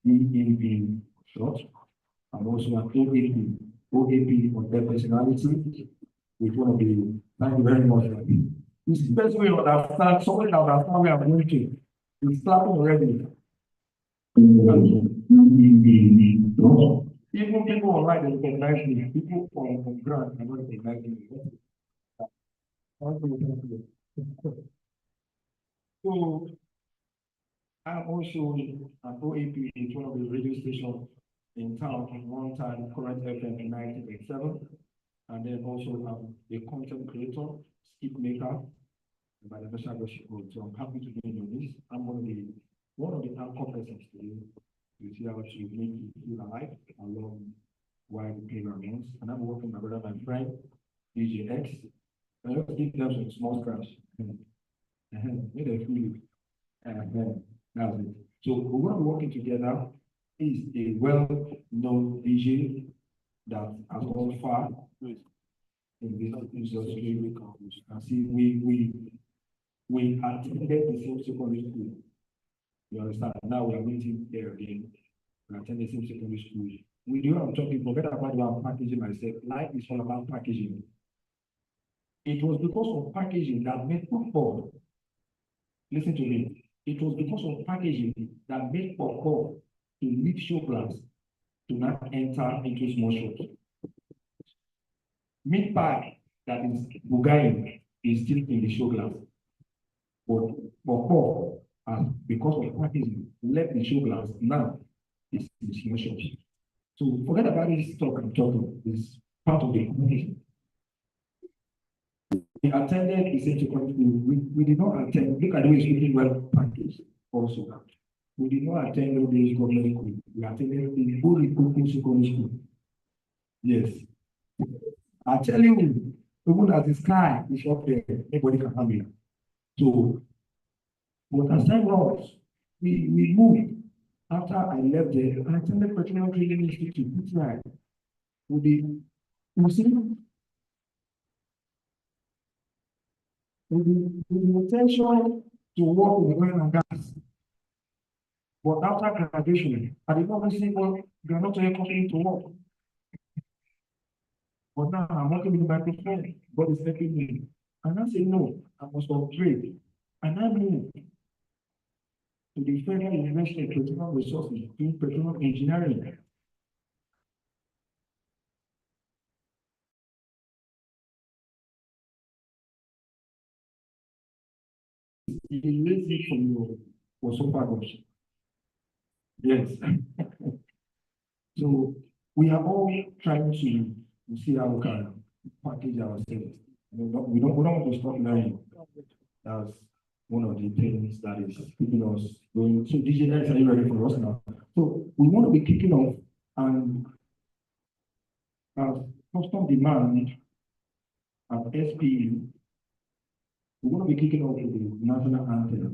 EAP short, and also an OAP on their personality with one of the, thank you very much. It's the best way to understand, somebody that understand where I'm going to. It's clapping already. Even people online they recognize me, people on ground are not recognizing me. So I'm also an OAP in one of the radio stations in town in one time, current FM in 1987. And then also a content creator, skip maker by the National Worship Board. So I'm happy to be in this. I'm one of the anchor persons today to see how to make you feel alive along while the program ends. And I'm working with my brother, my friend, DJ X. And let's give them some small scratch. Made a few. That's it. So we're going to be working together. He's a well-known DJ that has gone far in this industry. And see, we attended the same secondary school. You understand? Now we are meeting there again. We attend the same secondary school. We do I'm talking, forget about what I'm packaging myself. Life is all about packaging. It was because of packaging that made football. Listen to me. It was because of packaging that made football to leave show glass to not enter into small shops. Meat pie that is Bulgarian is still in the show glass. But football, because of packaging, left the show glass. Now it's in small shops. So forget about this talk I'm talking. It's part of the community. We attended the same secondary school. We did not attend. Look at the way it's looking well packaged also. We did not attend all these government school. We attended the fully open secondary school. Yes. I tell you, even as the sky is up there, anybody can handle it. So, but as time goes, we moved. After I left there, I attended Professional Training Institute, PTI, with the intention to work with oil and gas. But after graduation, I did not say, well, you are not a company to work. But now I'm working with the microphone. God is helping me. And I say, no, I must upgrade. And I moved to the Federal University of Petroleum Resources, doing petroleum engineering. It is lazy from your esophagus. Yes. So we are all trying to see how we can package ourselves. We don't want to stop learning. That's one of the things that is keeping us going. So DJ X, are you ready for us now? So we want to be kicking off and custom demand at SPE. We want to be kicking off with the national anthem.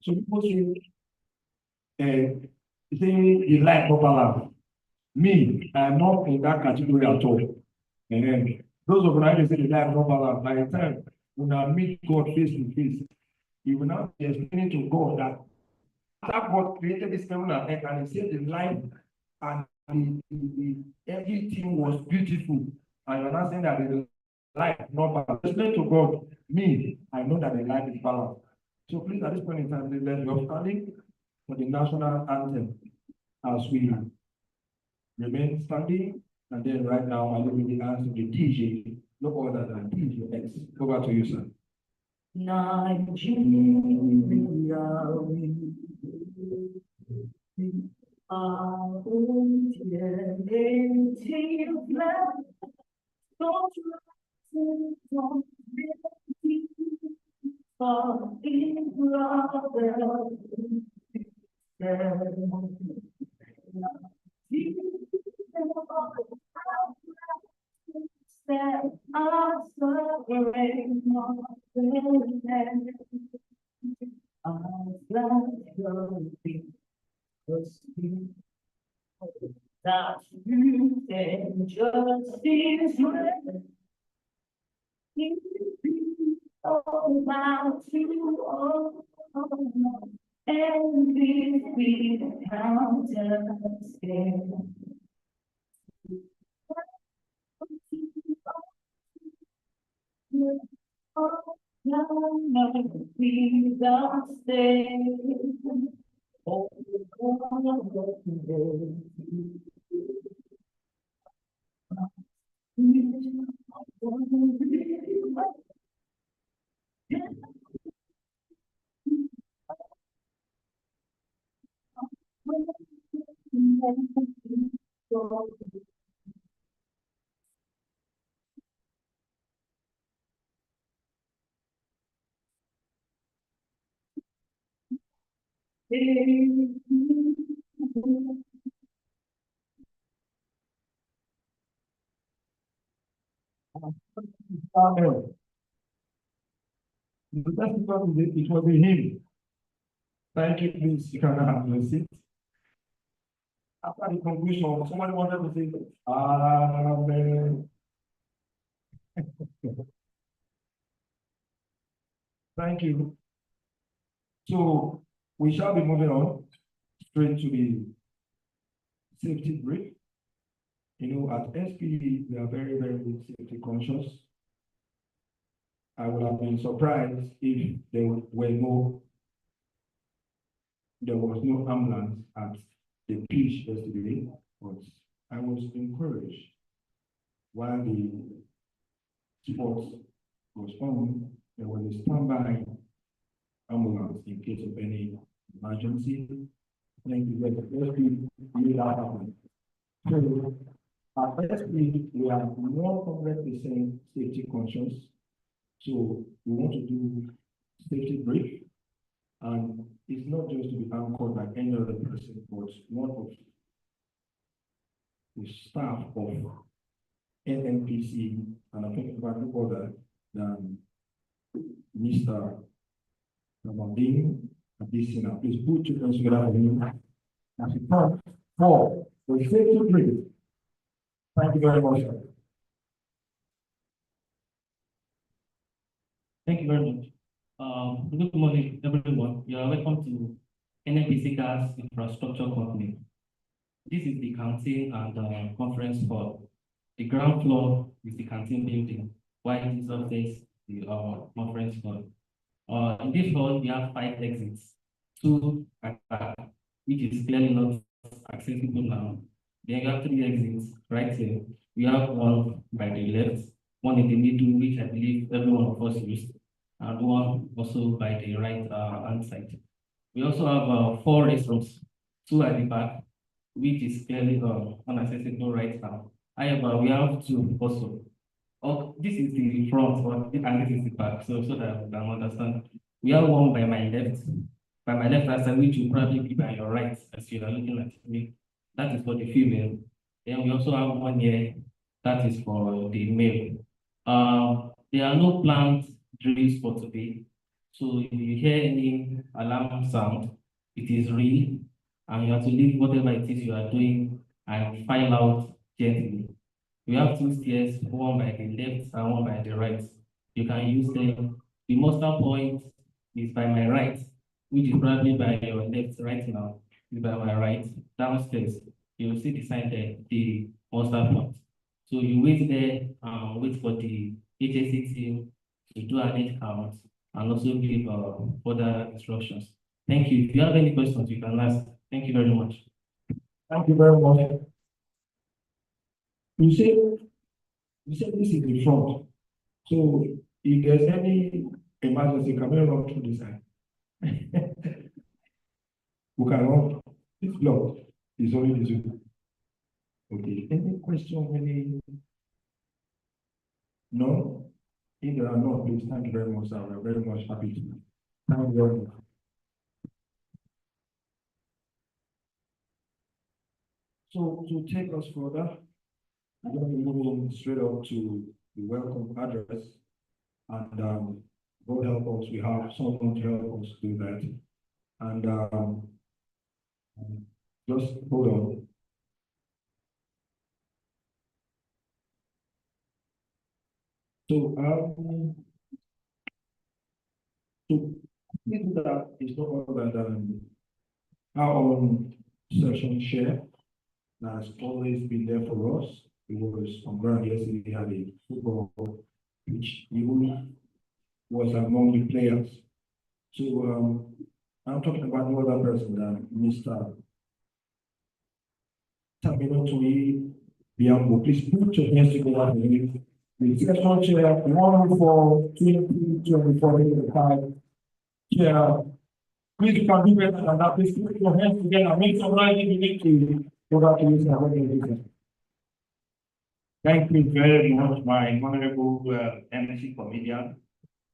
So people say you like popular. Me, I'm not in that category at all. And those of you say they like popular, by the time when I meet God face to face, you will now be explaining to God that after God created this heaven and earth, and He said the life and everything was beautiful, and you're not saying that the life not balanced. Explain to God, me, I know that the life is balanced. So please, at this point in time, let's be standing for the national anthem as we remain standing. And then right now, I look in the hands of the DJ, no other than DJ X. Over to you, sir. Nigeria, our own native land, don't I'm suffering more than I'm glad because you that you can just is right. You all about you all and we count us oh, no, no, we don't stay. Oh, Amen. The best part of it was him. Thank you, please. You can have your seat. After the conclusion, somebody wanted to say, Amen. Thank you. So we shall be moving on straight to the safety brief. You know, at SPE, we are very, very safety conscious. I would have been surprised if there was no ambulance at the pitch yesterday, but I was encouraged while the sport was on, there was a standby ambulance in case of any emergency. Thank you very much. Let's made that happen. So at SPE, we are 100% safety conscious. So we want to do safety brief, and it's not just to be anchored by any other person, but one of the staff of NNPC, and I think about no other than Mr. Ramadin Adesina. Please put your hands together for him as we come for the safety brief. Thank you very much. Thank you very much. Good morning, everyone. You are welcome to NNPC Gas Infrastructure Company. This is the canteen and conference hall. The ground floor is the canteen building, while this upstairs the conference hall. In this hall, we have 5 exits. 2 at back, which is clearly not accessible now. Then you have 3 exits right here. We have one by the left, one in the middle, which I believe every one of us used, and one also by the right hand side. We also have 4 restrooms, 2 at the back, which is clearly unaccessible right now. However, we have 2 also. Oh, this is the front, and this is the back, so that we can understand. We have one by my left hand side, which will probably be by your right as you are looking at me. That is for the female. Then we also have one here, that is for the male. There are no planned drills for today. So if you hear any alarm sound, it is real, and you have to leave whatever it is you are doing and file out gently. We have 2 stairs, one by the left and one by the right. You can use them. The muster point is by my right, which is probably by your left right now, is by my right. Downstairs, you will see the sign there, the muster point. So you wait there, wait for the HSC team to do an head count and also give further instructions. Thank you. If you have any questions, you can ask. Thank you very much. Thank you very much. You say this is the front. So if there's any emergency, can we run through this side? We can run. This block is only visible. Okay. Any question? Any? No? If there are no, please, thank you very much, sir. We're very much happy to. Thank you very much. So to take us further, I'm going to be moving straight up to the welcome address. And God help us, we have someone to help us do that. And just hold on. So, that is not other than our own session share that has always been there for us. It was on ground yesterday, we had a football which even was among the players. So I'm talking about no other person than Mr. Taminotui Biambo. Please put your hands together for him. The session chair 104 2024 chair. Please, you can do better than that. Please put your hands together. Make some noise if you need to go back to this organization. Thank you very much, my honorable MC comedian,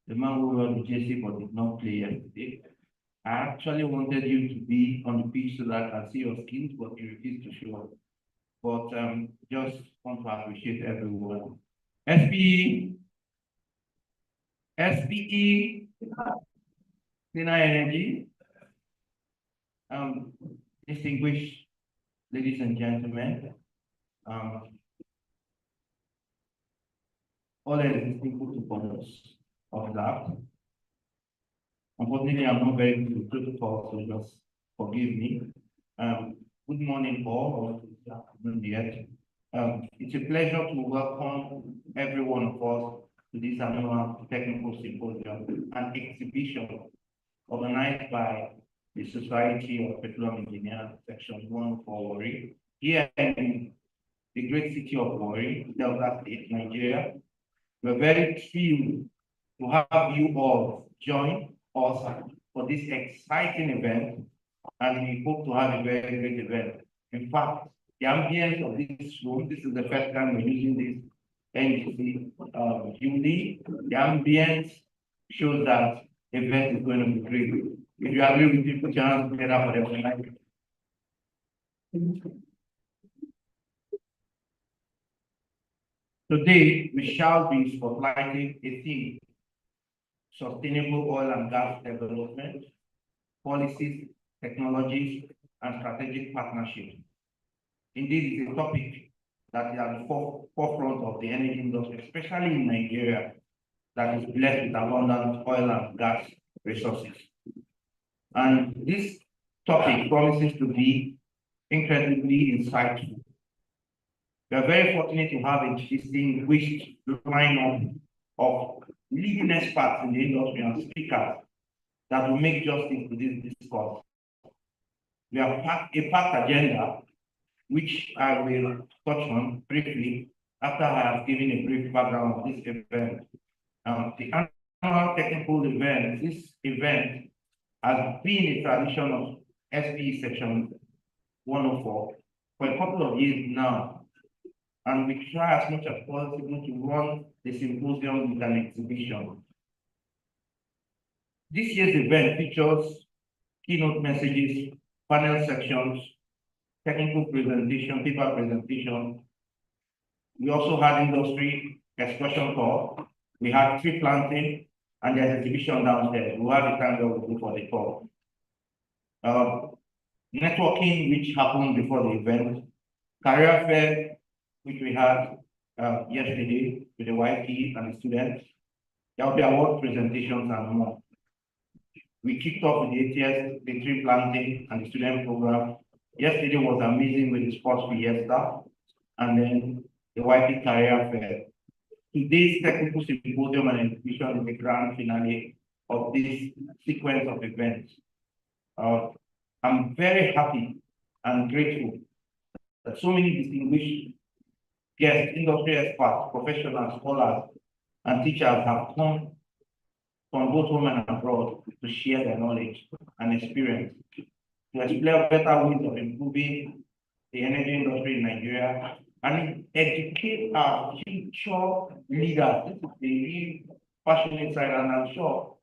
the man who won the JC but did not play yesterday. I actually wanted you to be on the pitch so that I can see your skills, but you refused to show up. But just want to appreciate everyone. SPE, Cleaner Energy, distinguished ladies and gentlemen, all existing protocols of that. Unfortunately, I'm not very good with protocols, so just forgive me. Good morning, all, or afternoon yet. It's a pleasure to welcome every one of us to this annual technical symposium and exhibition organized by the Society of Petroleum Engineers, Section 1 for Warri, here in the great city of Warri, Delta State, Nigeria. We're very thrilled to have you all join us for this exciting event, and we hope to have a very great event. In fact, the ambience of this room, this is the first time we're using this NGC Julie. The ambience shows that the event is going to be great. If you agree with me, put your hands together for the night. Today, we shall be spotlighting a theme: sustainable oil and gas development, policies, technologies, and strategic partnerships. Indeed, it's a topic that is at the forefront of the energy industry, especially in Nigeria, that is blessed with abundant oil and gas resources. And this topic promises to be incredibly insightful. We are very fortunate to have a distinguished lineup of leading experts in the industry and speakers that will make justice to this discourse. We have a packed agenda, which I will touch on briefly after I have given a brief background of this event. The annual technical event, this event has been a tradition of SPE Section 104 for a couple of years now, and we try as much as possible to run the symposium with an exhibition. This year's event features keynote messages, panel sections, technical presentation, paper presentation. We also had industry excursion tour. We had tree planting, and there's exhibition downstairs. We had the time that we go for the tour. Networking, which happened before the event. Career fair, which we had yesterday with the YP and the students. There will be award presentations and more. We kicked off with the ATS, the tree planting, and the student program. Yesterday was amazing with the sports fiesta, and then the YP career fair. Today's technical symposium and exhibition is the grand finale of this sequence of events. I'm very happy and grateful that so many distinguished guests, industry experts, professionals, scholars, and teachers have come from both home and abroad to share their knowledge and experience, to explore better ways of improving the energy industry in Nigeria and educate our future leaders. This is the really passionate side, and I'm sure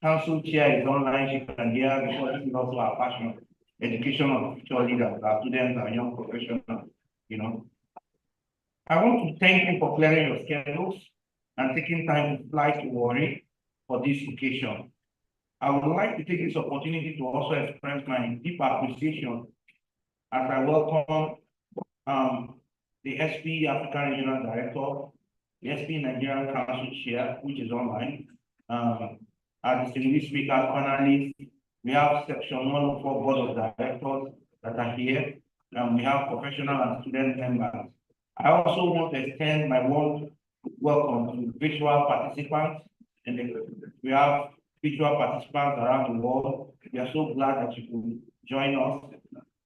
council chair is online, she can hear, because this is also our passion, education of future leaders, our students, our young professionals, you know. I want to thank you for clearing your schedules and taking time to fly to Warri for this occasion. I would like to take this opportunity to also express my deep appreciation as I welcome the SPE African Regional Director, the SPE Nigerian Council Chair, which is online, our distinguished speakers, panelists. We have Section 104 Board of Directors that are here, and we have professional and student members. I also want to extend my warm welcome to virtual participants, and we have virtual participants around the world. We are so glad that you could join us.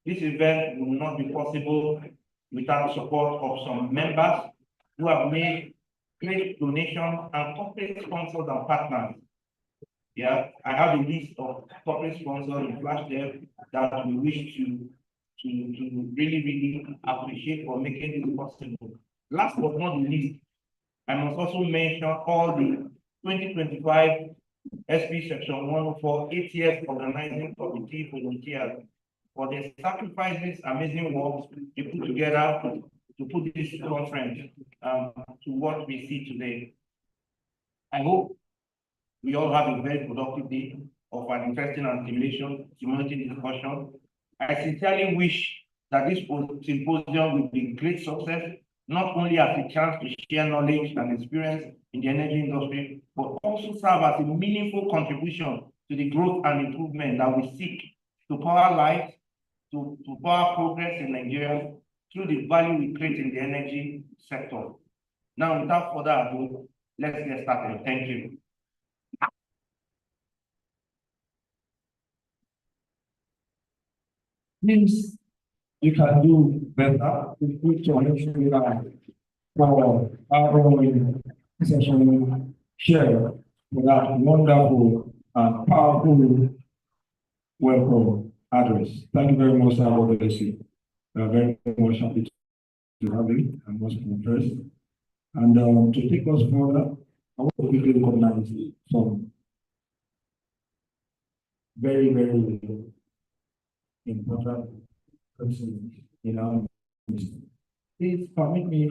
This event will not be possible without support of some members who have made great donations and corporate sponsors and partners. Yeah, I have a list of corporate sponsors in flash there that we wish to really appreciate for making this possible. Last but not least, I must also mention all the 2025 SP Section 104 ATS Organizing Committee volunteers for their sacrifices, amazing work they put together to put this conference to what we see today. I hope we all have a very productive day of an interesting and stimulating discussion. I sincerely wish that this symposium will be a great success, not only as a chance to share knowledge and experience in the energy industry, but also serve as a meaningful contribution to the growth and improvement that we seek to power lives, to power progress in Nigeria through the value we create in the energy sector. Now, without further ado, let's get started. Thank you. Please, you can do better. We put your next for our own session share for that wonderful and powerful welcome address. Thank you very much, sir. God bless you. We are very much happy to have you. I'm most impressed. And to take us further, I want to quickly recognize some very important persons in our midst. Please permit me,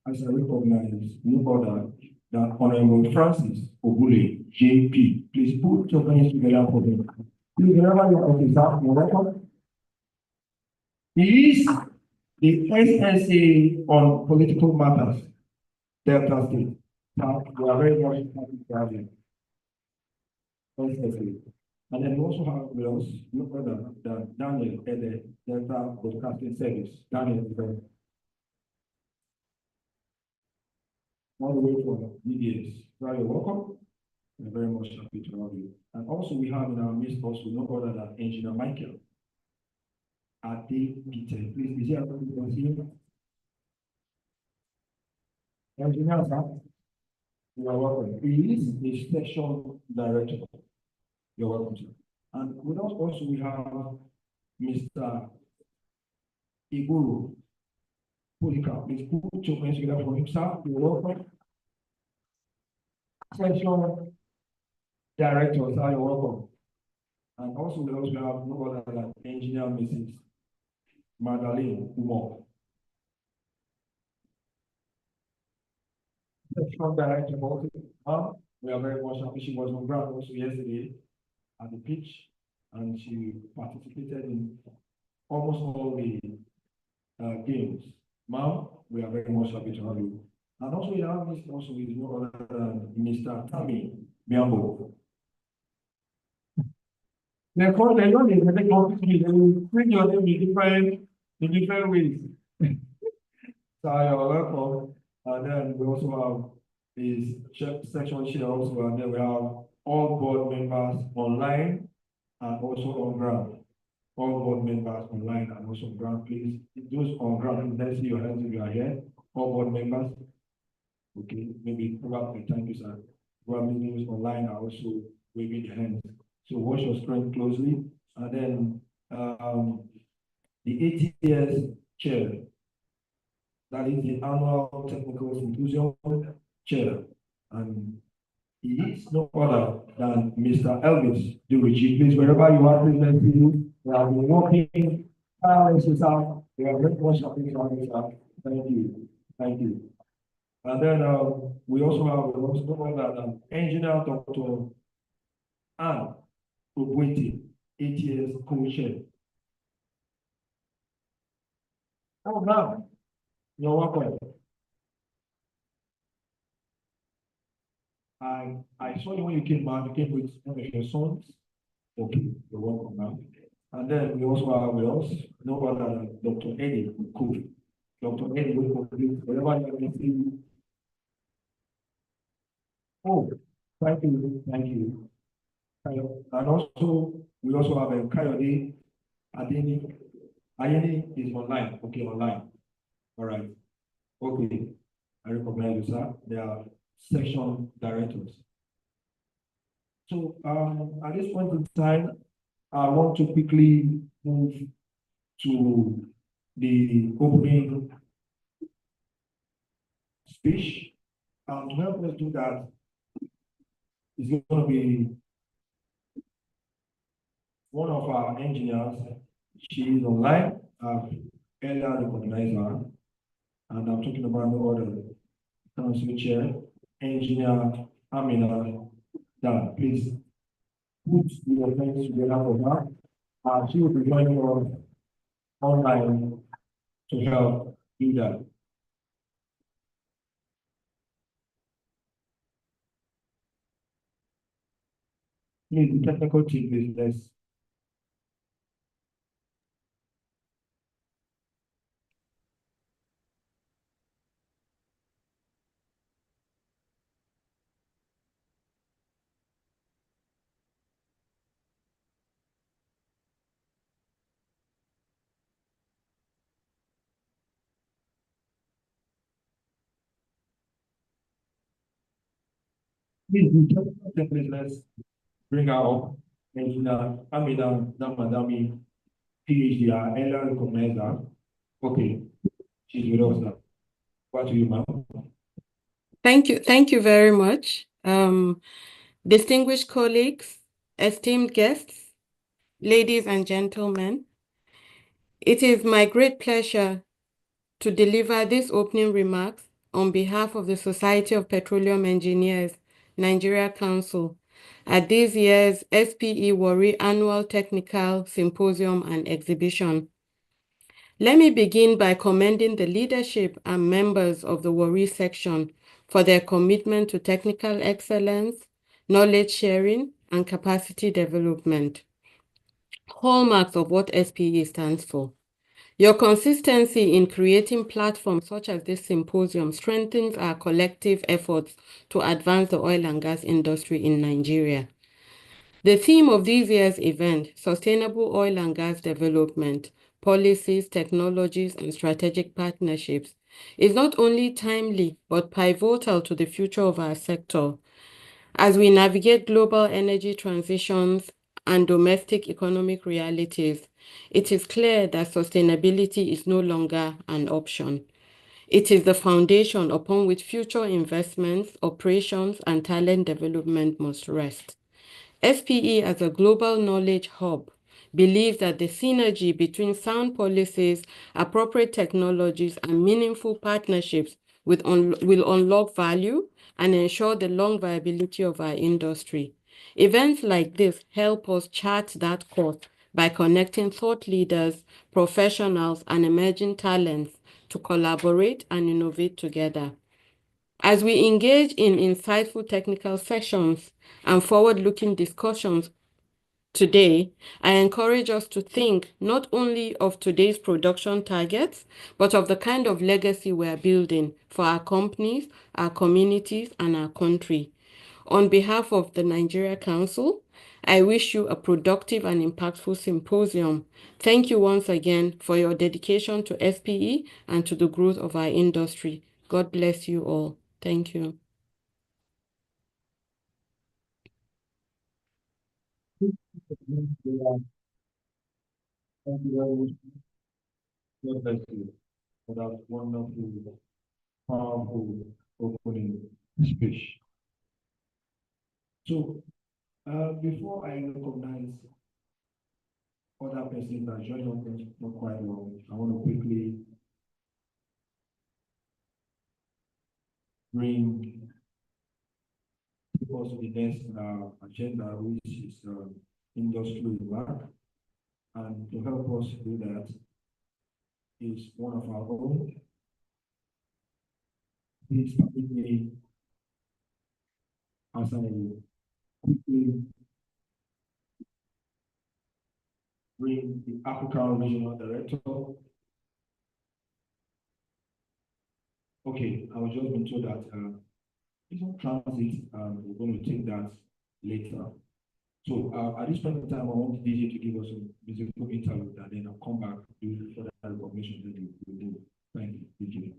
as I recognize no other than Honorable Francis Ogule, JP. Please put your hands together for me. Please, wherever your officer, you're welcome. He is the SSA on political matters, Delta State. Now, we are very much happy to have you. SSA. And then we also have with us no other than Daniel at the Delta Broadcasting Service. Daniel is there. All the way from DBS. Very welcome. We're very much happy to have you. And also we have in our midst also no other than Engineer Michael Ade Peter. Please, is there anyone who can see him? Engineer, sir, you are welcome. He is the station director. You're welcome, sir. And with us also we have Mr. Iguru Polika. Please put your hands together for himself. You're welcome. Session director, sir, you're welcome. And also we also have no other than engineer Mrs. Magdalene Umo. Session director also. We are very much happy. She was on ground also yesterday at the pitch, and she participated in almost all the games. Ma'am, we are very much happy to have you. And also we have this also with no other than Mr. Tammy Biambo. They're called they don't even they will bring your name in different ways. So you're welcome. And then we also have his section chair also, and then we have all board members online and also on ground. All board members online and also on ground, please. Those on ground, let's see your hands if you are here. All board members. Okay, maybe probably thank you, sir. Probably those online are also waving their hands. So watch your screen closely. And then the ATS chair, that is the annual technical symposium chair. And he is no other than Mr. Elvis Duruji. Please, wherever you are, please let you. We have been working. We are very much happy to have you, sir. Thank you. Thank you. And then we also have engineer Dr. Anne Ubwiti, 8 years co-chair. Oh, ma'am, you're welcome. I saw you when you came back, you came with one of your sons. Okay, you're welcome, ma'am. And then we also have with us, no other than Dr. Eddie Kuku. Dr. Eddie will complete whatever you can see. Oh, thank you, thank you. And also, we also have a Coyote Adeni. Ayeni is online, okay, online. All right, okay. I recognize you, sir. They are section directors. So at this point in time, I want to quickly move to the opening speech. To help us do that is going to be one of our engineers. She is online. I've earlier recognized her, and I'm talking about no other council chair, engineer Amina Dan. Please put your hands together for her. She will be joining us online to help do that. Please, the technical team, please, let's. Please, the technical team, please, let's bring her up. Engineer Amina Dan Madami, PhD, I earlier recognized her. Okay, she's with us now. What to you, ma'am? Thank you very much. Distinguished colleagues, esteemed guests, ladies and gentlemen, it is my great pleasure to deliver these opening remarks on behalf of the Society of Petroleum Engineers, Nigeria Council, at this year's SPE Warri Annual Technical Symposium and Exhibition. Let me begin by commending the leadership and members of the Warri section for their commitment to technical excellence, knowledge sharing, and capacity development, hallmarks of what SPE stands for. Your consistency in creating platforms such as this symposium strengthens our collective efforts to advance the oil and gas industry in Nigeria. The theme of this year's event, Sustainable Oil and Gas Development, Policies, Technologies, and Strategic Partnerships, is not only timely but pivotal to the future of our sector. As we navigate global energy transitions and domestic economic realities, it is clear that sustainability is no longer an option. It is the foundation upon which future investments, operations, and talent development must rest. SPE, as a global knowledge hub, believes that the synergy between sound policies, appropriate technologies, and meaningful partnerships will unlock value and ensure the long viability of our industry. Events like this help us chart that course by connecting thought leaders, professionals, and emerging talents to collaborate and innovate together. As we engage in insightful technical sessions and forward-looking discussions today, I encourage us to think not only of today's production targets, but of the kind of legacy we are building for our companies, our communities, and our country. On behalf of the Nigeria Council, I wish you a productive and impactful symposium. Thank you once again for your dedication to SPE and to the growth of our industry. God bless you all. Thank you. Thank you very much. God bless you for that wonderful, powerful opening speech. So, before I recognize other persons that joined us not quite long, I want to quickly bring people to the next agenda, which is industrial work. And to help us do that is one of our own. Please permit me as I quickly bring the African Regional Director. Okay, I was just been told that it's on transit, we're going to take that later. So at this point in time, I want DJ to give us a musical interlude, and then I'll come back to further information that we do. Thank you, DJ.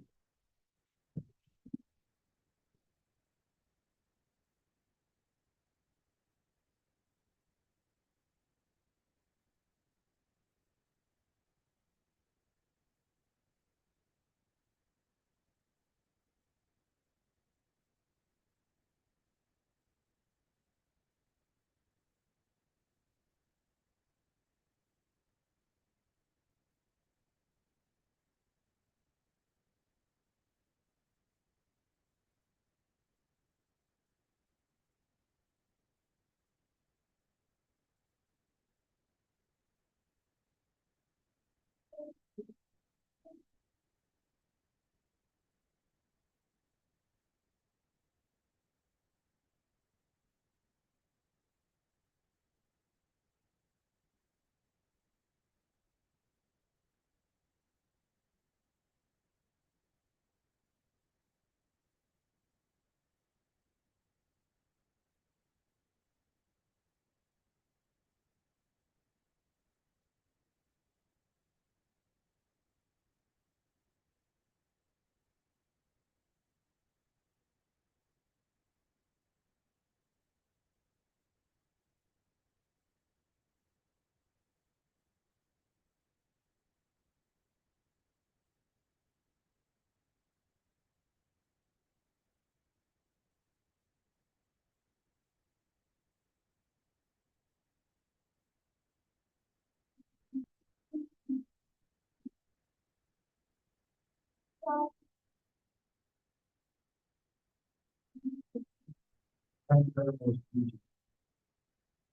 Thank you very much, DJ.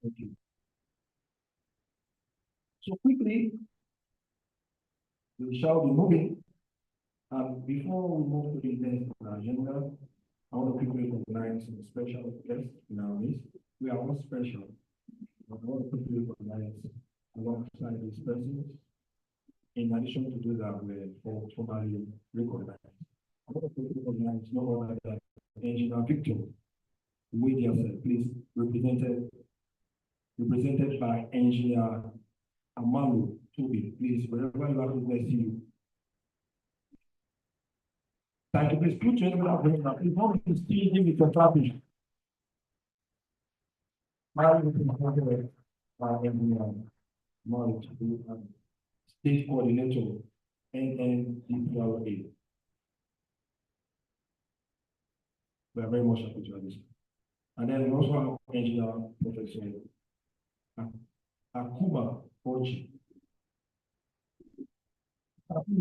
Thank you. So quickly, we shall be moving. And before we move to the next agenda, I want to quickly recognize some special guests in our midst. We are all special, but I want to quickly recognize alongside these persons. In addition to do that, we're formally recognized. I want to quickly recognize no other than Engineer Victor, with yourself, please, represented by Engineer Amalu Toby. Please, wherever you are, bless you. Thank you. Please put your name up here. Please don't be still with your traffic. Engineer Amalu Toby, State Coordinator, NNDPRA. We are very much happy to have this. And then we also have Engineer Professor Akuba Ochi.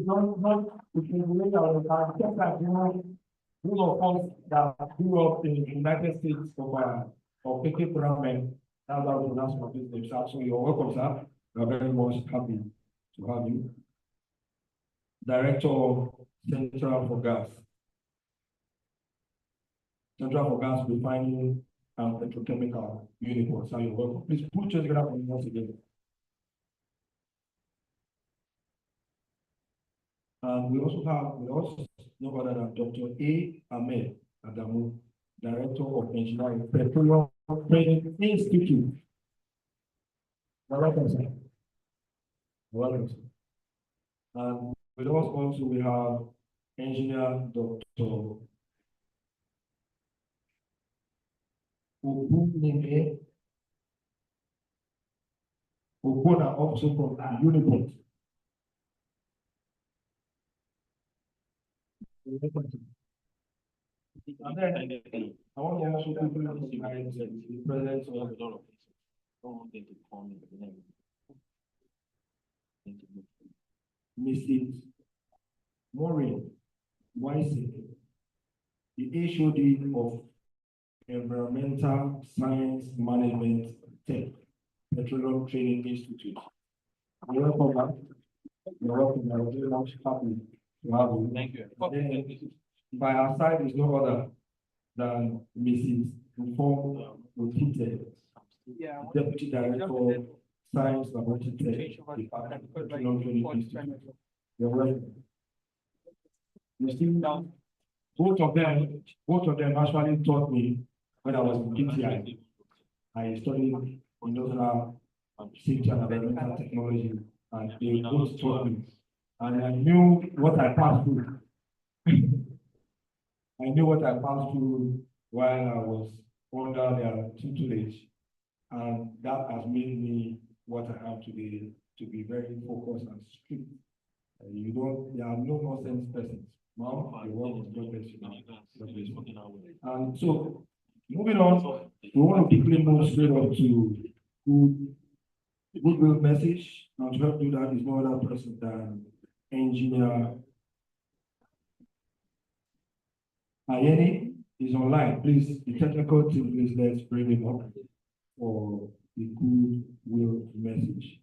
Don't accumulate our time. Just like those of us that grew up in the United States of Peke Pyramid, that's how we pronounce my business. So you're welcome, sir. We are very much happy to have you. Director of Central for Gas. Central for Gas Refining and Petrochemical Unicorn. So you're welcome. Please put your hand on once again. And we also no other than Dr. A. Ahmed Adamu, Director of Engineering, Petroleum Training Institute. Welcome, sir. Welcome, sir. And with us also we have Engineer Dr. Ogunleke Okona, also from Uniport. And then I want to also quickly recognize the presence of a lot of people. I don't want them to call me the name. Mrs. Warri, Warri, the HOD of Environmental Science Management Tech, Petroleum Training Institute. You're welcome back. You're welcome. I'm very much happy to have you. Thank you. And by our side is no other than Mrs. Inform Otite, Deputy Director, Science Laboratory Tech, Department, Petroleum Training Institute. You're welcome. You see, both of them actually taught me when I was in PTI. I studied industrial safety and environmental technology, and they both taught me. And I knew what I passed through. I knew what I passed through while I was under their tutelage, and that has made me what I am today, to be very focused and strict. There are no nonsense persons. Mom, the world is God bless you. God bless you. And so, moving on, we want to quickly move straight on to goodwill message. Now, to help do that is no other person than Engineer Ayeni is online. Please, the technical team, please let's bring him up for the goodwill message.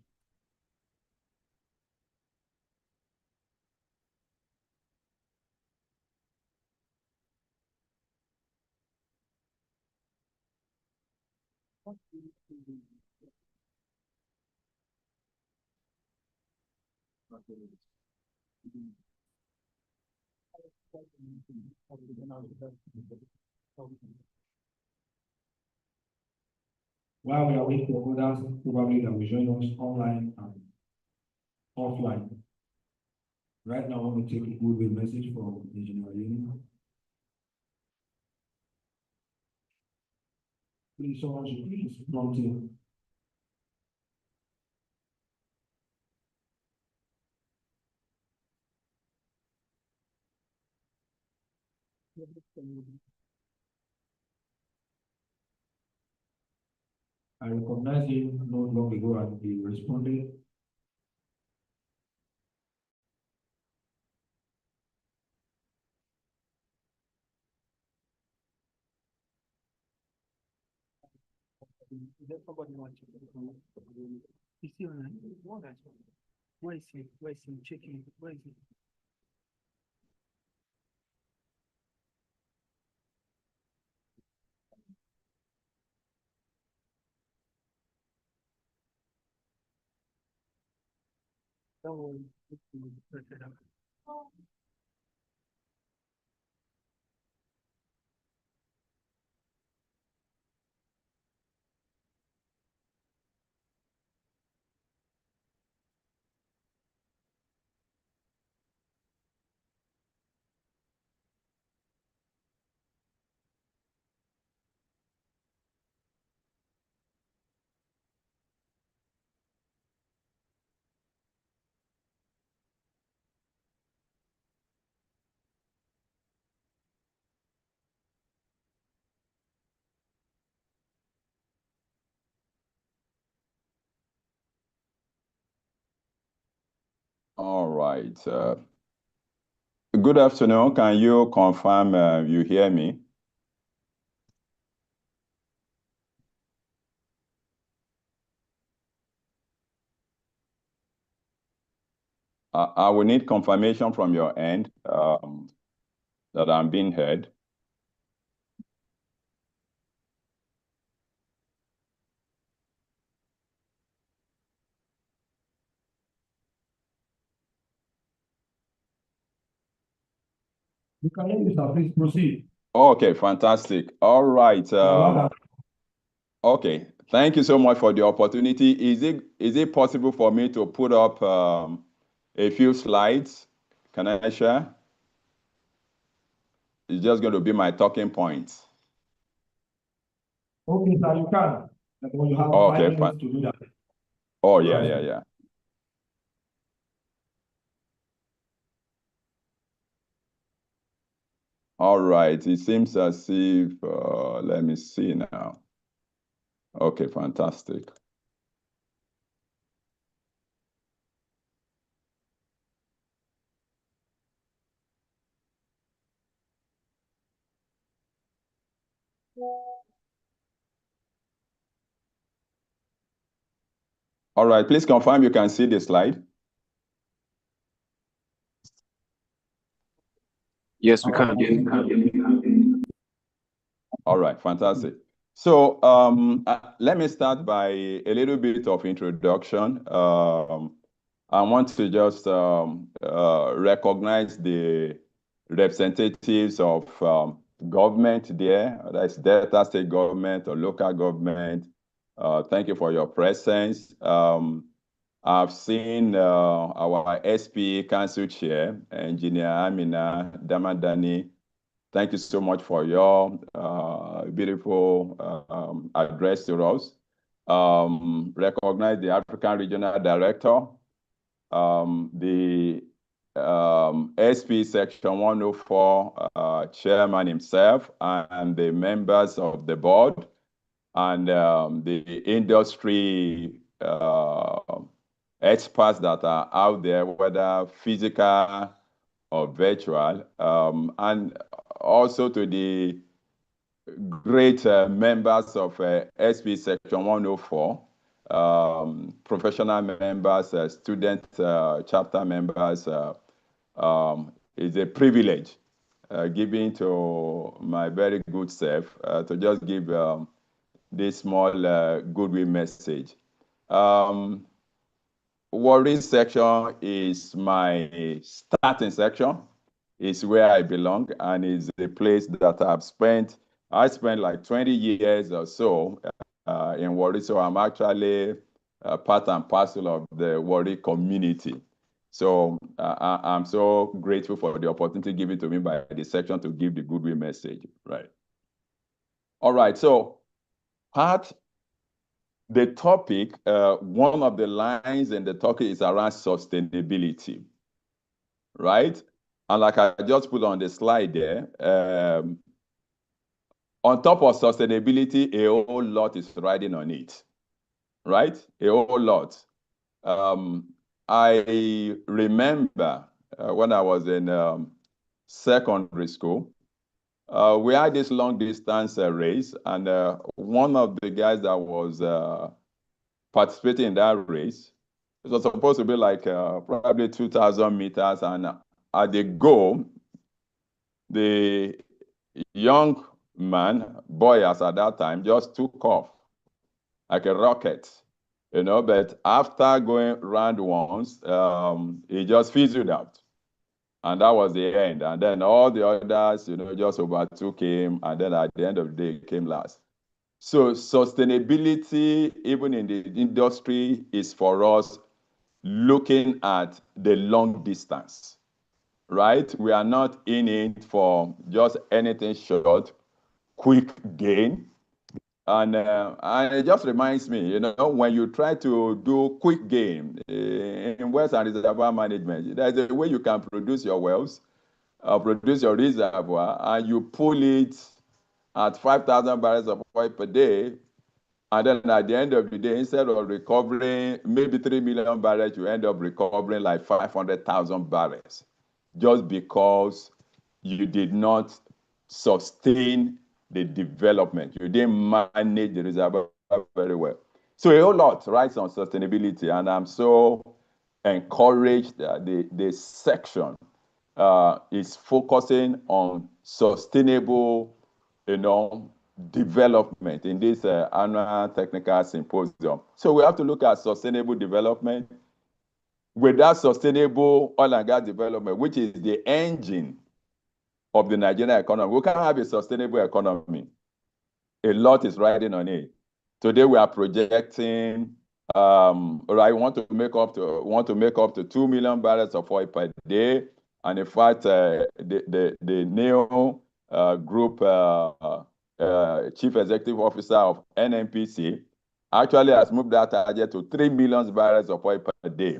While we are waiting for others, probably that will join us online and offline. Right now, I want to take a goodwill message from Engineer Ayeni. Please, someone should please prompt him. I recognized him not long ago and he responded. Is there somebody watching? Is he online? Where is he? Where is he? Checking. Where is he? Don't worry. All right. Good afternoon. Can you confirm you hear me? I will need confirmation from your end that I'm being heard. You can hear me, sir. Please proceed. Okay, fantastic. All right. Okay. Thank you so much for the opportunity. Is it possible for me to put up a few slides? Can I share? It's just going to be my talking points. Okay, sir, you can. But you have Okay, 5 minutes to do that. Oh, yeah. All right. It seems as if, let me see now. Okay, fantastic. All right, please confirm you can see the slide. Yes, we can. All right, fantastic. So let me start by a little bit of introduction. I want to just recognize the representatives of government there, that's Delta State government or local government. Thank you for your presence. I've seen our SPE Council Chair, Engineer Amina Damadani. Thank you so much for your beautiful address to us. Recognize the African Regional Director, the SP Section 104 Chairman himself, and the members of the board, and the industry experts that are out there, whether physical or virtual, and also to the great members of SP Section 104, professional members, student chapter members. It's a privilege given to my very good self to just give this small goodwill message. Warri section is my starting section. It's where I belong, and it's a place that I spent like 20 years or so in Warri, so I'm actually part and parcel of the Warri community. So I'm so grateful for the opportunity given to me by the section to give the goodwill message, right? All right, so the topic, one of the lines in the topic is around sustainability, right? And like I just put on the slide there, on top of sustainability, a whole lot is riding on it, right? A whole lot. I remember when I was in secondary school, we had this long distance race, and one of the guys that was participating in that race, it was supposed to be like probably 2,000 meters, and at the goal, the young man, boy as at that time, just took off like a rocket, but after going round once, he just fizzled out. And that was the end. And then all the others, just overtook him. And then at the end of the day, he came last. So sustainability, even in the industry, is for us looking at the long distance, right? We are not in it for just anything short, quick gain. And it just reminds me, when you try to do quick gain in West and Reservoir Management, there's a way you can produce your wells, produce your reservoir, and you pull it at 5,000 barrels of oil per day. And then at the end of the day, instead of recovering maybe 3 million barrels, you end up recovering like 500,000 barrels just because you did not sustain the development. You didn't manage the reservoir very well. So a whole lot rides on sustainability, and I'm so encouraged that the section is focusing on sustainable, development in this annual technical symposium. So we have to look at sustainable development. Without sustainable oil and gas development, which is the engine of the Nigerian economy, we can't have a sustainable economy. A lot is riding on it. Today we are projecting, I want to make up to 2 million barrels of oil per day. And in fact, the NEO group chief executive officer of NNPC actually has moved that target to 3 million barrels of oil per day.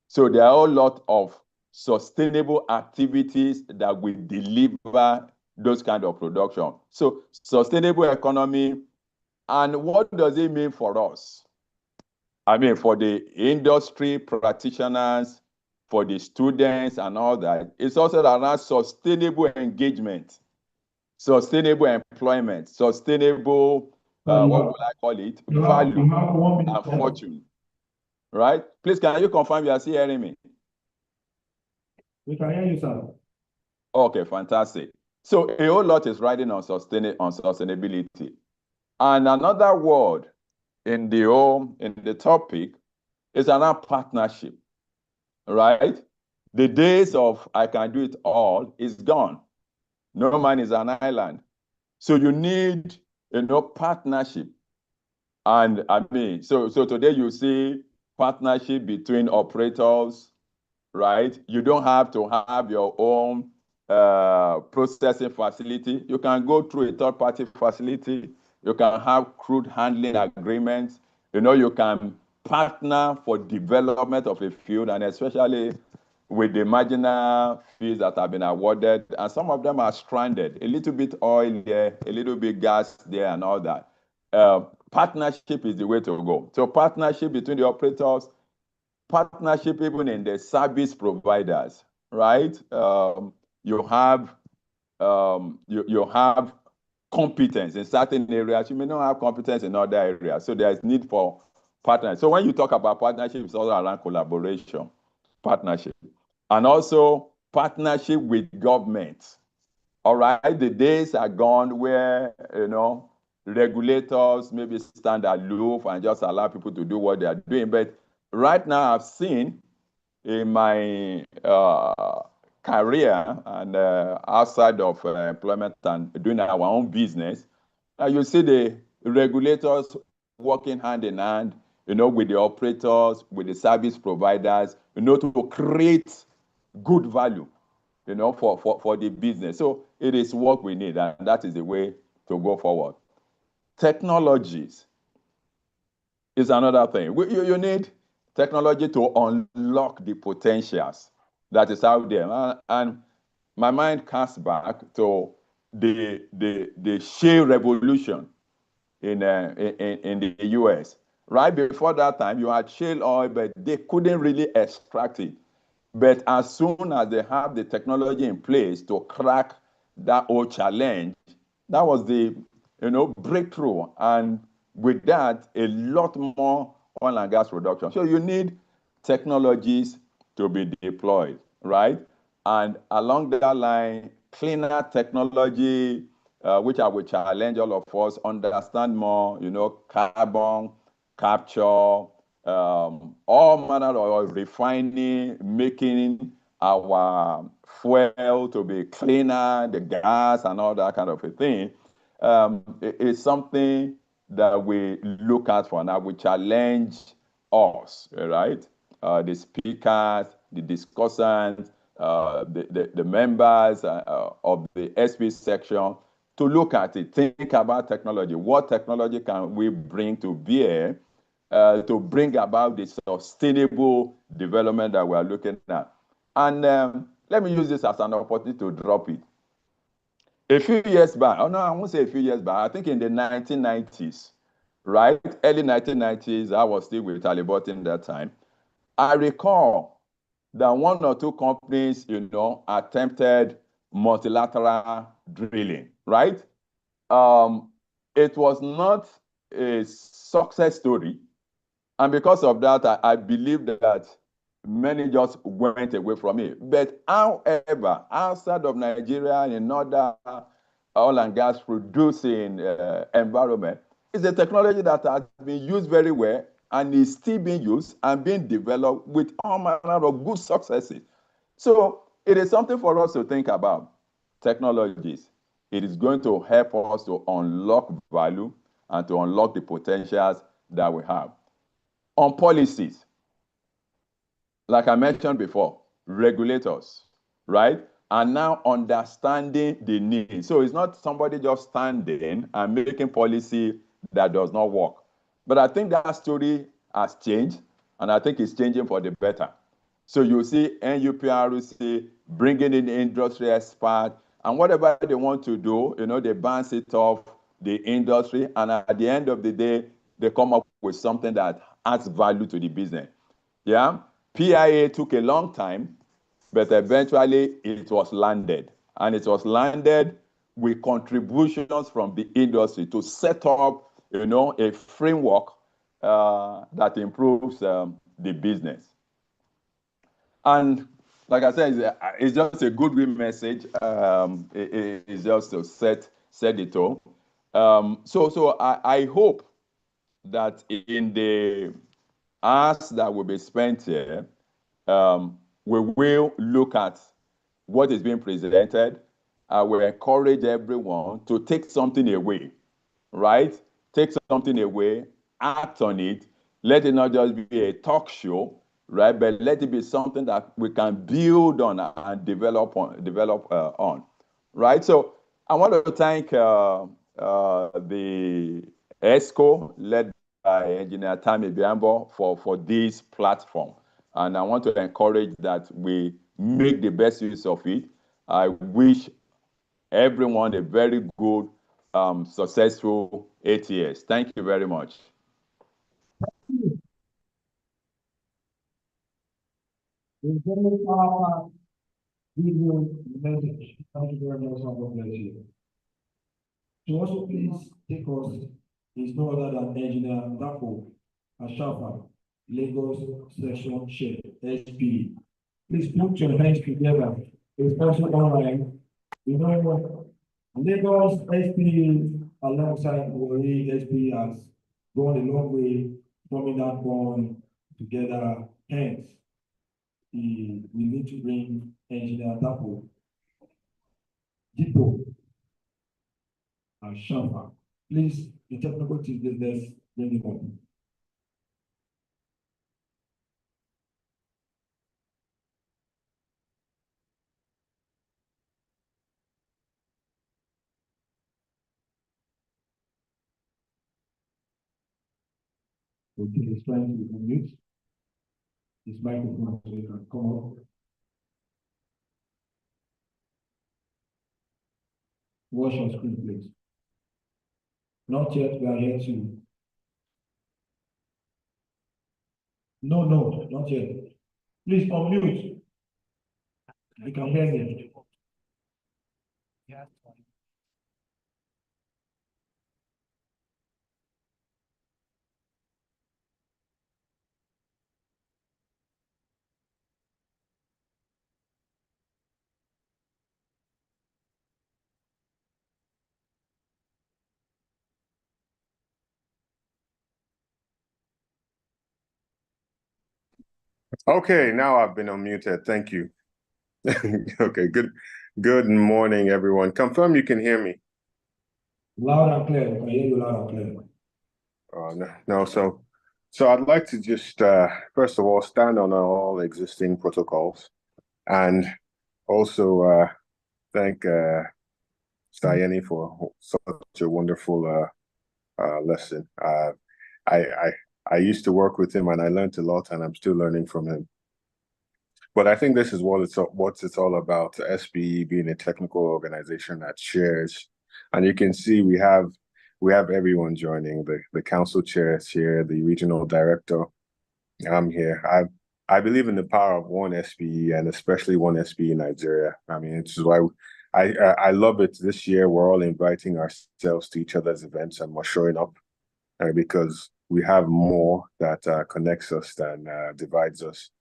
So there are a lot of sustainable activities that will deliver those kind of production. So sustainable economy, and what does it mean for us? I mean, for the industry practitioners, for the students and all that, it's also around sustainable engagement. sustainable employment, sustainable, what would I call it, value you have 1 minute and left. fortune, right? Please, can you confirm you are still hearing me? We can hear you, sir. Okay, fantastic. So a whole lot is riding on sustainability. And another word in the topic is another partnership, right? The days of I can do it all is gone. No man is an island. So you need, partnership. And I mean, so today you see partnership between operators, right? You don't have to have your own processing facility. You can go through a third-party facility. You can have crude handling agreements. You can partner for development of a field, and especially with the marginal fees that have been awarded, and some of them are stranded. A little bit oil there, a little bit gas there, and all that. Partnership is the way to go. So partnership between the operators, partnership even in the service providers, right? You have competence in certain areas. You may not have competence in other areas. So there is need for partners. So when you talk about partnership, it's all around collaboration, partnership, and also partnership with government. All right, the days are gone where regulators maybe stand aloof and just allow people to do what they are doing. But right now, I've seen in my career and outside of employment and doing our own business, you see the regulators working hand in hand, with the operators, with the service providers, to create good value, for the business. So it is what we need, and that is the way to go forward. Technologies is another thing. You need technology to unlock the potentials that is out there. And my mind casts back to the shale revolution in the US. Right before that time, you had shale oil, but they couldn't really extract it. But as soon as they have the technology in place to crack that old challenge, that was the breakthrough. And with that, a lot more oil and gas production. So you need technologies to be deployed, right? And along that line, cleaner technology, which I will challenge all of us, understand more, carbon capture, all manner of refining, making our fuel to be cleaner, the gas and all that kind of a thing. It's something that we look at for now. We challenge us, right? The speakers, the discussants, the members of the SPE section to look at it, think about technology. What technology can we bring to bear to bring about the sustainable development that we are looking at? And let me use this as an opportunity to drop it. A few years back, I won't say a few years back, I think in the 1990s, right? Early 1990s, I was still with Halliburton that time. I recall that one or two companies, attempted multilateral drilling, right? It was not a success story. And because of that, I believe that many just went away from it. But however, outside of Nigeria and in other oil and gas producing environment, it's a technology that has been used very well and is still being used and being developed with all manner of good successes. So it is something for us to think about. Technologies. It is going to help us to unlock value and to unlock the potentials that we have. On policies, like I mentioned before, regulators, right? And now understanding the need. So it's not somebody just standing and making policy that does not work. But I think that story has changed, and I think it's changing for the better. So you see NUPRC bringing in the industry expert, and whatever they want to do, they bounce it off the industry, and at the end of the day, they come up with something that adds value to the business. Yeah, PIA took a long time, but eventually it was landed. And it was landed with contributions from the industry to set up, a framework that improves the business. And like I said, it's just a goodwill message. It's just to set the tone. So I hope that in the hours that will be spent here, we will look at what is being presented. I will encourage everyone to take something away, right? Take something away, act on it. Let it not just be a talk show, right? But let it be something that we can build on and develop on, right? So I want to thank the ESCO led by Engineer Tammy Biambo for this platform. And I want to encourage that we make the best use of it. I wish everyone a very good, successful 8 years. Thank you very much. Video message. Thank you very much. God bless you. To also please take us is no other than Engineer Dapo Ashafa, Lagos Section Chair, SPE. Please put your hands together. It's also online. You know, Lagos SPE alongside Warri SPE has gone a long way, forming that bond together. Hence, we need to bring Engineer Dapo, Depot, and Shafa. Please, the technical team, let's bring him up. Okay, he's trying to unmute his microphone so he can come up. Watch your screen, please. Not yet, we are here to. No, not yet. Please unmute. You can hear me. Okay, now I've been unmuted. Thank you. Okay, good morning, everyone. Confirm you can hear me. Loud and clear. I can hear you loud and clear. No. So I'd like to just first of all stand on all existing protocols, and also thank Sayeni for such a wonderful lesson. I used to work with him, and I learned a lot, and I'm still learning from him. But I think this is what it's all about. SPE being a technical organization that shares, and you can see we have everyone joining. The council chair is here, the regional director. I'm here. I believe in the power of one SPE, and especially one SPE in Nigeria. I mean, it's why I love it. This year, we're all inviting ourselves to each other's events, and we're showing up because we have more that connects us than divides us.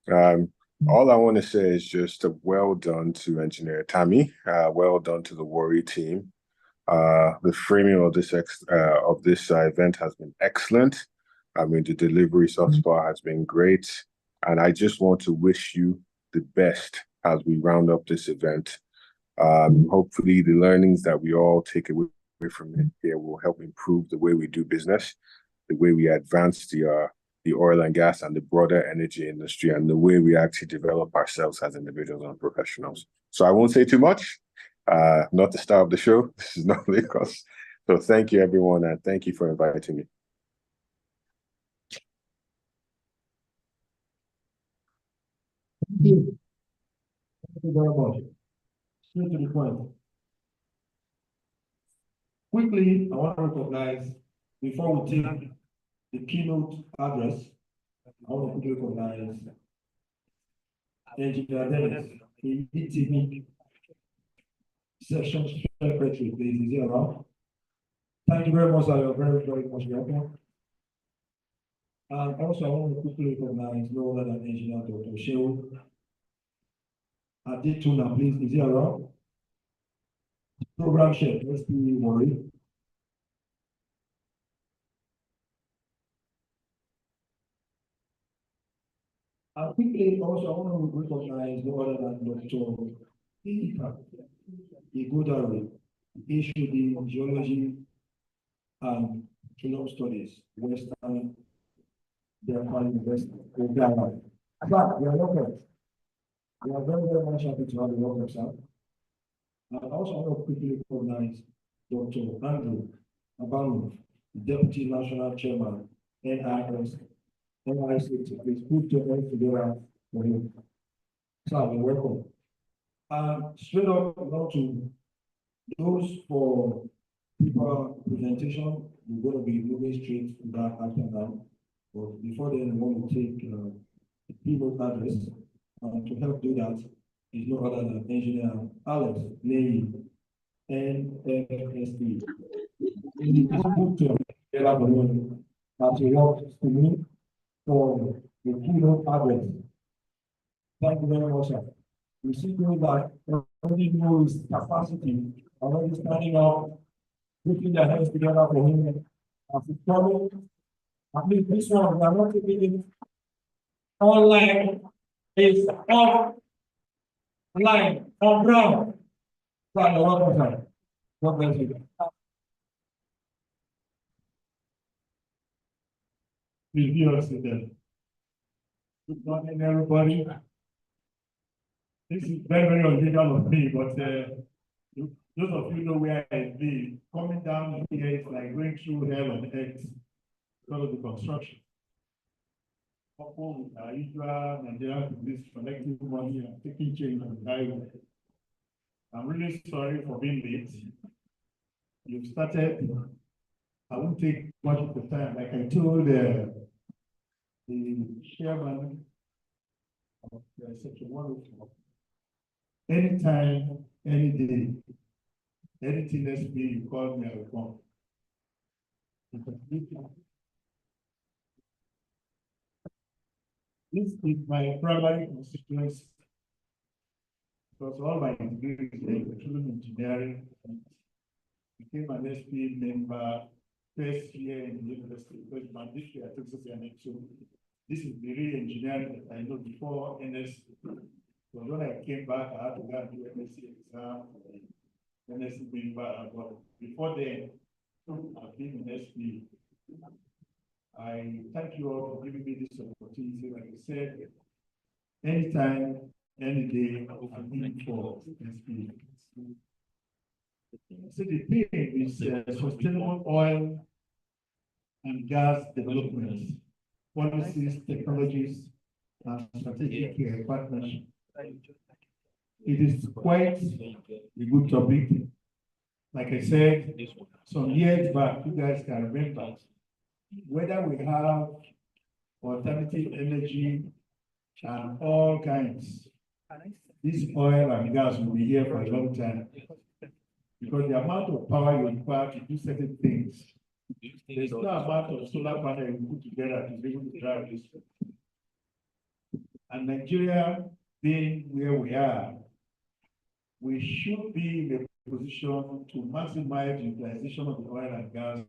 All I want to say is just a well done to Engineer Tammy. Well done to the Warri team. The framing of this event has been excellent. I mean, the delivery so far has been great, and I just want to wish you the best as we round up this event. Hopefully, the learnings that we all take away from it here will help improve the way we do business, the way we advance the oil and gas and the broader energy industry, and the way we actually develop ourselves as individuals and professionals. So I won't say too much. Not the star of the show. This is not Lagos. So thank you, everyone, and thank you for inviting me. Thank you. Thank you very much. Straight to the point. Quickly, I want to recognize, before we take the keynote address, I want to quickly recognize Engineer Dennis, the ETV Section Secretary, please, is he around? Thank you very much, sir. You're very, very much welcome. And also, I want to quickly recognize no other than Engineer Dr. Shehu. Adetuna, please, is he around? Program Chef, SPE Warri. And quickly, also, I want to recognize no other than Dr. Igudari, issued in Geology and Kingdom Studies, Western University. We are welcome. We are very, very much happy to have you welcome, sir. I also want to quickly recognize Dr. Andrew Abalu, Deputy National Chairman, NIS. Please put your hands together for him. Sir, you're welcome. Straight up, now to those for people presentation, we're going to be moving straight to that after now. But before then, we want to take the keynote address. To help do that is no other than Engineer Alex Ney, NFSP. He put together for me as he works to me for the keynote address. Thank you very much, sir. We see that already knows capacity, already standing up, putting their hands together for him. As he told me, at least this one, we are not taking it online, is offline, on ground. God bless you. Reviewers today. Good morning, everybody. This is very, very unusual of me, but those of you know where I live. Coming down here is like going through hell on earth because of the construction. Couple with our usual Nigerian police collecting money and taking change on the highway. I'm really sorry for being late. You've started. I won't take much of the time. Like I told the chairman of Section 104, anytime, any day, anything SPE, you call me, I will come. This is my primary constituency because all my degrees in civil engineering, became an SPE member first year in the university because my district at Texas A&M. So this is the real engineering that I know before NSC. So when I came back, I had to go and do NSC exam, NSC member, but before then, I've been in SPE. I thank you all for giving me this opportunity. Like I said, anytime, any day, I'm in for SPE. So the thing is sustainable oil and gas development, policies, technologies, and strategic partnership. It is quite a good topic. Like I said, some years back, you guys can remember, whether we have alternative energy and all kinds, this oil and gas will be here for a long time. Because the amount of power you require to do certain things, there's no amount of solar panel you put together to be able to drive this. And Nigeria being where we are, we should be in a position to maximize utilization of the oil and gas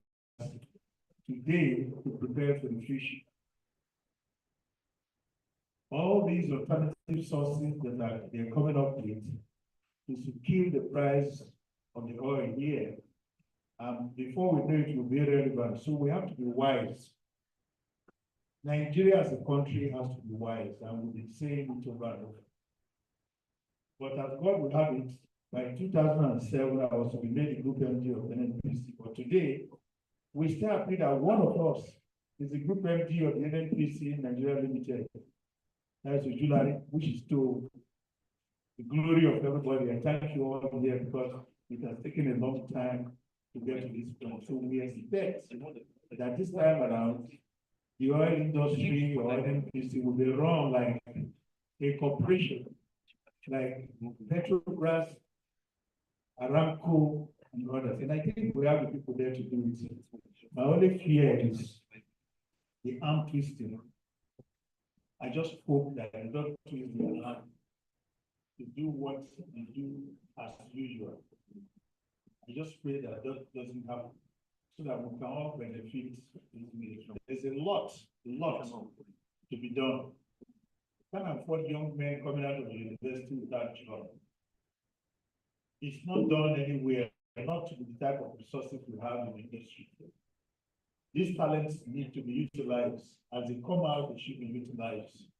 today to prepare for the future. All these alternative sources that they're coming up with is to kill the price of the oil here. Before we know it will be irrelevant. So we have to be wise. Nigeria as a country has to be wise, and we've been saying it over and over. But as God will have it, by 2007, I was to be made the group MD of NNPC. But today, we still happy that one of us is the group MD of the NNPC Nigeria Limited. That's July, which is to the glory of everybody. I thank you all here because it has taken a long time to get to this point. So we expect that this time around, the oil industry or NNPC will be run like a corporation, like Petrobras Aramco, and others. And I think we have the people there to do it. My only fear is the arm twisting. I just hope that I don't twist the arm to do what we do as usual. I just pray that doesn't happen so that we can all benefit this nation. There's a lot to be done. Can't afford young men coming out of the university without job. It's not done anywhere, not to the type of resources we have in the industry. These talents need to be utilized. As they come out, they should be utilized.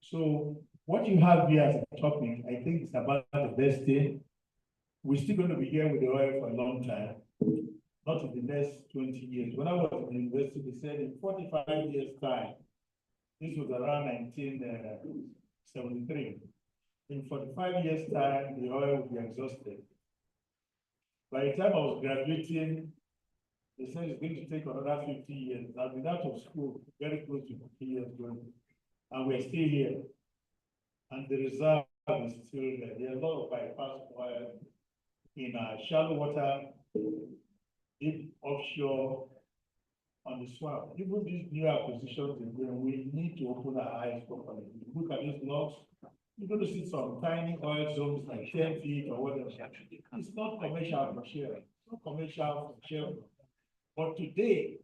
So what you have here as a topic, I think it's about the best thing. We're still going to be here with the oil for a long time, not in the next 20 years. When I was in the university, they said in 45 years' time, this was around 1973. In 45 years' time, the oil will be exhausted. By the time I was graduating, they said it's going to take another 50 years. I've been out of school very close to 50 years ago, and we're still here. And the reserve is still there. There are a lot of bypass oil in shallow water, deep offshore, on the swamp. Even these new acquisitions, we need to open our eyes properly. Look at these logs. You're going to see some tiny oil zones like 10 feet or whatever. It's not commercial for share. It's not commercial for share. But today,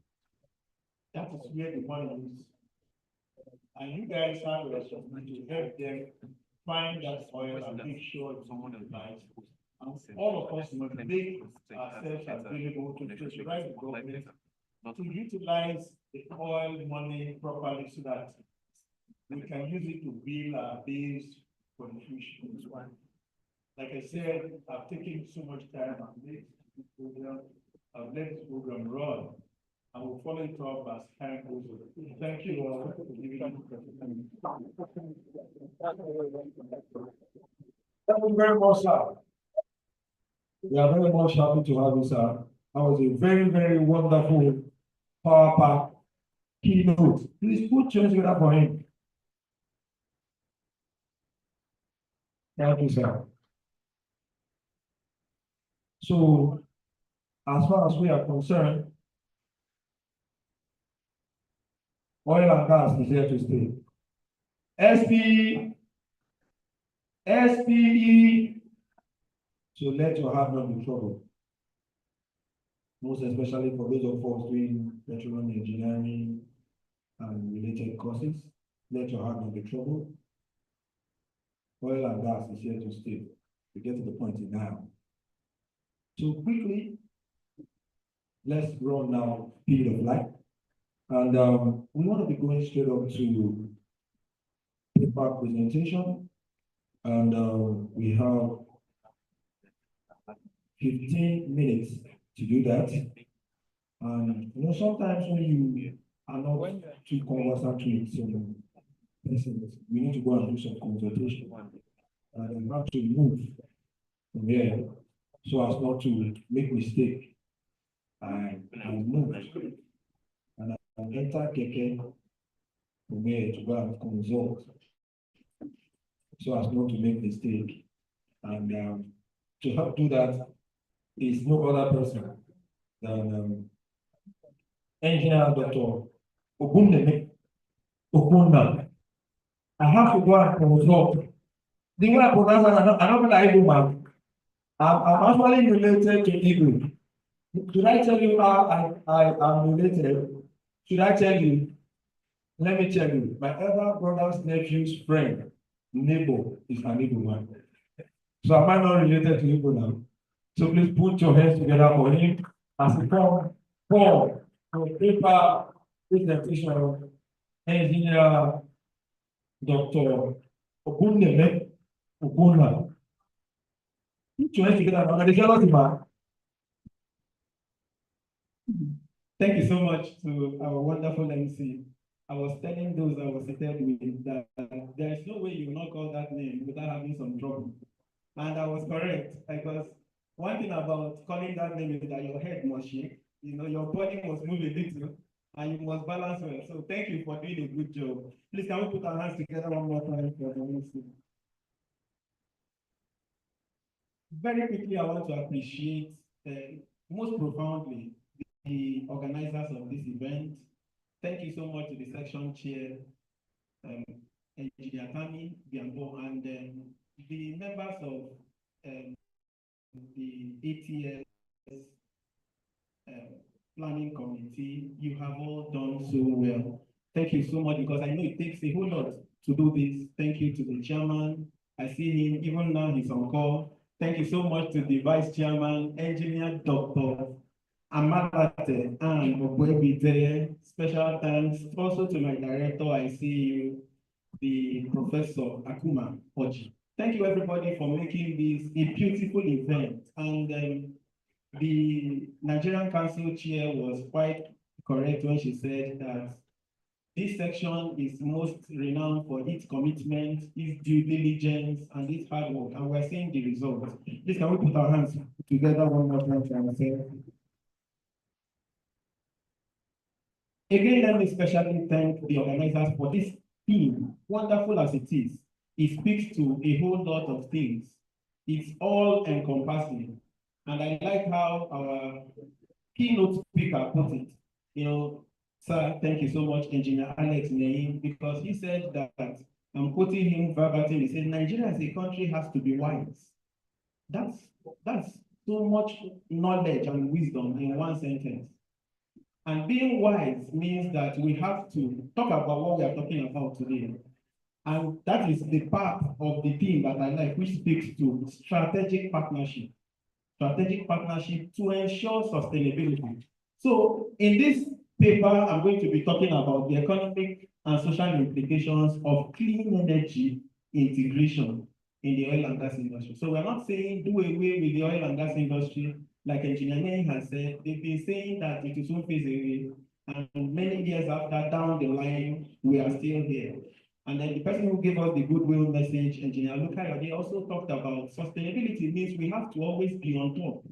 that is where the money is. And you guys have a responsibility to help them find that oil and make sure it's someone is nice. And all of us must make ourselves available to prescribe the government to utilize the oil money properly so that we can use it to build our base for the future. Like I said, I've taken so much time on this program. I've let this program run. I will follow it up as time goes on. Thank you all for giving me the opportunity. Thank you very much, sir. We are very much happy to have you, sir. That was a very, very wonderful power pack keynote. Please put your hands together for him. Thank you, sir. So, as far as we are concerned, oil and gas is here to stay. SPE, so let your heart not be troubled. Most especially for those of us doing petroleum engineering and related courses, let your heart not be troubled. Oil and gas is here to stay. We get to the point now. So quickly, let's run now speed of light. And we want to be going straight up to paper presentation. And we have 15 minutes to do that. And sometimes when you are not too conversant with some persons, we need to go and do some consultation. And we have to move from here so as not to make mistake. And move. And enter Keke from here to go and consult so as not to make mistake. And to help do that is no other person than Engineer Dr. Ogunna. I have to go and consult. The way I pronounce it, I don't know Igbo man. I'm actually related to Igbo. Should I tell you how I am related? Should I tell you? Let me tell you. My elder brother's nephew's friend, neighbor, is an Igbo man. So am I not related to Igbo now? So please put your hands together for him as he comes for paper presentation of Engineer Dr. Ogunna. Put your hands together. Thank you so much to our wonderful MC. I was telling those I was seated with that there is no way you will not call that name without having some trouble. And I was correct, because one thing about calling that name is that your head must shake, your body must move a little, and you must balance well. So thank you for doing a good job. Please, can we put our hands together one more time for the MC? very quickly, I want to appreciate most profoundly the organizers of this event. Thank you so much to the section chair, Engineer Tammy Biambo, and the members of the ATS planning committee. You have all done so well. Thank you so much, because I know it takes a whole lot to do this. Thank you to the chairman. I see him, even now he's on call. Thank you so much to the vice chairman, engineer Dr. Amalate and Obuebite. Special thanks also to my director. I see you, the Professor Akuma Oji. Thank you everybody for making this a beautiful event. And the Nigerian Council chair was quite correct when she said that this section is most renowned for its commitment, its due diligence, and its hard work, and we're seeing the results. Please, can we put our hands together one more time for ourselves? Again, let me especially thank the organizers for this theme, wonderful as it is. It speaks to a whole lot of things. It's all encompassing. And I like how our keynote speaker put it. You know, sir, thank you so much, Engineer Alex Nein, because he said that, I'm quoting him verbatim, he said, Nigeria as a country has to be wise. That's so much knowledge and wisdom in one sentence. And being wise means that we have to talk about what we are talking about today. And that is the part of the theme that I like, which speaks to strategic partnership. Strategic partnership to ensure sustainability. So in this paper, I'm going to be talking about the economic and social implications of clean energy integration in the oil and gas industry. So we're not saying do away with the oil and gas industry, like Engineer Nene has said. They've been saying that it is one phase away, and many years after, down the line, we are still here. And then the person who gave us the goodwill message, Engineer Lukayo, they also talked about sustainability means we have to always be on top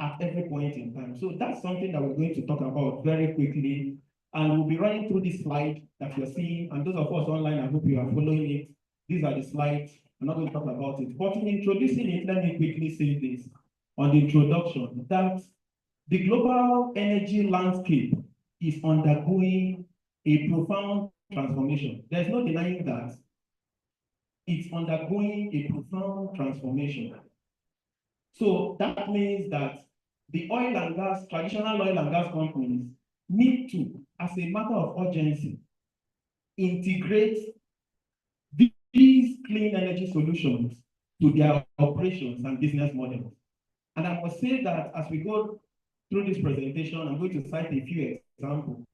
at every point in time. So that's something that we're going to talk about very quickly. And we'll be running through this slide that you're seeing. And those of us online, I hope you are following it. These are the slides. I'm not going to talk about it. But in introducing it, let me quickly say this on the introduction, that the global energy landscape is undergoing a profound transformation. There's no denying that. It's undergoing a profound transformation. So that means that the oil and gas, traditional oil and gas companies need to, as a matter of urgency, integrate these clean energy solutions to their operations and business models. And I must say that as we go through this presentation, I'm going to cite a few examples.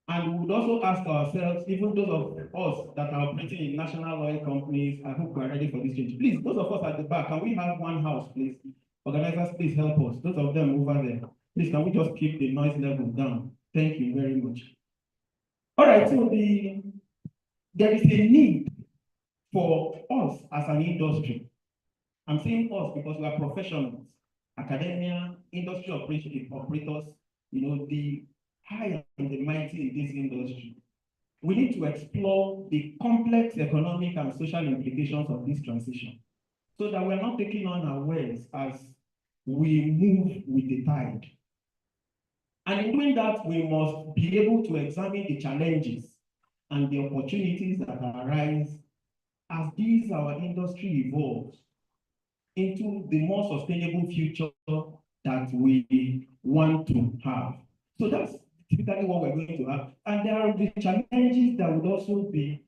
And we would also ask ourselves, even those of us that are operating in national oil companies, I hope we are ready for this change. Please, those of us at the back, can we have one house, please? Organizers, please help us. Those of them over there, please, can we just keep the noise level down? Thank you very much. All right, so there is a need for us as an industry. I'm saying us because we are professionals, academia, industry operators, you know, the high and the mighty in this industry. We need to explore the complex economic and social implications of this transition so that we're not taking unawares as we move with the tide. And in doing that, we must be able to examine the challenges and the opportunities that arise as this our industry evolves into the more sustainable future that we want to have. So that's typically what we're going to have. And there are the challenges that would also be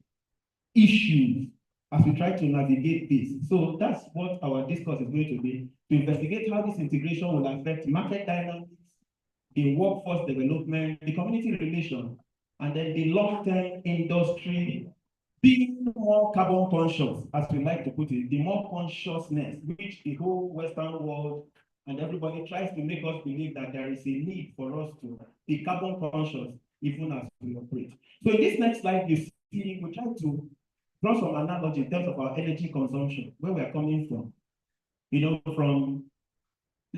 issues as we try to navigate this. So that's what our discourse is going to be, to investigate how this integration will affect market dynamics, the workforce development, the community relation, and then the long-term industry being more carbon conscious, as we like to put it, the more consciousness which the whole Western world and everybody tries to make us believe that there is a need for us to be carbon conscious even as we operate. So in this next slide, you see, we try to draw some analogy in terms of our energy consumption, where we are coming from. You know,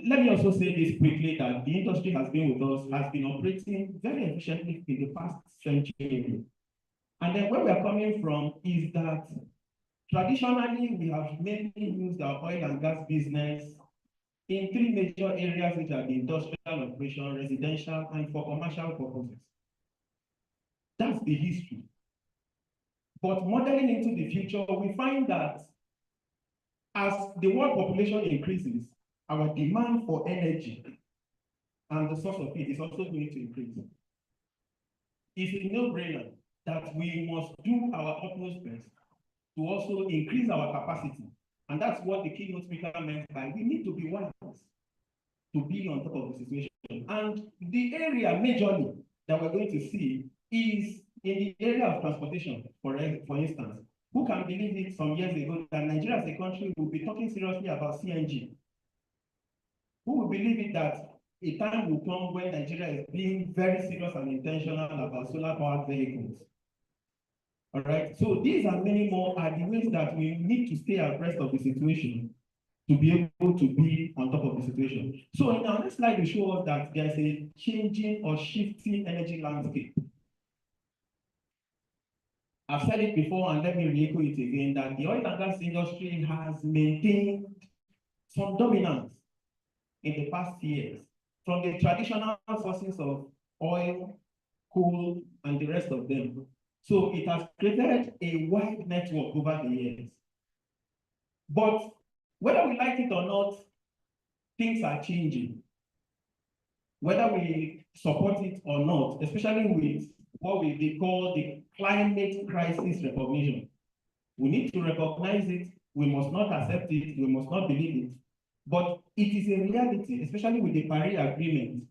let me also say this quickly, that the industry has been with us, has been operating very efficiently in the past century. And then where we are coming from is that Traditionally, we have mainly used our oil and gas business in three major areas, which are the industrial operation, residential, and for commercial purposes. That's the history. But modeling into the future, we find that as the world population increases, our demand for energy and the source of it is also going to increase. It's a no-brainer that we must do our utmost best to also increase our capacity. And that's what the keynote speaker meant by we need to be wise to be on top of the situation. And the area majorly that we're going to see is in the area of transportation, for instance. Who can believe it some years ago that Nigeria as a country will be talking seriously about CNG? Who will believe it that a time will come when Nigeria is being very serious and intentional about solar-powered vehicles? All right, so these and many more are the ways that we need to stay abreast of the situation to be able to be on top of the situation. So in our next slide, we show us that there's a changing or shifting energy landscape. I've said it before, and let me re-echo it again, that the oil and gas industry has maintained some dominance in the past years from the traditional sources of oil, coal, and the rest of them. So it has created a wide network over the years. But whether we like it or not, things are changing. Whether we support it or not, especially with what they call the climate crisis recognition. We need to recognize it. We must not accept it. We must not believe it. But it is a reality, especially with the Paris Agreement,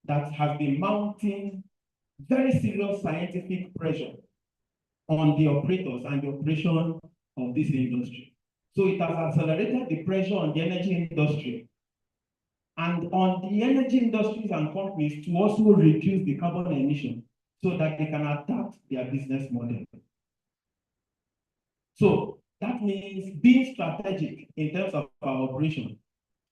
that has been mounting very serious scientific pressure on the operators and the operation of this industry. So it has accelerated the pressure on the energy industry and on the energy industries and companies to also reduce the carbon emission so that they can adapt their business model. So that means being strategic in terms of our operation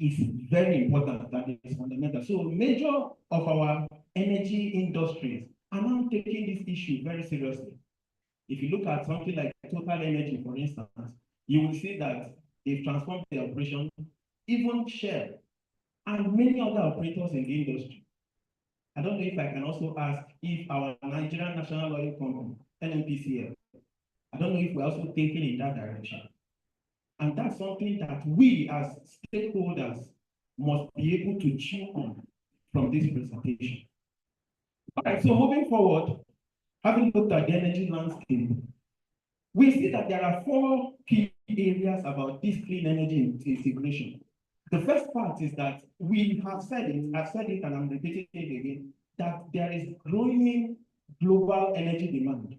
is very important. That is fundamental. So major of our energy industries are now taking this issue very seriously. If you look at something like Total Energy, for instance, you will see that they've transformed their operation, even Shell, and many other operators in the industry. I don't know if I can also ask if our Nigerian National Oil Company, NNPCL, I don't know if we're also thinking in that direction. And that's something that we as stakeholders must be able to chew on from this presentation. All right, so moving forward, having looked at the energy landscape, we see that there are 4 key areas about this clean energy integration. The first part is that we have said it, I've said it and I'm repeating it again, that there is growing global energy demand.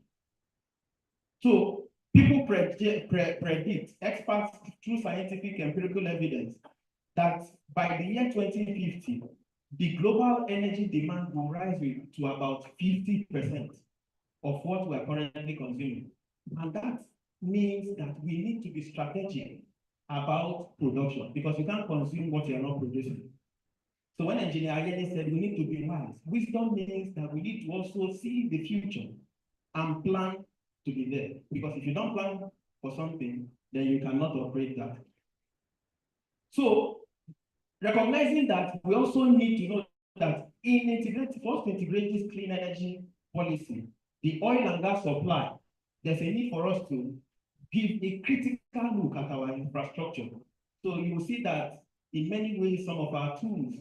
So people predict, experts through scientific empirical evidence, that by the year 2050, the global energy demand will rise to about 50% of what we are currently consuming. And that means that we need to be strategic about production because you can't consume what you're not producing. So when Engineer Ayeni said we need to be wise, wisdom means that we need to also see the future and plan to be there. Because if you don't plan for something, then you cannot operate that. So recognizing that, we also need to know that for us to integrate this clean energy policy, the oil and gas supply, there's a need for us to give a critical look at our infrastructure. So you will see that in many ways, some of our tools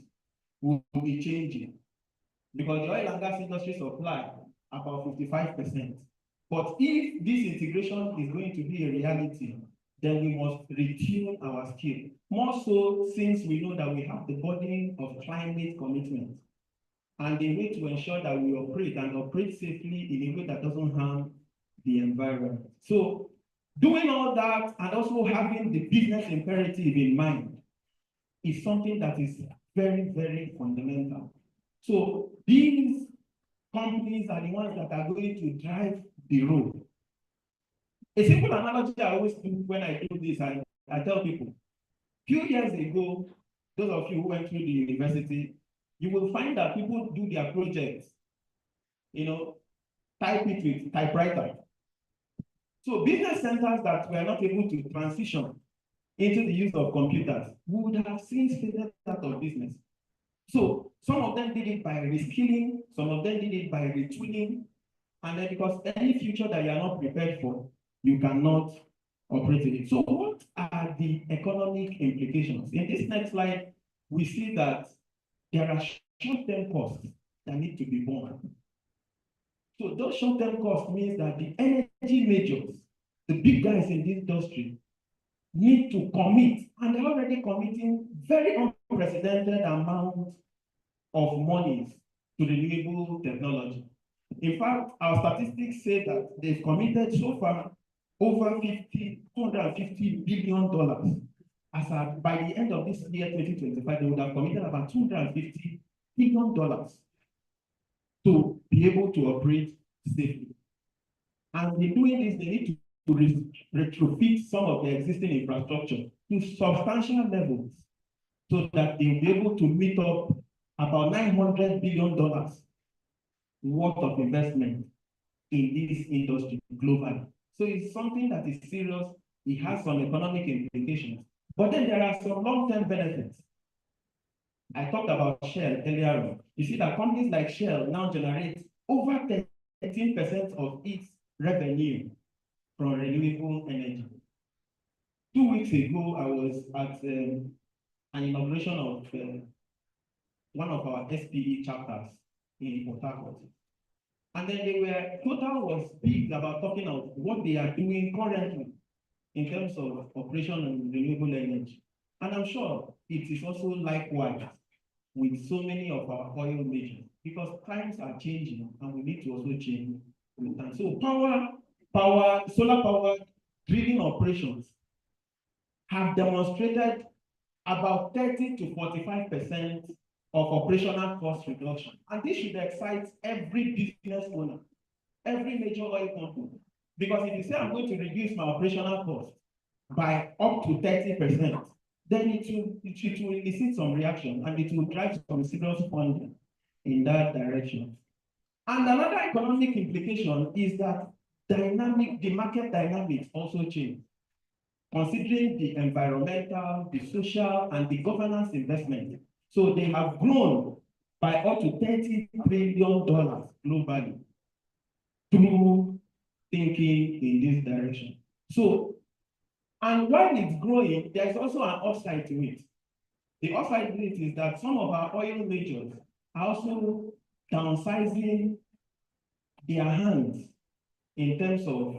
will be changing because the oil and gas industry supply about 55%. But if this integration is going to be a reality, then we must retune our skill. More so since we know that we have the burden of climate commitment and the way to ensure that we operate and operate safely in a way that doesn't harm the environment. So doing all that and also having the business imperative in mind is something that is very, very fundamental. So these companies are the ones that are going to drive the road. A simple analogy I always do when I do this, I tell people, few years ago, those of you who went through the university, you will find that people do their projects, type it with typewriter. So business centers that were not able to transition into the use of computers would have since faded out of business. So some of them did it by reskilling, some of them did it by retooling, and then because any future that you are not prepared for, you cannot operate in it. So what are the economic implications? In this next slide, we see that there are short-term costs that need to be borne. So those short-term costs means that the energy majors, the big guys in this industry, need to commit, and they're already committing very unprecedented amount of monies to renewable technology. In fact, our statistics say that they've committed so far over $250 billion. As by the end of this year, 2025, they would have committed about $250 billion to be able to operate safely. And in doing this, they need to retrofit some of the existing infrastructure to substantial levels so that they'll be able to meet up about $900 billion worth of investment in this industry globally. So it's something that is serious. It has some economic implications. But then there are some long-term benefits. I talked about Shell earlier on. You see that companies like Shell now generate over 13% of its revenue from renewable energy. 2 weeks ago, I was at an inauguration of one of our SPE chapters in Port Harcourt. And then Total was big about talking of what they are doing currently in terms of operation and renewable energy. And I'm sure it is also likewise with so many of our oil majors, because times are changing and we need to also change with time. So solar power drilling operations have demonstrated about 30 to 45% of operational cost reduction. And this should excite every business owner, every major oil company. Because if you say I'm going to reduce my operational cost by up to 30%, then it will elicit some reaction and it will drive some serious funding in that direction. And another economic implication is that the market dynamics also change. Considering the environmental, the social, and the governance investment. So they have grown by up to $30 billion globally through thinking in this direction. So, and while it's growing, there's also an upside to it. The upside to it is that some of our oil majors are also downsizing their hands in terms of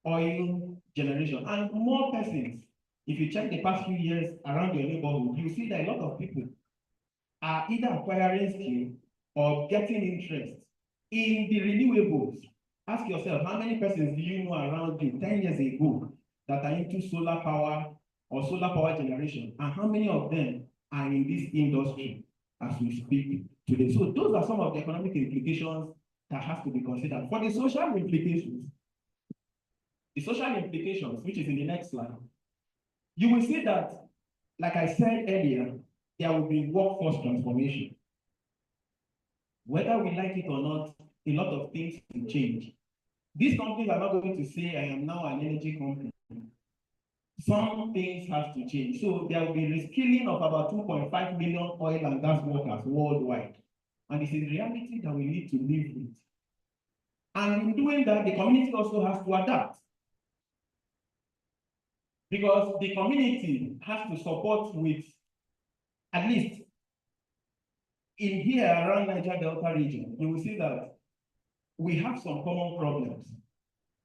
oil generation. And more persons, if you check the past few years around your neighborhood, you see that a lot of people are either acquiring skill or getting interest in the renewables. Ask yourself, how many persons do you know around you 10 years ago that are into solar power or solar power generation? And how many of them are in this industry as we speak today? So those are some of the economic implications that have to be considered. For the social implications, which is in the next slide, you will see that, like I said earlier, there will be workforce transformation. Whether we like it or not, a lot of things will change. These companies are not going to say, I am now an energy company. Some things have to change. So there will be reskilling of about 2.5 million oil and gas workers worldwide. And it's a reality that we need to live with. And in doing that, the community also has to adapt. Because the community has to support with, at least in here around Niger Delta region, you will see that we have some common problems.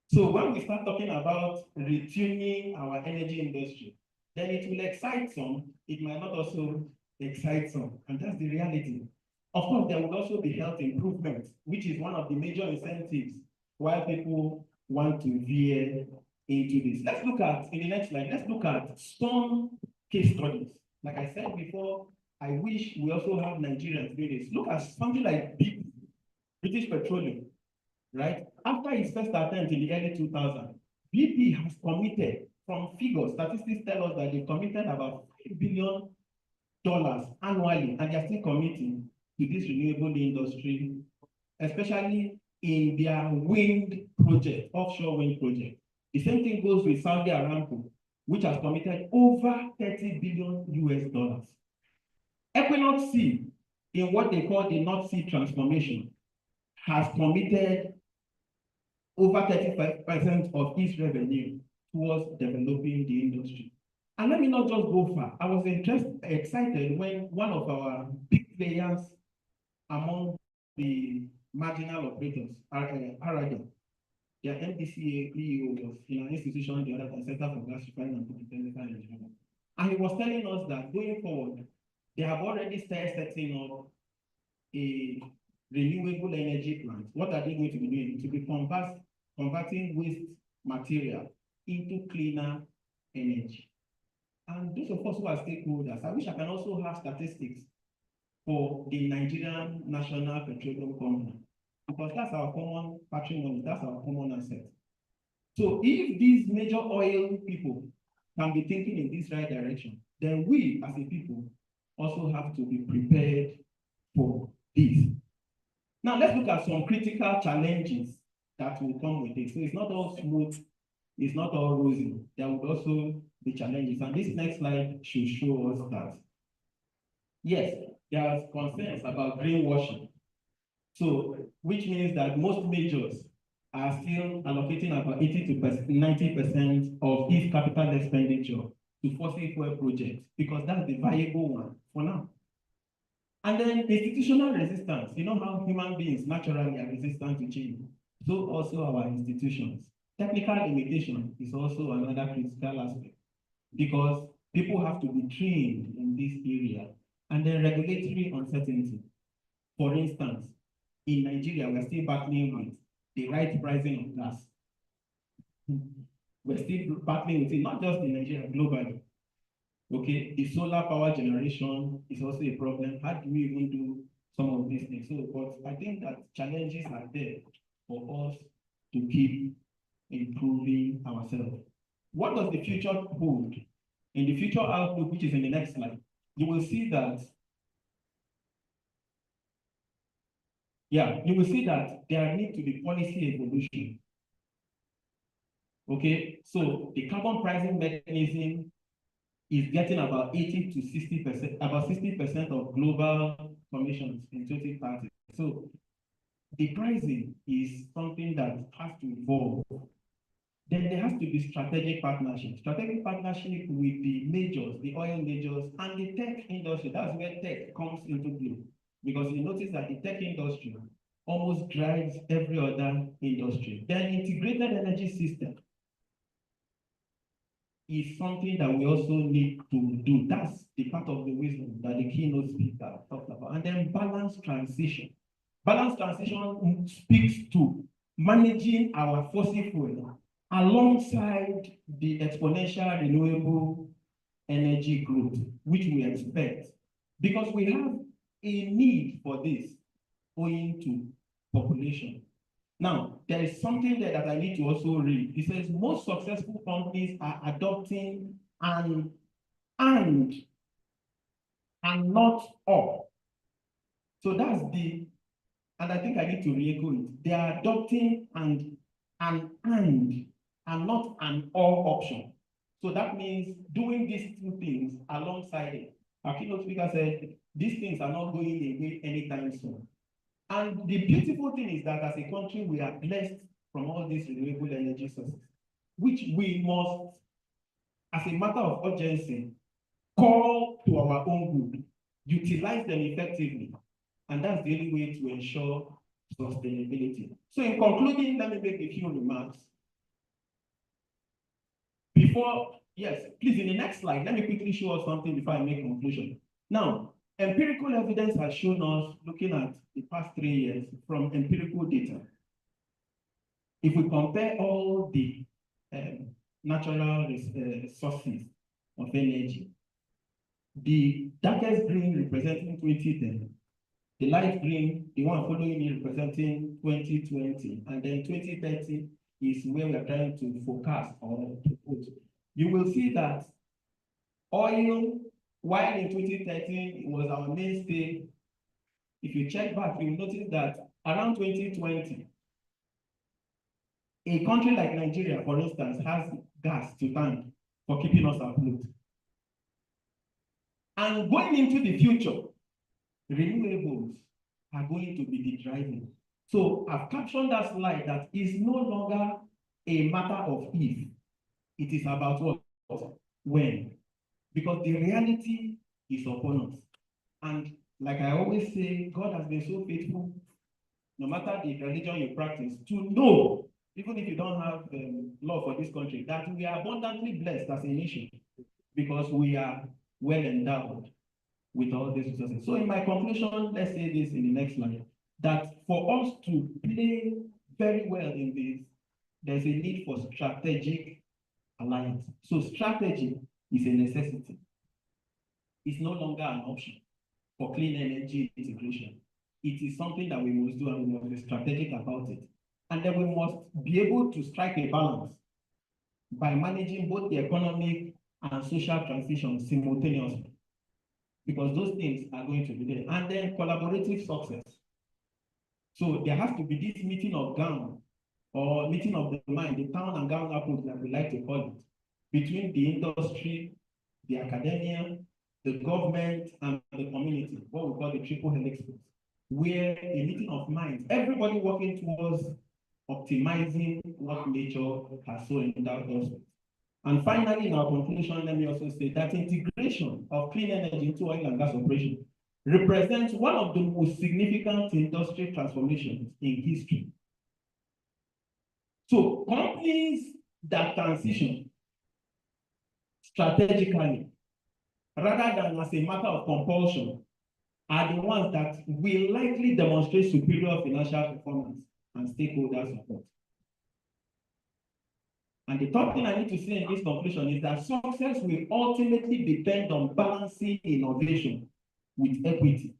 So when we start talking about retuning our energy industry, then it will excite some, it might not also excite some, and that's the reality. Of course, there will also be health improvement, which is one of the major incentives why people want to veer into this. Let's look at, in the next slide, let's look at some case studies. Like I said before, I wish we also have Nigerians do this. Look at something like BP, British Petroleum, right? After its first attempt in the early 2000s, BP has committed, from figures, statistics tell us that they committed about $5 billion annually, and they are still committing to this renewable industry, especially in their wind project, offshore wind project. The same thing goes with Saudi Aramco, which has committed over 30 billion US. Equinox Sea, in what they call the North Sea transformation, has committed over 35% of its revenue towards developing the industry. And let me not just go far. I was excited when one of our big players among the marginal operators, Aragon, their MDCA was in an institution, the other Center for Gas Refining and Petrochemical Engineering. And he was telling us that going forward, they have already started setting up a renewable energy plant. What are they going to be doing? To be converting waste material into cleaner energy. And those of us who are stakeholders, I wish I can also have statistics for the Nigerian National Petroleum Company, because that's our common patrimony, that's our common asset. So if these major oil people can be thinking in this right direction, then we as a people also have to be prepared for this. Now let's look at some critical challenges that will come with it. So it's not all smooth, it's not all rosy. There will also be challenges. And this next slide should show us that, yes, there are concerns about greenwashing. So, which means that most majors are still allocating about 80 to 90% of its capital expenditure to fossil fuel projects, because that's the viable one for now. And then institutional resistance. You know how human beings naturally are resistant to change. So also our institutions. Technical limitation is also another critical aspect, because people have to be trained in this area. And then regulatory uncertainty. For instance, in Nigeria, we're still battling with the right pricing of gas. We're still battling with it, not just in Nigeria, globally. Okay, the solar power generation is also a problem. How do we even do some of these things? So, but I think that challenges are there for us to keep improving ourselves. What does the future hold? In the future outlook, which is in the next slide, you will see that, you will see that there needs to be policy evolution. Okay, so the carbon pricing mechanism is getting about 80 to 60%, about 60% of global emissions in 2030. So the pricing is something that has to evolve. Then there has to be strategic partnership with the majors, the oil majors, and the tech industry. That's where tech comes into play. Because you notice that the tech industry almost drives every other industry. Then integrated energy system is something that we also need to do. That's the part of the wisdom that the keynote speaker talked about. And then balanced transition. Balanced transition speaks to managing our fossil fuel alongside the exponential renewable energy growth, which we expect, because we have a need for this owing to population. Now, there is something there that I need to also read. It says most successful companies are adopting and not all. So that's the, and I think I need to re-echo it. They are adopting and not an or option. So that means doing these two things alongside it. Our keynote speaker said, these things are not going away anytime soon. And the beautiful thing is that as a country, we are blessed from all these renewable energy sources, which we must, as a matter of urgency, call to our own good, utilize them effectively. And that's the only way to ensure sustainability. So in concluding, let me make a few remarks. Before, yes, please, in the next slide, let me quickly show us something before I make a conclusion. Now, empirical evidence has shown us, looking at the past 3 years from empirical data, if we compare all the natural sources of energy, the darkest green representing 2010, the light green, the one following it representing 2020, and then 2030 is where we are trying to forecast or to put. You will see that oil, while in 2013 it was our mainstay, if you check back, you will notice that around 2020, A country like Nigeria, for instance, has gas to tank for keeping us afloat. And going into the future, renewables are going to be the driving. So I've captioned that slide that is no longer a matter of if, it is about what? When. Because the reality is upon us. And like I always say, God has been so faithful, no matter the religion you practice, to know, even if you don't have law for this country, that we are abundantly blessed as a nation because we are well endowed with all these resources. So in my conclusion, let's say this in the next slide, that for us to play very well in this, there's a need for strategic alliance. So strategy is a necessity. It's no longer an option for clean energy integration. It is something that we must do, and we must be strategic about it. And then we must be able to strike a balance by managing both the economic and social transition simultaneously, because those things are going to be there. And then collaborative success. So there has to be this meeting of gown, or meeting of the mind, the town and gown approach that we like to call it, between the industry, the academia, the government, and the community, what we call the triple helix, where a meeting of minds, everybody working towards optimizing what nature has so endowed us with. And finally, in our conclusion, let me also say that integration of clean energy into oil and gas operation represents one of the most significant industry transformations in history. So companies that transition strategically, rather than as a matter of compulsion, are the ones that will likely demonstrate superior financial performance and stakeholder support. And the third thing I need to say in this conclusion is that success will ultimately depend on balancing innovation with equity,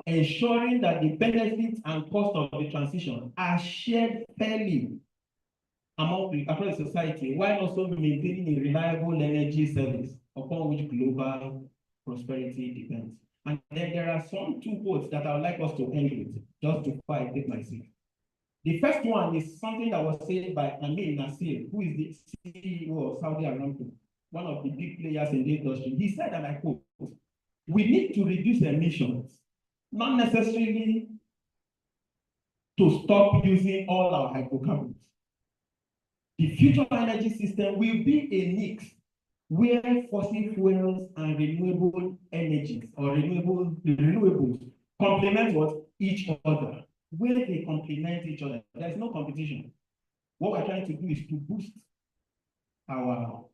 ensuring that the benefits and cost of the transition are shared fairly across society, while also maintaining a reliable energy service upon which global prosperity depends. And then there are some two quotes that I would like us to end with, just before I take my seat. The first one is something that was said by Amin Nasir, who is the CEO of Saudi Aramco, one of the big players in the industry. He said, and I quote, "We need to reduce emissions, not necessarily to stop using all our hydrocarbons. The future energy system will be a mix where fossil fuels and renewable energies or renewables complement what? Each other. Where they complement each other. There is no competition. What we're trying to do is to boost our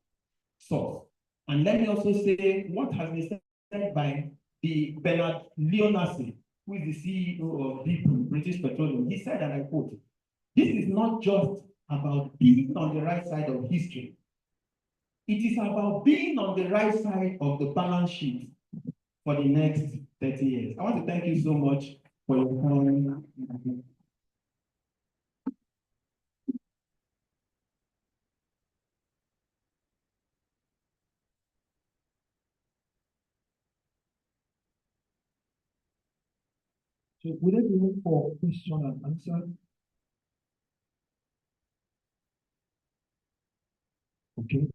source. And let me also say what has been said by the Bernard Leonardi, who is the CEO of British Petroleum. He said, and I quote, "This is not just about being on the right side of history. It is about being on the right side of the balance sheet for the next 30 years. I want to thank you so much for your time. So would it be room for question and answer? Okay.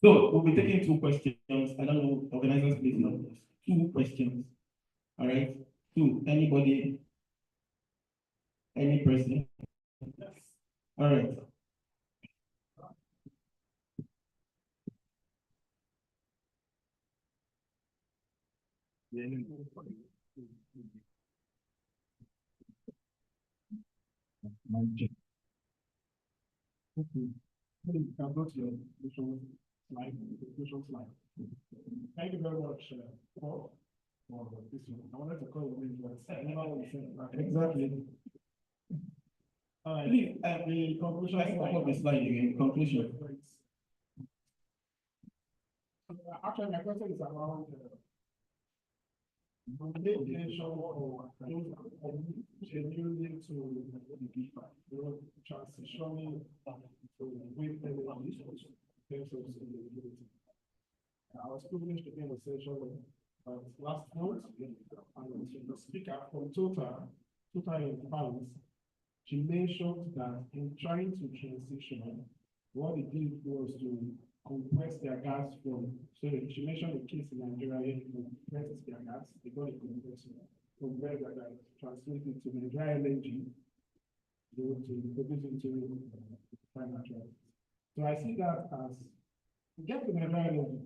So we'll be taking two questions. I don't know, organizers, please note this. Two questions. All right. Two. Anybody? Any person? All right. Okay. You can go to your conclusion slide. Thank you very much for this one. I wanted to call you in, but I never want to say that. Exactly. Please, the conclusion. I think of the slide again. Conclusion. Actually, my question is around dedication or scheduling to transitioning with energy in terms of sustainability. I was privileged to be in a session last month, and the speaker from Total in France she mentioned that in trying to transition, what they did was to compress their gas from, so she mentioned a case in Nigeria where they compressed their gas, they got a compressor, compress their gas, translate it to the dry LNG, to produce into natural. So I see that as, to get to the dry LNG,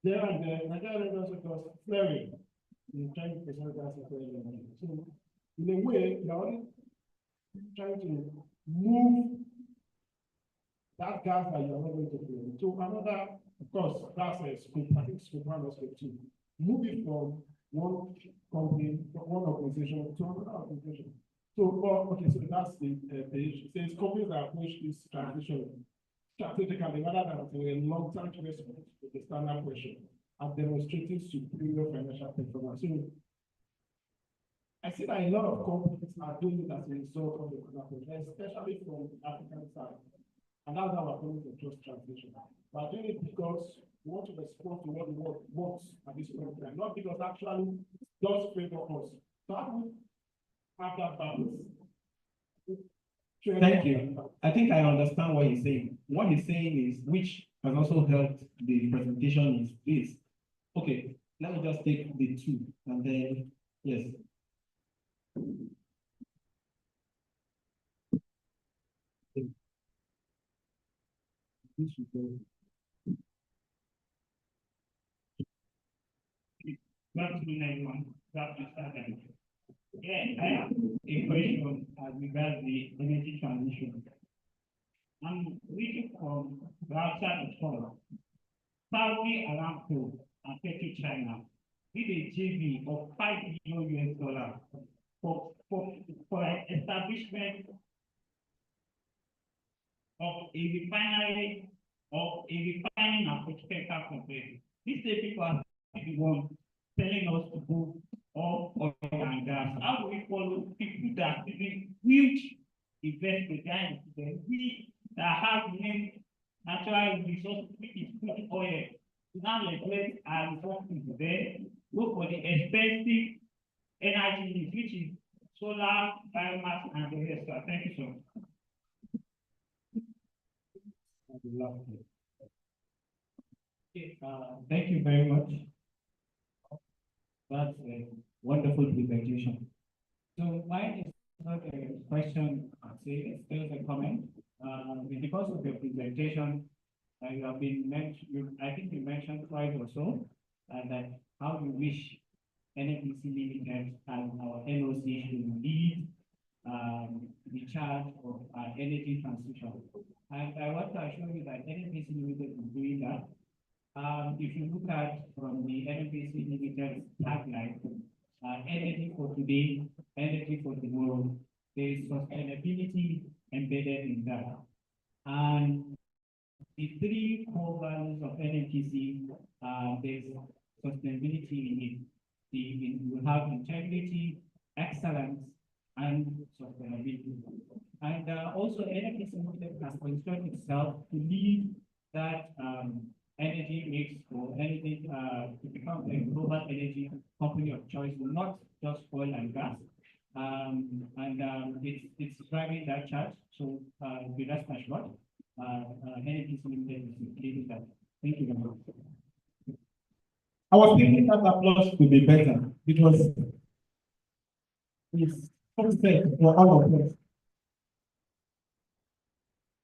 there and there, Nigeria also costs flaring in trying to present gas into LNG. So in a way, you're only trying to move that gas that you're not going to flare to another, of course, that's a scope, I think scope 1 or scope 2. Move it from one company, one organization to another organization. So, okay, so that's the page. It says companies that approach this transition strategically rather than to a long-term response to the standard pressure and demonstrating superior financial performance. So, I see that a lot of companies are doing it as a result of the pressure, especially from the African side. And that's how we're going to trust transition. We're doing it because we want to respond to what the world wants at this point in time, not because actually it does favor us. So how do we have that balance? Thank you. I think I understand what he's saying. What he's saying is, which has also helped the presentation, is this. Okay, let me just take the two and then, yes. Not to anyone, yeah, I have a question as regards the energy transition. I'm reading from Browser.com. Saudi Aramco and PetroChina did a JV of $5 billion for establishment of a refinery of a refining and petrochemical complex. These people are the ones telling us to go off oil and gas. How do we follow people that did huge investment behind we that have natural resources, which is crude oil, now neglect our resources there, go for the expensive energy, which is solar, biomass, and the rest. So thank you so much. Okay, thank you very much. That's a wonderful presentation. So mine is not a question, it's still a comment. Because of your presentation, you have been mentioned, I think you mentioned twice or so, that how you wish NNPC Limited and our NOC should lead the charge of energy transition. And I want to assure you that NNPC Limited is doing that. If you look at from the NNPC Limited tagline, energy for today, energy for tomorrow, there is sustainability embedded in that. And the three core values of NNPC, there's sustainability in it. You have integrity, excellence, and sustainability. And also NNPC Limited has positioned itself to lead that energy mix or energy to become a global energy company of choice, not just oil and gas. It's driving that charge. So be rest assured, NNPC Limited is leading that. Thank you very much. I was thinking that applause could be better because it's perfect for all of us.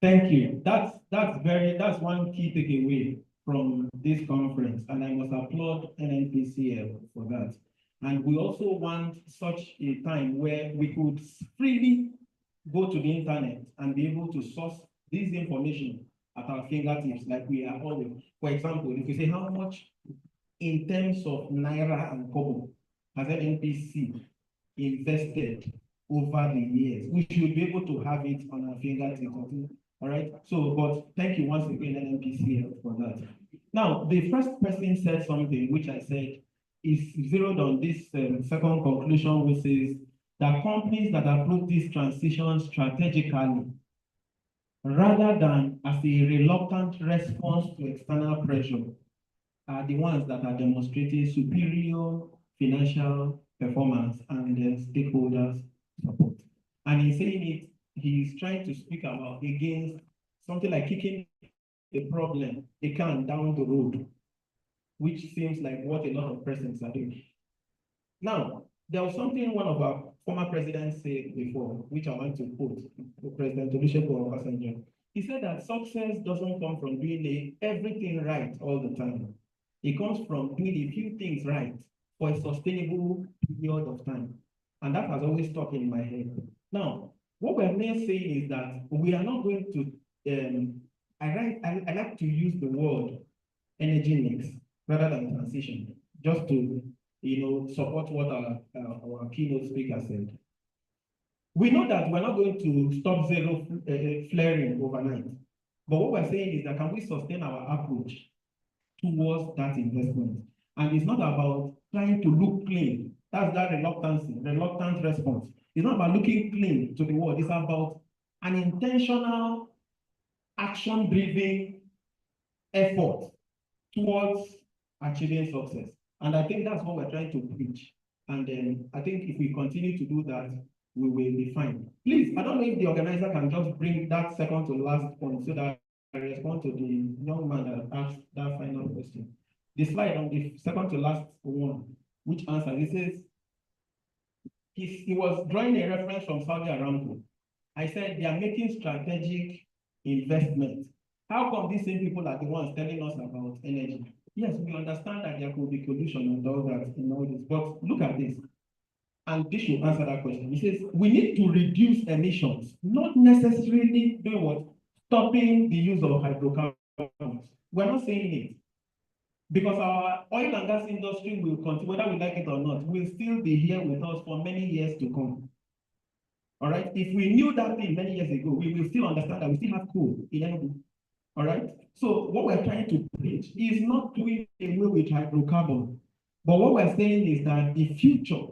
Thank you. That's one key takeaway from this conference, and I must applaud NNPCL for that. And we also want such a time where we could freely go to the internet and be able to source this information at our fingertips, like we are always. For example, if you say how much in terms of Naira and Kobo has NNPC invested over the years, we should be able to have it on our fingertips. All right. So, but thank you once again, NNPCL, for that. Now, the first person said something which I said is zeroed on this second conclusion, which is that companies that approach this transition strategically, rather than as a reluctant response to external pressure, are the ones that are demonstrating superior financial performance and stakeholders support. And in saying it, he's trying to speak about against something like kicking a problem, a can down the road, which seems like what a lot of presidents are doing. Now, there was something one of our former presidents said before, which I want to quote, President Olusegun Obasanjo. He said that success doesn't come from doing everything right all the time. It comes from doing a few things right for a sustainable period of time. And that has always stuck in my head. Now, what we're saying is that we are not going to, I like to use the word energy mix rather than transition, just to support what our keynote speaker said. We know that we're not going to stop zero flaring overnight, but what we're saying is that can we sustain our approach towards that investment? And it's not about trying to look clean. That's that reluctant response. It's not about looking clean to the world. It's about an intentional, action-driven effort towards achieving success. And I think that's what we're trying to preach. And I think if we continue to do that, we will be fine. Please, I don't know if the organizer can just bring that second to last point so that I respond to the young man that asked that final question. The slide on the second to last one, which answer, he says, he was drawing a reference from Saudi Aramco. I said they are making strategic investment. How come these same people are the ones telling us about energy? Yes, we understand that there could be collusion and all that in all this, but look at this. And this should answer that question. He says, we need to reduce emissions, not necessarily doing what? Stopping the use of hydrocarbons. We're not saying it. Because our oil and gas industry will continue, whether we like it or not, will still be here with us for many years to come. All right? If we knew that thing many years ago, we will still understand that we still have coal in Enugu. All right? So what we're trying to preach is not doing away with hydrocarbon. But what we're saying is that the future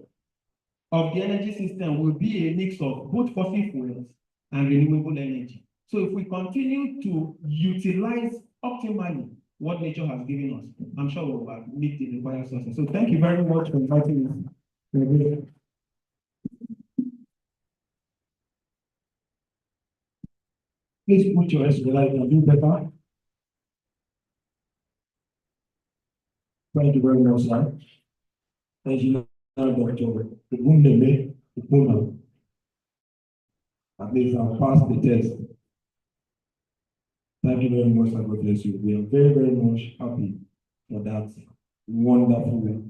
of the energy system will be a mix of both fossil fuels and renewable energy. So if we continue to utilize optimally what nature has given us, I'm sure we'll meet the required success. So thank you very much for inviting me. Please put your hands together, you can do better. Thank you very much, sir. Engineer Dr. Ogundeme Ukuna. At least I'll pass the test. Thank you very much, sir. God bless you. We are very, very much happy for that wonderful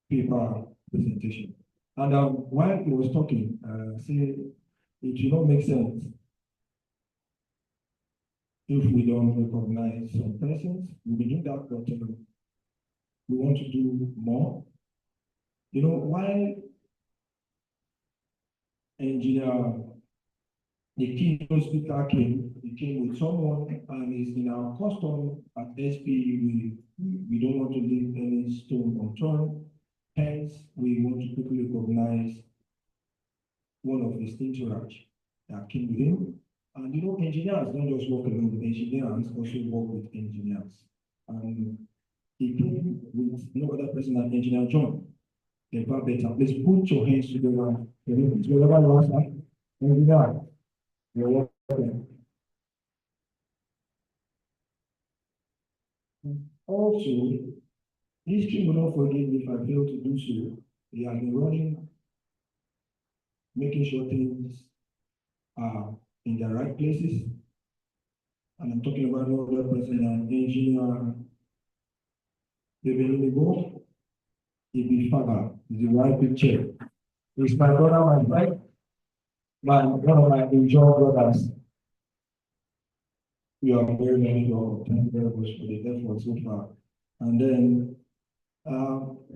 paper presentation. And while he was talking, say it should not make sense if we don't recognize some persons. We will do that, but we want to do more. You know, while engineer, the keynote speaker came, he came with someone, and it's in our custom at SPE, we don't want to leave any stone unturned. Hence, we want to quickly recognize one of his entourage that came with him. And you know, engineers don't just work alone, engineers also work with engineers. And he came with no other person than Engineer John. Please put your hands together. Engineer, you're welcome. Also, history will not forgive me if I fail to do so. He has been running, making sure things are in the right places. And I'm talking about no other person than Engineer David Ibi Faga, the right picture. It's my brother, my friend, one of my enjoyed brothers. We are very, very well. Thank you very much for the effort so far. And then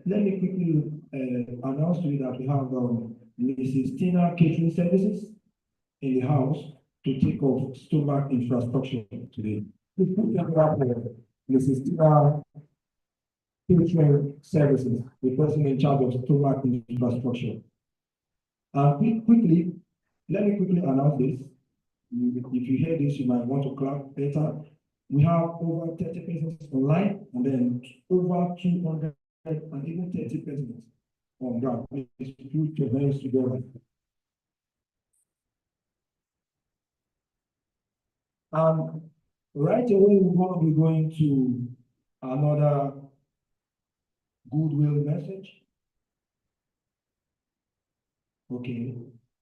let me quickly announce to you that we have Mrs. Tina Catering Services in the house to take off stomach infrastructure today. We put them up there. Mrs. Tina Catering Services, the person in charge of stomach infrastructure. Quickly, let me quickly announce this. If you hear this, you might want to clap better. We have over 30 persons online, and then over 200 and even 30 persons on ground. Please put your hands together. Right away, we're going to be going to another goodwill message. Okay,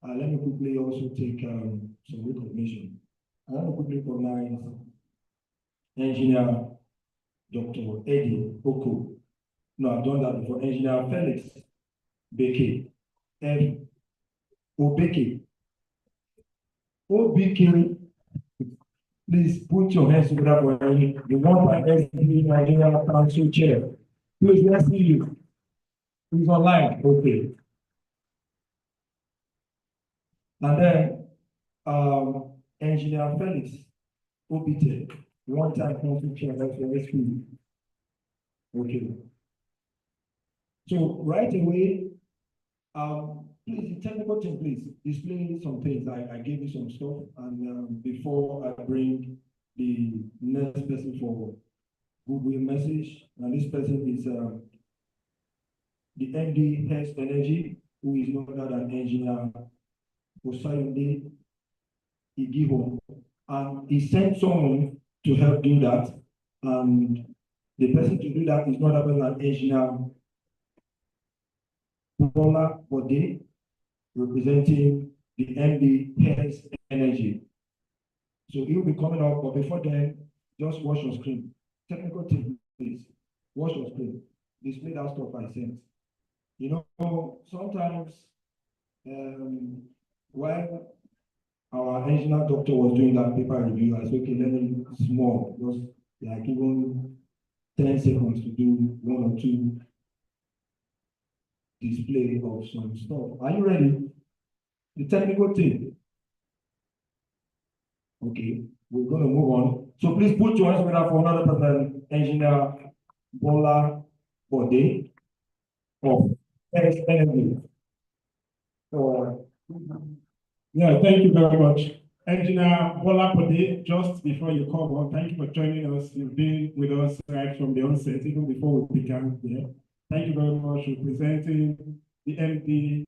let me quickly also take some recognition. I want to quickly recognize Engineer Dr. Eddie Oko. No, I've done that before. Engineer Felix Beke. Obeke. OBK. Please put your hands together for him. The one-time SPE Nigerian Council Chair. Please, let's see you. He's online. Okay. And then Engineer Felix Obite, one-time council chair, that's your SPE. Okay. So right away, please, the technical team, please display some things. I gave you some stuff, and before I bring the next person for Google message, and this person is the MD Health Energy, who is no other than Engineer Osayode Igiho, and he sent someone to help do that, and the person to do that is not other than Engineer Bola Bode, representing the MD Health Energy. So he'll be coming up, but before then, just watch your screen. Technical team, please, watch your screen. Display that stuff I sent. You know, sometimes while our engineer doctor was doing that paper review, I said, okay, let me small, just like even 10 seconds to do one or two display of some stuff. Are you ready? The technical team. Okay, we're going to move on. So please put your hands together for another person, Engineer Bola Bode of SPE. Yeah, thank you very much. Engineer Bola Bode, just before you come on, thank you for joining us. You've been with us right from the onset, even before we began here. Thank you very much for presenting the MD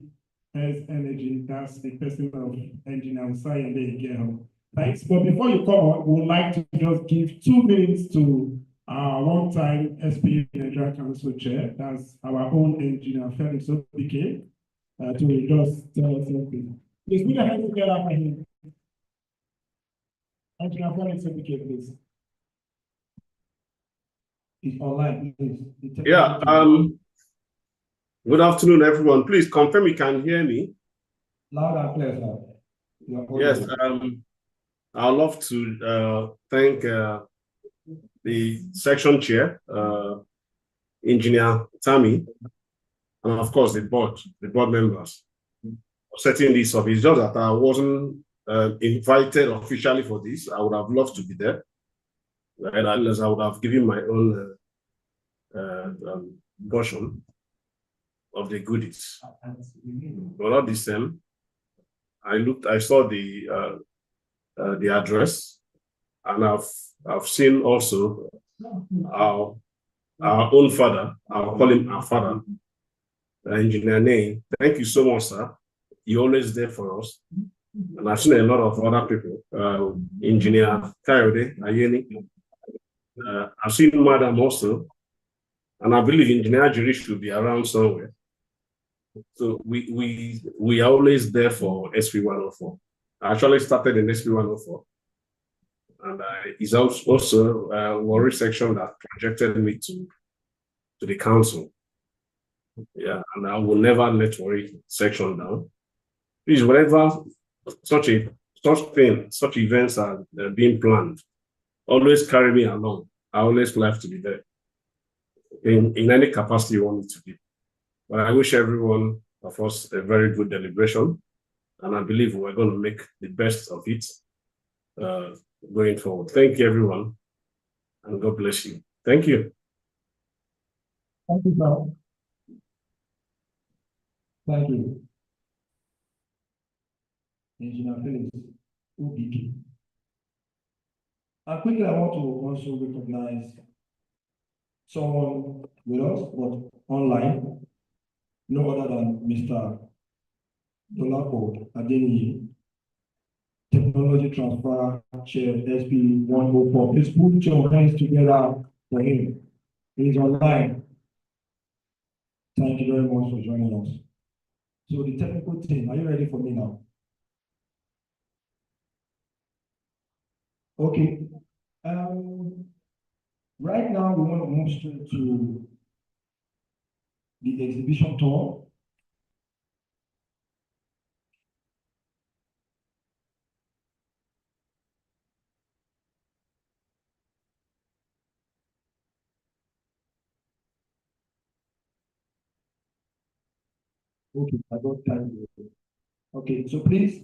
Health Energy. That's the person of Engineer Osayode Igiho. Thanks. But before you come on, we would like to just give 2 minutes to our one-time SPE Nigerian Council Chair. That's our own Engineer Felix Obike, to just tell us something. Please put your hands together for him. Engineer Felix Obike, please. It's online, please. Yeah, good afternoon, everyone. Please confirm you can hear me. Loud and clear, sir. Yes, I'd love to thank the section chair, Engineer Tammy, and of course the board members for setting this up. It's just that I wasn't invited officially for this. I would have loved to be there, and unless I would have given my own portion of the goodies. But not the same. I saw the address, and I've seen also our own father. I'll call him our father, Engineer Name. Thank you so much, sir. You're always there for us. And I've seen a lot of other people, Engineer Kayode Ayeni. I've seen Madam also, and I believe Engineer Jiri should be around somewhere. So we are always there for SPE 104. I actually started in SPE 104, and it's also a Warri section that projected me to the council. Yeah, and I will never let Warri section down. Please, whenever such events are being planned, always carry me along. I always like to be there in any capacity you want me to be. But I wish everyone of us a very good deliberation, and I believe we're going to make the best of it going forward. Thank you, everyone, and God bless you. Thank you. Thank you, sir. Thank you. Engineer Felix Obike. And quickly, I want to also recognize someone with us, but online, no other than Mr. Dolapo Adeniyi, Technology Transfer Chair, SPE 104. Please put your hands together for him. He's online. Thank you very much for joining us. So the technical team, are you ready for me now? Okay. Right now we want to move straight to the exhibition tour. Okay, I got time. Okay, so please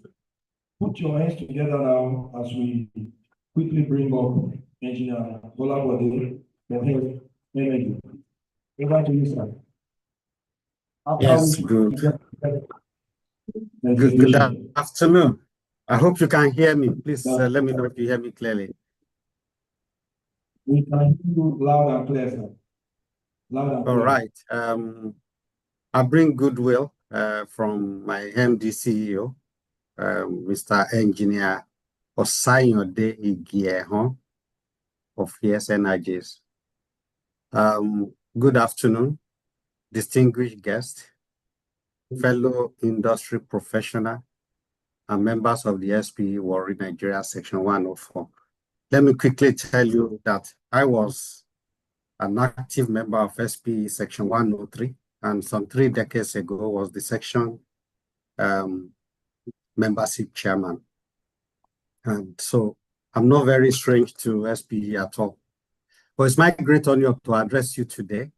put your hands together now as we quickly bring up Engineer Bolabode for health energy. Over to you, sir. Yes, good afternoon. I hope you can hear me. Please let me know if you hear me clearly. We can hear you loud and clear, sir. Loud and clear. All right. I bring goodwill from my MD CEO, Mr. Engineer Osayode Igiehon of Yes Energies. Good afternoon, distinguished guests, fellow industry professional, and members of the SPE Warri Nigeria Section 104. Let me quickly tell you that I was an active member of SPE Section 103, and some 3 decades ago was the section membership chairman. And so I'm not very strange to SPE at all. But it's my great honor to address you today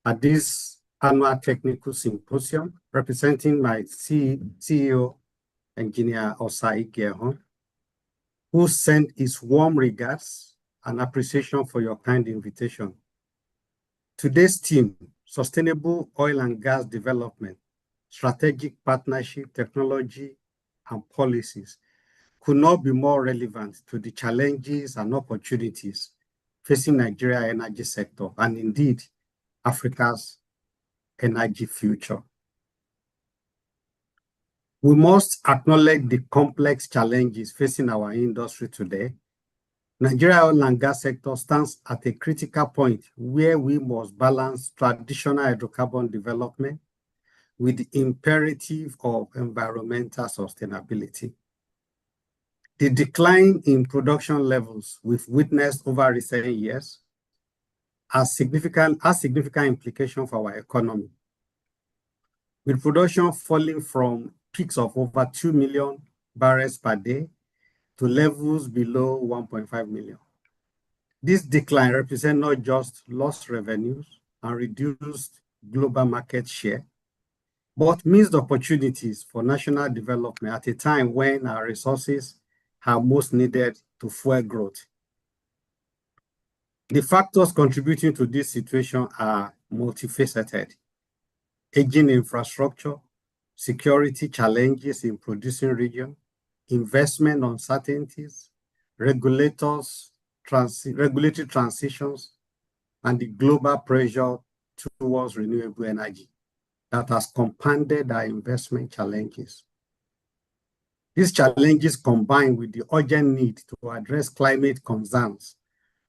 at this annual technical symposium, representing my CEO, Engineer Osai Igiehon, who sent his warm regards and appreciation for your kind invitation. Today's theme, Sustainable Oil and Gas Development, Strategic Partnership, Technology, and Policies, could not be more relevant to the challenges and opportunities facing Nigeria's energy sector and indeed Africa's energy future. We must acknowledge the complex challenges facing our industry today. Nigeria oil and gas sector stands at a critical point where we must balance traditional hydrocarbon development with the imperative of environmental sustainability. The decline in production levels we've witnessed over recent years has significant implications for our economy, with production falling from peaks of over 2 million barrels per day to levels below 1.5 million. This decline represents not just lost revenues and reduced global market share, but missed opportunities for national development at a time when our resources are most needed to fuel growth. The factors contributing to this situation are multifaceted: aging infrastructure, security challenges in producing regions, investment uncertainties, regulatory transitions, and the global pressure towards renewable energy that has compounded our investment challenges. These challenges, combined with the urgent need to address climate concerns,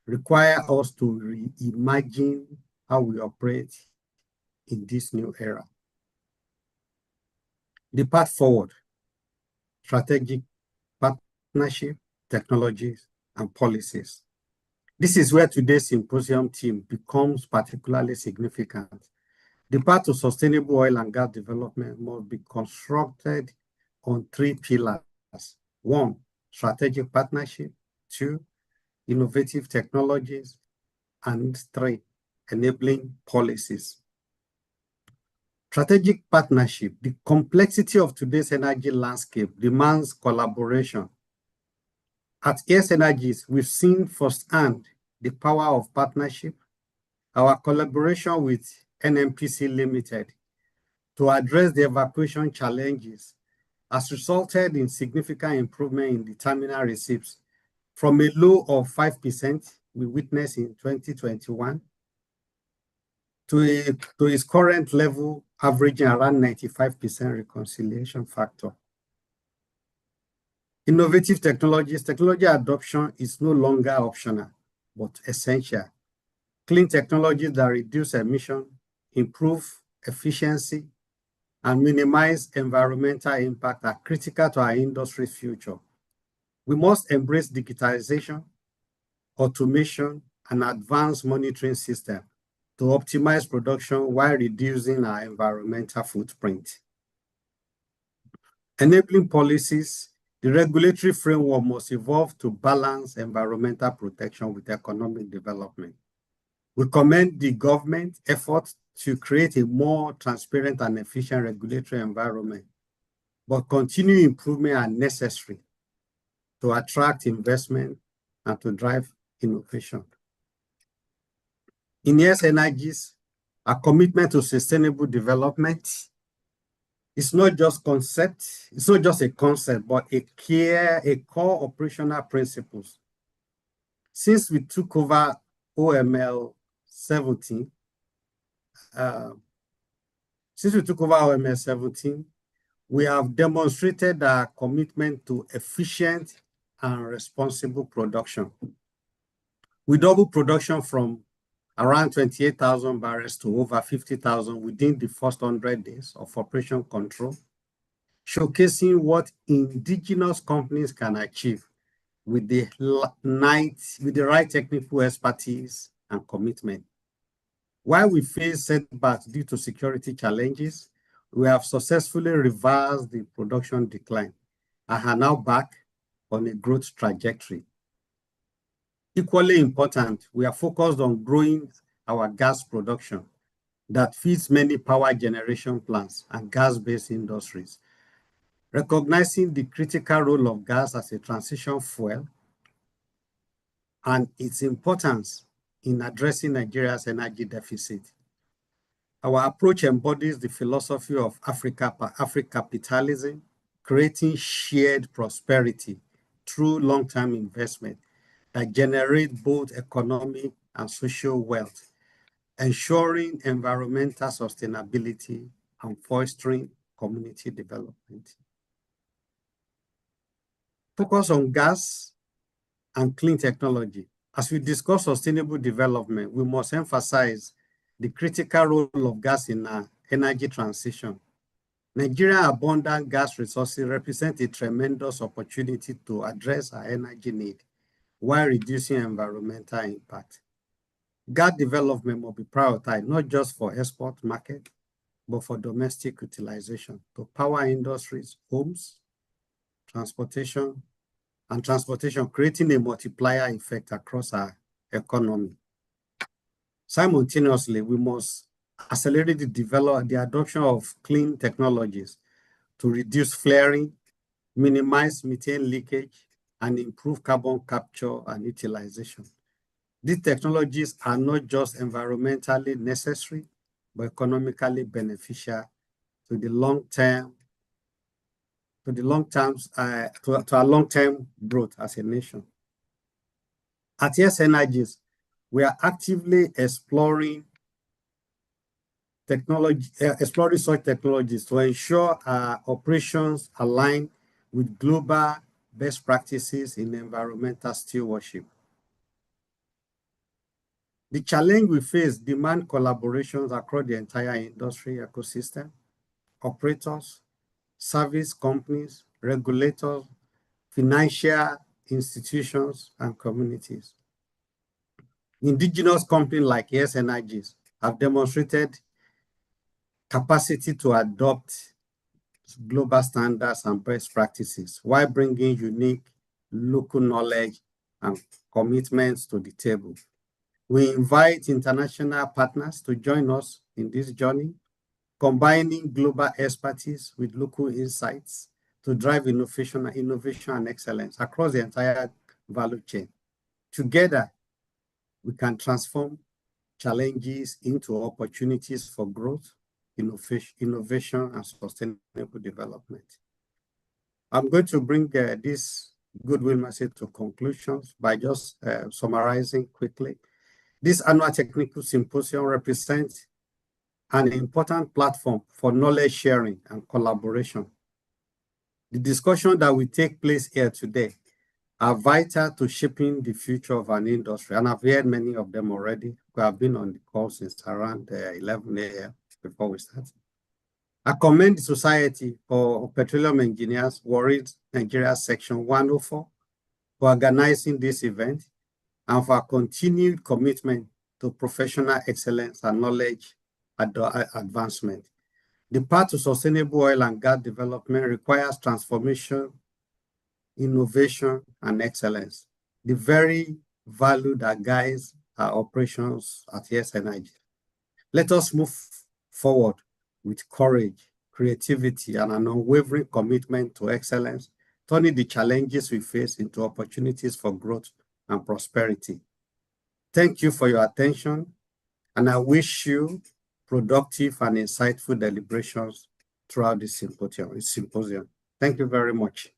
require us to reimagine how we operate in this new era. The path forward: strategic partnership, technologies, and policies. This is where today's symposium theme becomes particularly significant. The path to sustainable oil and gas development must be constructed on 3 pillars. 1, strategic partnership. 2, innovative technologies. And 3, enabling policies. Strategic partnership. The complexity of today's energy landscape demands collaboration. At Yes Energies, we've seen firsthand the power of partnership. Our collaboration with NNPC Limited to address the evacuation challenges has resulted in significant improvement in the terminal receipts from a low of 5% we witnessed in 2021 to its current level, averaging around 95% reconciliation factor. Innovative technologies. Technology adoption is no longer optional, but essential. Clean technologies that reduce emission, improve efficiency, and minimize environmental impact are critical to our industry's future. We must embrace digitization, automation, and advanced monitoring systems to optimize production while reducing our environmental footprint. Enabling policies. The regulatory framework must evolve to balance environmental protection with economic development. We commend the government efforts to create a more transparent and efficient regulatory environment, but continued improvements are necessary to attract investment and to drive innovation. In ES Energies, our commitment to sustainable development is not just a concept, but a core operational principles. Since we took over OML 17, we have demonstrated our commitment to efficient and responsible production. We doubled production from around 28,000 barrels to over 50,000 within the first 100 days of operation control, showcasing what indigenous companies can achieve with the right technical expertise and commitment. While we face setbacks due to security challenges, we have successfully reversed the production decline and are now back on a growth trajectory. Equally important, we are focused on growing our gas production that feeds many power generation plants and gas-based industries. Recognizing the critical role of gas as a transition fuel and its importance in addressing Nigeria's energy deficit. Our approach embodies the philosophy of Africapitalism, creating shared prosperity through long-term investment that generate both economic and social wealth, ensuring environmental sustainability and fostering community development. Focus on gas and clean technology. As we discuss sustainable development, we must emphasize the critical role of gas in our energy transition. Nigeria's abundant gas resources represent a tremendous opportunity to address our energy need while reducing environmental impact. Gas development must be prioritized not just for export market, but for domestic utilization to power industries, homes, transportation, creating a multiplier effect across our economy. Simultaneously, we must accelerate the adoption of clean technologies to reduce flaring, minimize methane leakage, and improve carbon capture and utilization. These technologies are not just environmentally necessary, but economically beneficial to our long-term growth as a nation. At ES Energies, we are actively exploring such technologies to ensure our operations align with global best practices in environmental stewardship. The challenge we face demand collaborations across the entire industry ecosystem, operators, service companies, regulators, financial institutions, and communities. Indigenous companies like ES Energies have demonstrated capacity to adopt global standards and best practices while bringing unique local knowledge and commitments to the table. We invite international partners to join us in this journey, combining global expertise with local insights to drive innovation and excellence across the entire value chain. Together, we can transform challenges into opportunities for growth, innovation, and sustainable development. I'm going to bring this goodwill message to conclusions by just summarizing quickly. This annual technical symposium represents an important platform for knowledge sharing and collaboration. The discussion that will take place here today are vital to shaping the future of an industry, and I've heard many of them already. We have been on the call since around 11 a.m. before we start. I commend the Society for Petroleum Engineers, Warri, Nigeria Section 104, for organizing this event and for continued commitment to professional excellence and knowledge advancement. The path to sustainable oil and gas development requires transformation, innovation, and excellence, the very value that guides our operations at YES Energy. Let us move forward with courage, creativity, and an unwavering commitment to excellence, turning the challenges we face into opportunities for growth and prosperity. Thank you for your attention, and I wish you productive and insightful deliberations throughout this symposium. Thank you very much.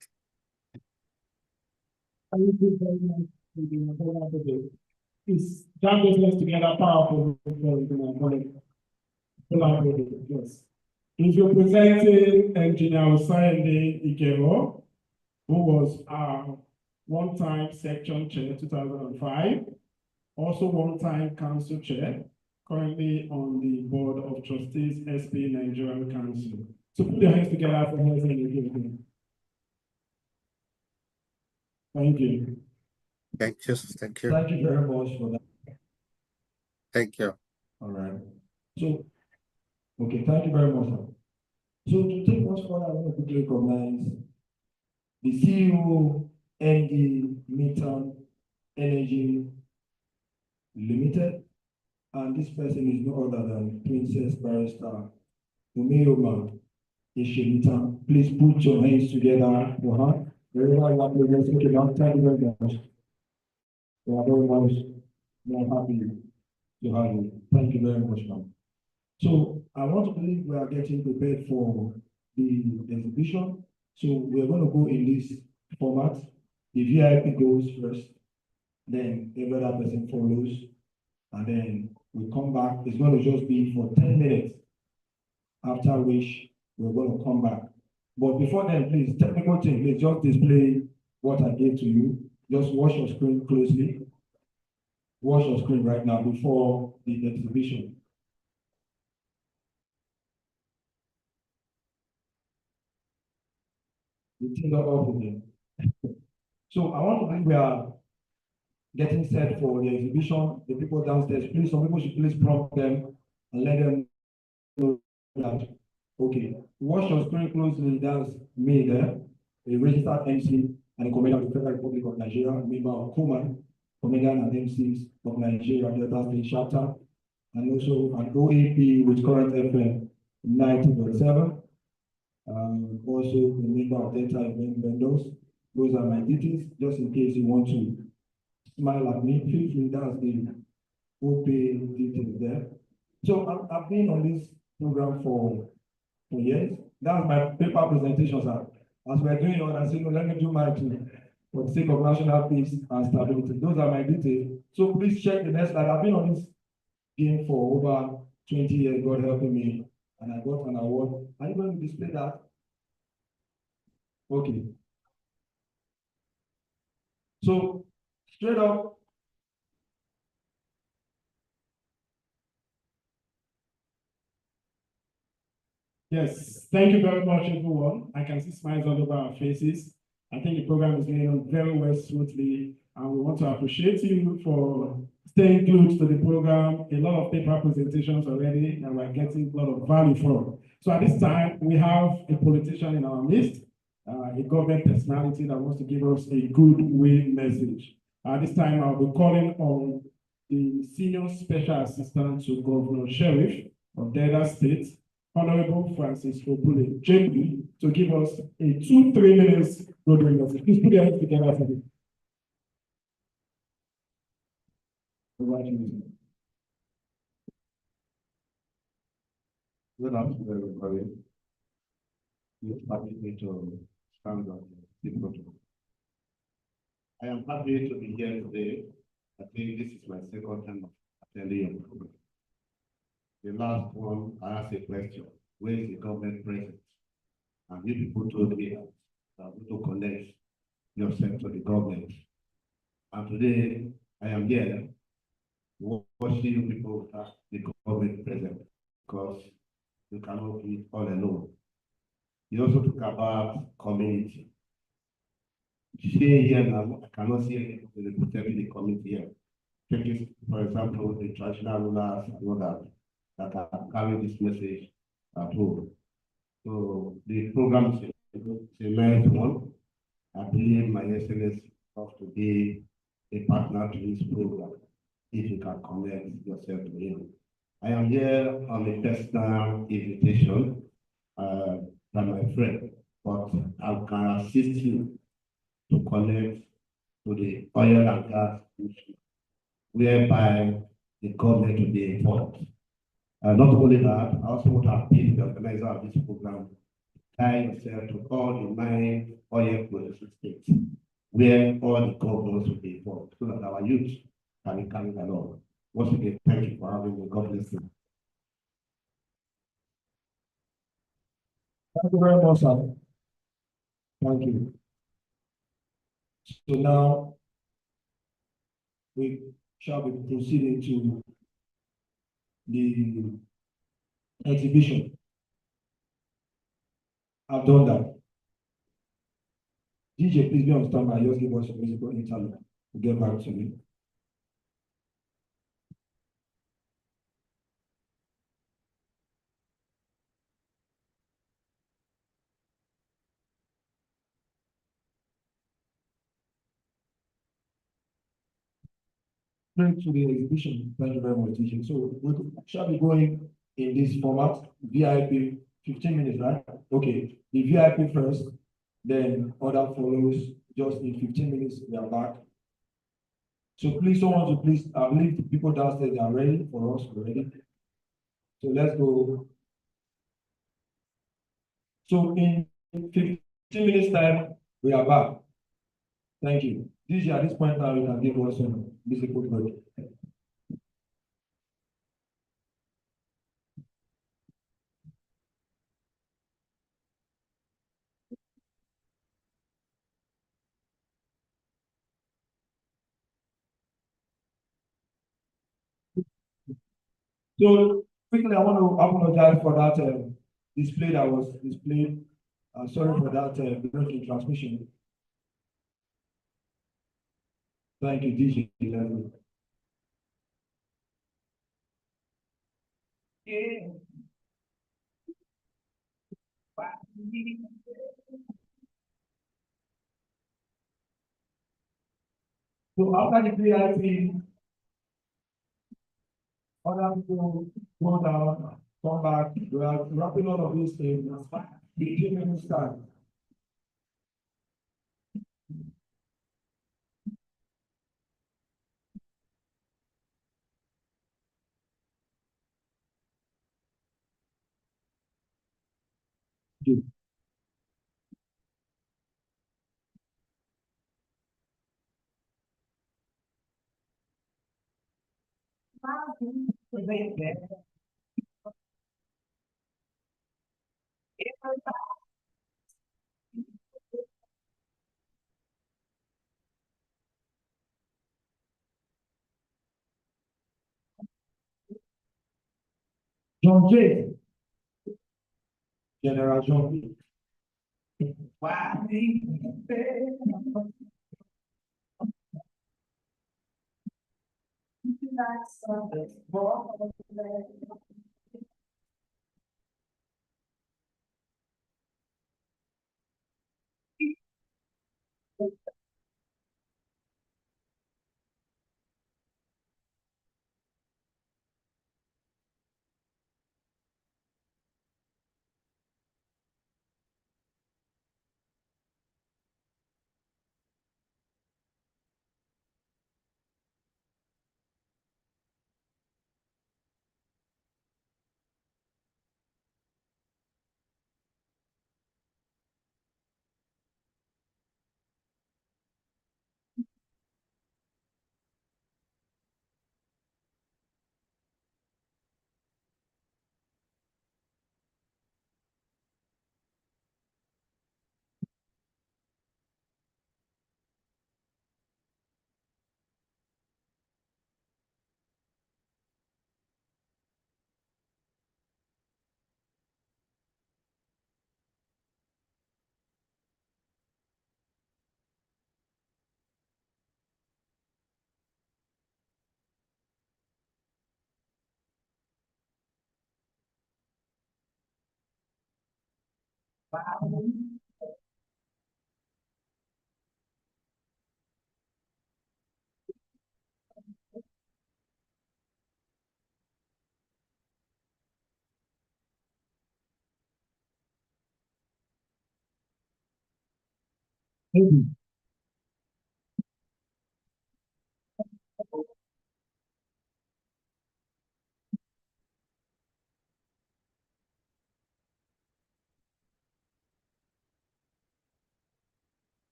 Thank you very much for the program today. It's join business together, powerful. Yes. If you're presenting Engineer Osayende Ikero, who was our one-time section chair 2005, also one-time council chair, currently on the board of trustees, SPE Nigerian Council. So put your hands together for her and thank you. Thank you. Thank you. Thank you very much for that. Thank you. All right. So, okay, thank you very much. So to take us forward, I want to quickly recognize the CEO, MD, Midtown Energy Limited, and this person is no other than Princess Barrister Umeyoma Ishimita. Please put your hands together for her. Wherever you are, please take it out. Thank you very much. We are very much more happy to have you. Thank you very much, ma'am. So I want to believe we are getting prepared for the exhibition. So we are going to go in this format. The VIP goes first, then every other person follows, and then we come back. It's going to just be for 10 minutes, after which we're going to come back. But before then, please, technical team, please just display what I gave to you. Just watch your screen closely. Watch your screen right now before the exhibition. The thing are off with them. So I want to believe we are getting set for the exhibition. The people downstairs, please, some people should please prompt them and let them know that, okay, watch your screen closely. That's me there, a registered MC and a commander of the Federal Republic of Nigeria, a member of Coman, comedian and MCs of Nigeria, Delta State Chapter, and also an OAP with current FM 90.7. Also a member of Delta Event Vendors. Those are my details, just in case you want to smile at me. Feel free, that's the OP details there. So I've been on this program for years. That's my paper presentations are. As we're doing on, I said, no, let me do my too, for the sake of national peace and stability. Those are my details. So please check the next slide. I've been on this game for over 20 years, God helping me, and I got an award. Are you going to display that? Okay. So straight up, yes, thank you very much, everyone. I can see smiles all over our faces. I think the program is going on very well, smoothly, and we want to appreciate you for staying glued to the program. A lot of paper presentations already, and we're getting a lot of value from. So at this time, we have a politician in our midst, a government personality that wants to give us a goodwill message. At this time, I'll be calling on the Senior Special Assistant to Governor Sheriff of Delta State, Honorable Francis Obule, JP, to give us a 2-3 minutes goodwill message. Please put your hands together for me. Good afternoon, everybody. It's happy to stand on the podium. I am happy to be here today. I think this is my second time attending your program. The last one, I asked a question, where is the government present? And you people told me to connect yourself to the government. And today, I am here watching people as the government present because you cannot do it all alone. You also talk about community. Stay here now, I cannot see representing the community here. Take it, for example, the traditional rulers and others that are carrying this message at home. So the program is a nice one. I believe my excellency has to be a partner to this program if you can connect yourself to him. I am here on a personal invitation by my friend, but I can assist you to connect to the oil and gas industry, whereby the government will be involved. Not only that, I also want to appeal to the organizer of this program, tie yourself to all the 9 oil producing states, where all the governors will be involved, so that our youth can be carried along. Once again, thank you for having me. God bless you. Thank you very much, sir. Thank you. So now we shall be proceeding to the exhibition. I've done that. DJ, please be on standby. Just give us a musical interlude. We'll get back to me. Straight to the exhibition. Thank you very much, DJ. So we shall be going in this format, VIP, 15 minutes, right? Okay, the VIP first, then order follows, just in 15 minutes, we are back. So please, someone to please, I believe the people downstairs are ready for us already. So let's go. So in 15 minutes time, we are back. Thank you. DJ, at this point now, you can give us some musical break. So quickly, I want to apologize for that display that was displayed. Sorry for that breaking transmission. Thank you, DJ. So after the VIP, other people go down, come back. We are wrapping all of these things. 15 minutes time. John J. General John J.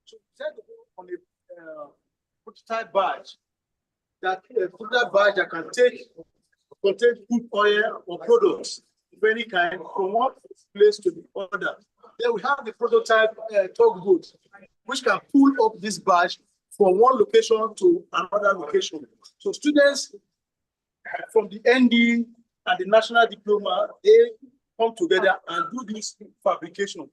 So set on a prototype badge that that can contain food oil or products of any kind from one place to the other. Then we have the prototype tugboat, which can pull up this badge from one location to another location. So students from the ND and the national diploma, they come together and do this fabrication.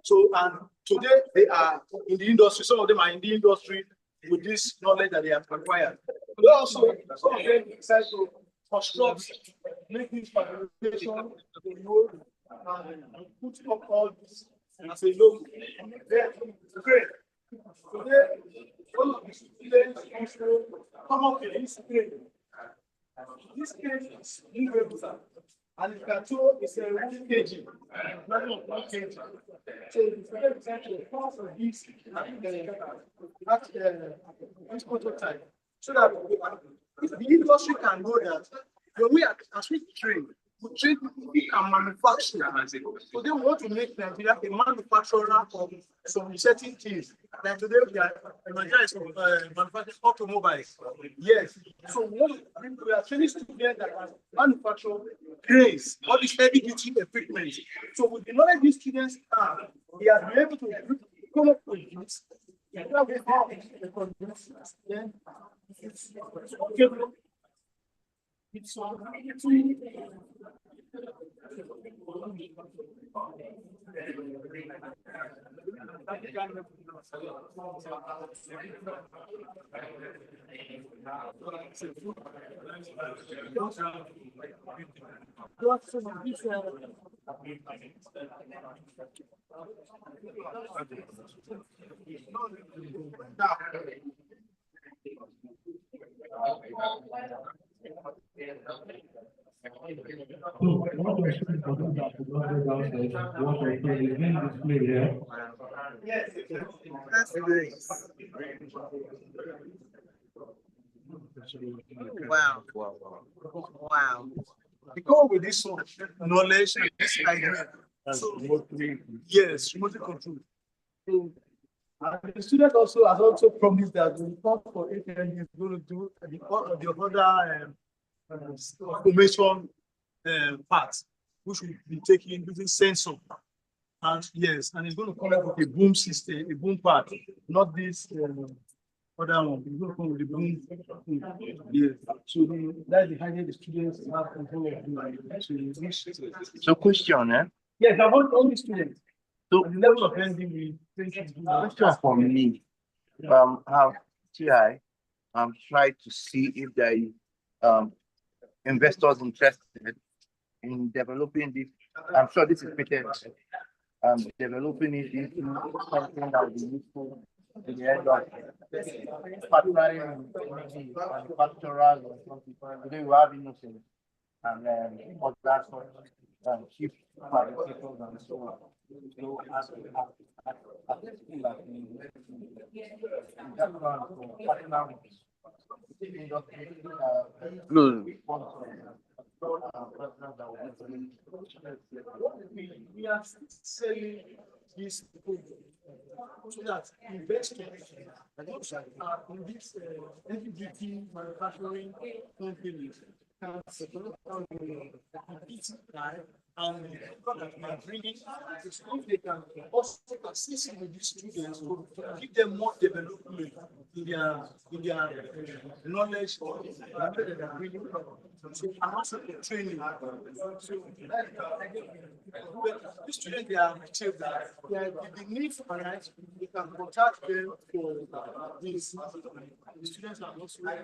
So, and today they are in the industry. Some of them are in the industry with this knowledge that they have acquired. But also, some of them decide to construct, make this fabrication, and put up all this as a logo. Great. Today, all of the students also come up with this crane. This crane is irregular. And the control is a 1 kg, not 1 kg. So it's very exactly the cost of this prototype. So that if the industry can know that, when we are, as we train people and manufacture. So they want to make Nigeria a manufacturer of some certain things. Like today, Nigeria is manufacturing automobiles. Yes. So we are training students that are manufacturing cranes, all these heavy duty equipment. So with the knowledge these students have, they are able to come up with this. So what you're showing for those that could not go downstairs, what you're showing is being displayed here. Yes, that's nice. Wow. Wow. Because with this knowledge and this idea, so yes, remotely controlled. So, the student also has also promised that the report for APN is going to do the other automation parts, which will be taken using sensor. And yes, and it's going to come up with a boom system, a boom part, not this other one. It's going to come with the boom. Yes. So that's the idea the students have control of. So question, Yes, I want all the students. So the level of ending we think is good. Question for me. Have TI tried to see if there is investors interested in developing this. I'm sure this is patent. Developing it into something that will be useful in the end of partnering and manufacturers or something. Today we have innocent and other cheap fabricators and so on. So I think that we are selling this so that investors in this LGBT manufacturing companies can compete and we are bringing to school, they can also assist with these students to give them more development in their knowledge or that they are bringing. So, and also the training. So, the students, they are achieved that the need for it, we can contact them for this. The students are also I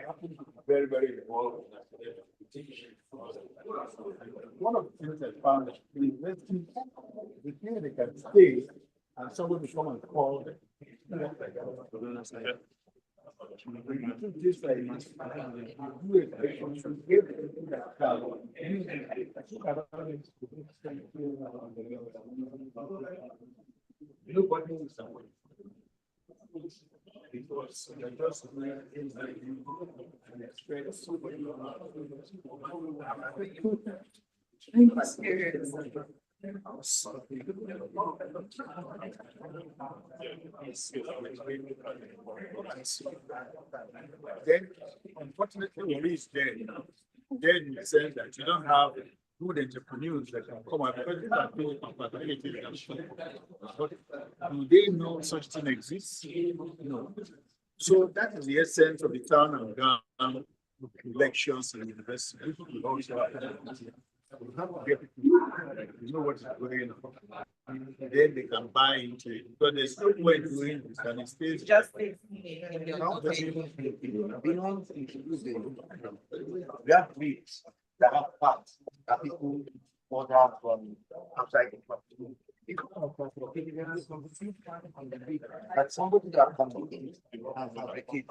happen to be very, very involved in one of the things I found is the thing they can stay and someone will come and call them. Nobody is away. Because you're just then, unfortunately, Warri is dead. Dead in the sense that you don't have good entrepreneurs that can come out because these are people. But do they know such thing exists? No. So that is the essence of the town and ground elections and universities. We also have to get people who know what is going on. Then they can buy into it. But there's no point doing this and it stays just beyond introducing, we have breeds that have parts that people order from outside the country. But somebody that can and fabricate.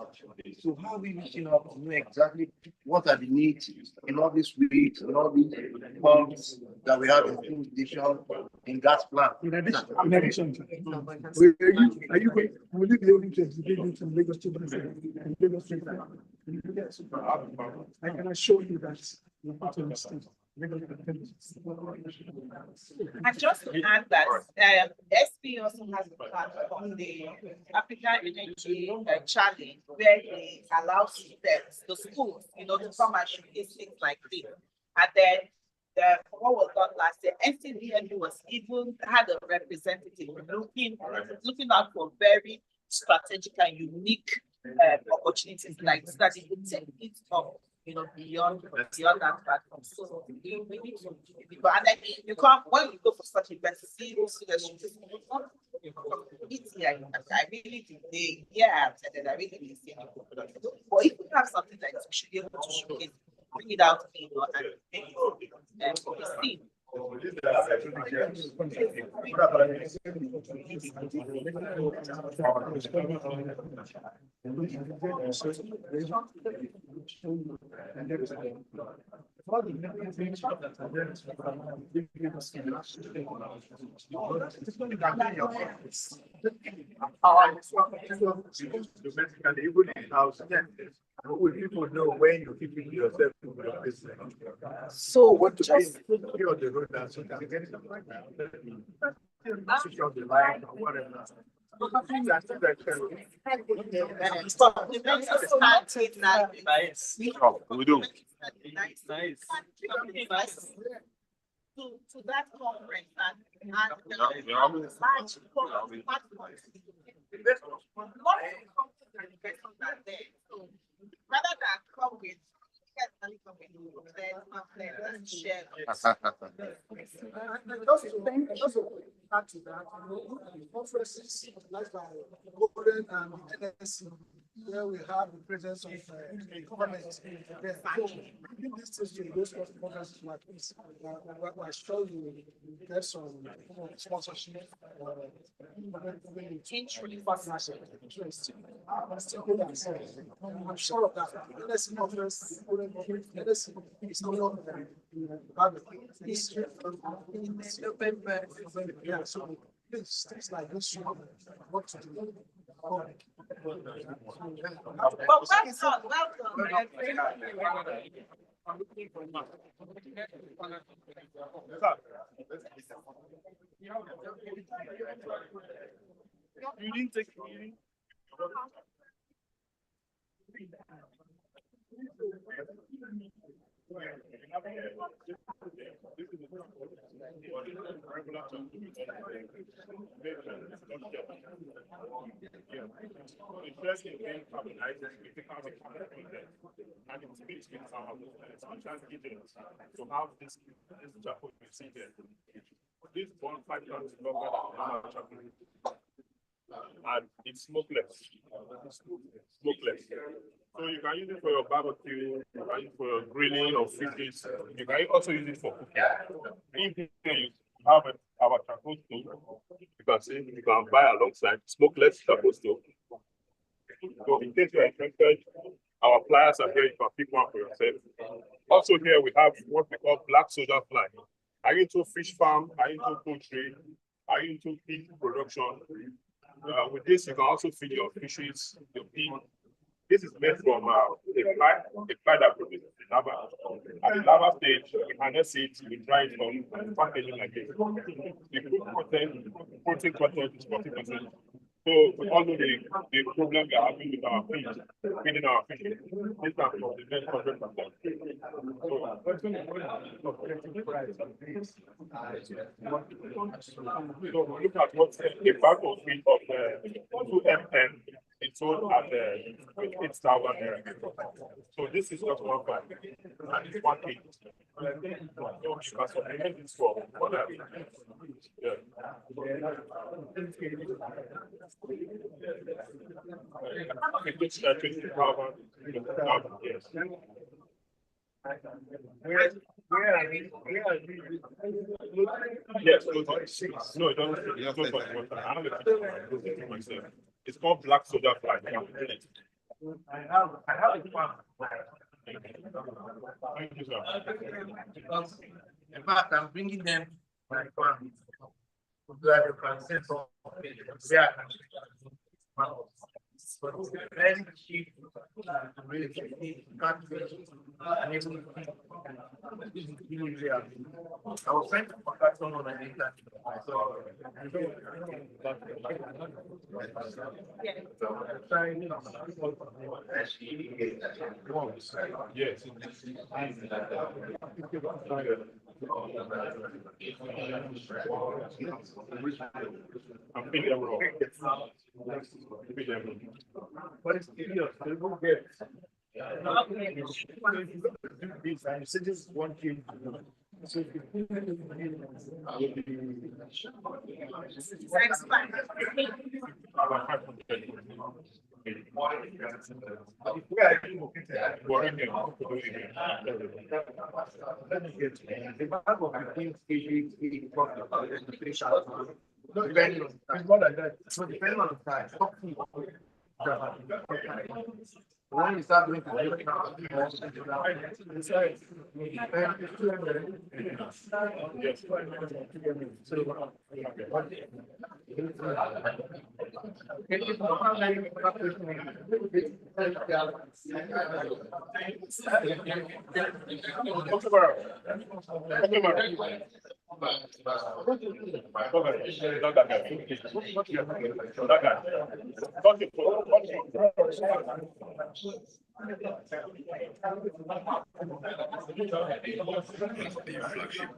So how are we reaching out to know exactly what are the needs in all these weeks, in all these pumps that we have in fuel station, in gas plant? In addition, will you be able to exhibit this in Lagos State? I can assure you that you're not to understand. And just to add that SPE also has a platform, the African Energy Challenge, where they allow students, the schools, to come and showcase things like this. And then what was done last year, NCDMU was even had a representative looking out for very strategic and unique opportunities like that. It would take it up beyond that platform. So we need to, and then you come when you go for such events, see those students. I really did and then I really did see it. But if you have something like this, we should be able to showcase, bring it out, and make it seen. Will people know when you're keeping yourself to your business? So what to be on the road and so can get something like that. Switch off the line or whatever. We do. Nice. To that conference and rather than come with share. Add to that, conferences organized by Golden and NSC, where we have the presence of government. These things, those conferences like this, we're sure you get some sponsorship, partnership, interest. I'm sure of that. NSC conference, NSC is coming up in November. Yeah, so things like this should work to do. Welcome. I'm looking for you didn't take the meeting? So how this chapel you see there, this bonfire is longer than chapel. And it's smokeless. Smokeless. So you can use it for your barbecue, you can use it for your grilling or fishes. You can also use it for cooking. If you have our charcoal stove, you can see you can buy alongside smokeless charcoal stove. So in case you are interested, our flyers are here. You can pick one for yourself. Also here we have what we call black soda fly. Are you into fish farm? Are you into poultry? Are you into pig production? With this, you can also feed your fishes, your pig. This is made from a fly that produces the larva. At the larva stage, we harness it, we dry it from packaging like this. The protein content is 40%. So we all know the problem we are having with our fish, feeding our fish. This is from the next 100%. So look at what the back of feed of the 2FM it's sold at it's naira. So this is just 1 bag and it's 1 kg. So you can supplement this for that. Yeah. Yes, no, it doesn't. Myself. It's called black soda fly. I have a farm. Thank you, sir. In fact, I'm bringing them my farm. Where you can send some. Yeah. But it's very cheap. Really cheap. Can't and even I was trying to contact someone I did that. Yes. I'm feeding them raw. But it's serious. They will get So this is one thing. So it's more like that. So depending on the price. When you start doing flagship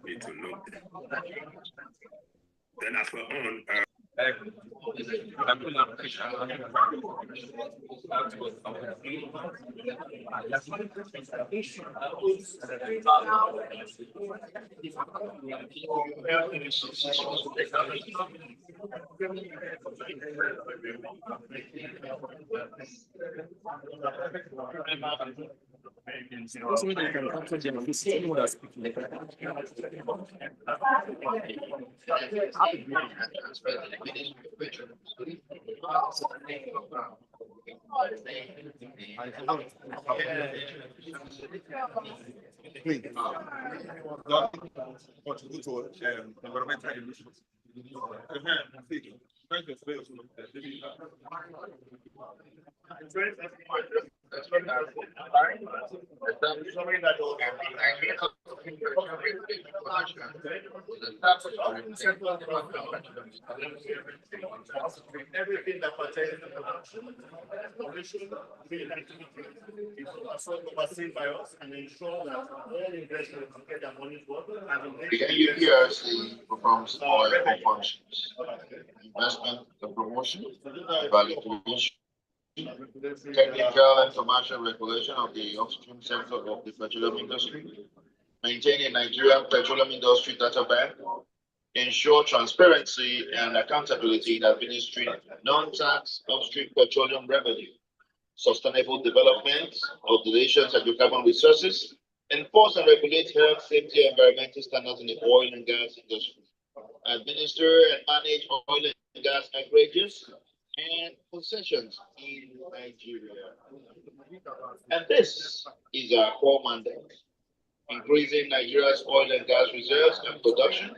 need to know. Then as we're on, environmental emissions. Everything that pertains to the commission is also overseen by us and ensure that all investors get their money worth. The NUPRC performs all functions: investment and promotion, valuation, technical and commercial regulation of the upstream sector of the petroleum industry, maintain a Nigerian petroleum industry data bank, ensure transparency and accountability in administering non-tax upstream petroleum revenue, sustainable development of the nation's hydrocarbon resources, enforce and regulate health, safety, and environmental standards in the oil and gas industry, administer and manage oil and gas acreages and concessions in Nigeria. And this is our core mandate: increasing Nigeria's oil and gas reserves and production,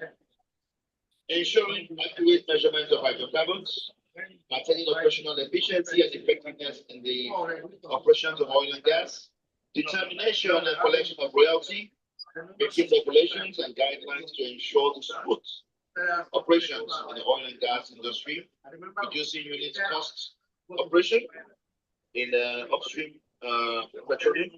ensuring accurate measurements of hydrocarbons, maintaining operational efficiency and effectiveness in the operations of oil and gas, determination and collection of royalty, making regulations and guidelines to ensure the smooth operations in the oil and gas industry, reducing unit costs operation in upstream petroleum,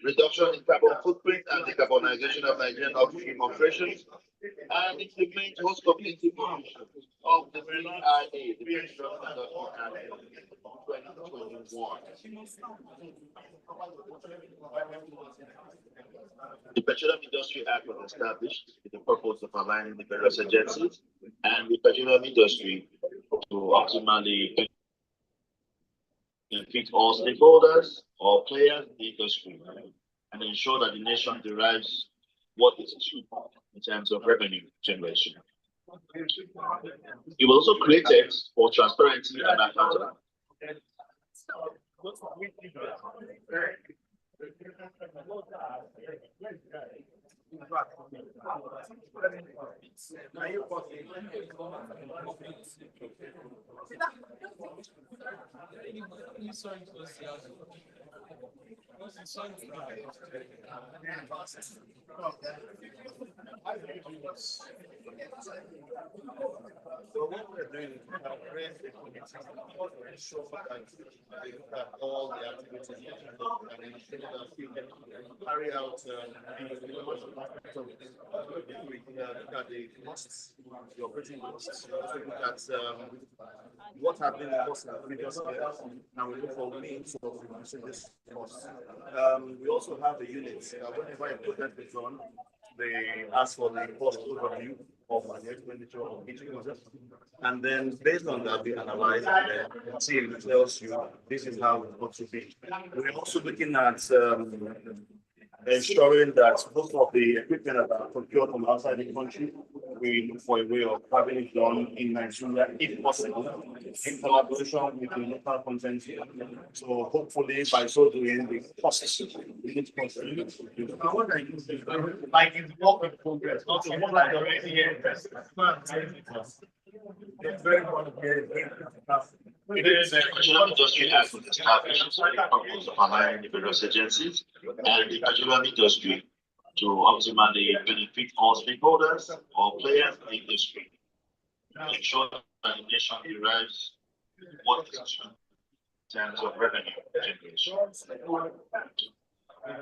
reduction in carbon footprint and decarbonization of Nigerian upstream operations, and implement host community provisions of the PIA, the Petroleum Industry Act 2021. The Petroleum Industry Act was established with the purpose of aligning the various agencies and the petroleum industry to optimally benefit all stakeholders, all players in the industry, and ensure that the nation derives what is due in terms of revenue generation. It was also created for transparency and accountability. So what we're doing is we ensure that they look at all the activities and ensure that we can carry out look at the costs, the operating costs, look at what have been the costs in the previous years, and we look for means of reducing this cost. We also have the units. Whenever a project is done, they ask for the cost overview of an expenditure of each project. And then based on that, we analyze and then the team tells you this is how it's going to be. We're also looking at ensuring that most of the equipment that are procured from outside the country, we look for a way of having it done in Nigeria, if possible, in collaboration with the local content. So hopefully by so doing, the costs unit costs. Like it's work in progress, not so much like already here. It's very important here. The petroleum industry has been established for the purpose of aligning the various agencies and the petroleum industry to optimally benefit all stakeholders, all players in the industry, to ensure that the nation derives what is due in terms of revenue generation.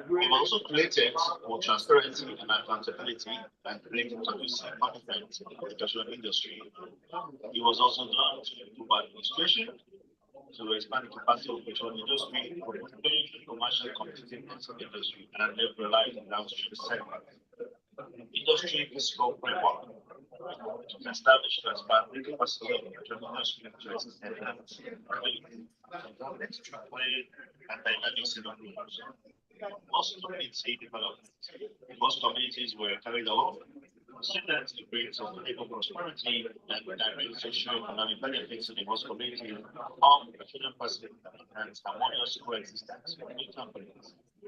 We've also created more transparency and accountability and created conducive management of the petroleum industry. It was also done to improve administration, to expand the capacity of the petroleum industry, for the commercial competitiveness of the industry, and therefore rely on the downstream segment. Industry fiscal framework to establish and expand the capacity of the petroleum industry to enhance and dynamics in operations. Most community development. Most communities were carried along. Students to bring sustainable prosperity and direct socio-economic benefits to the host community of petroleum Pacific and harmonious coexistence with new companies. We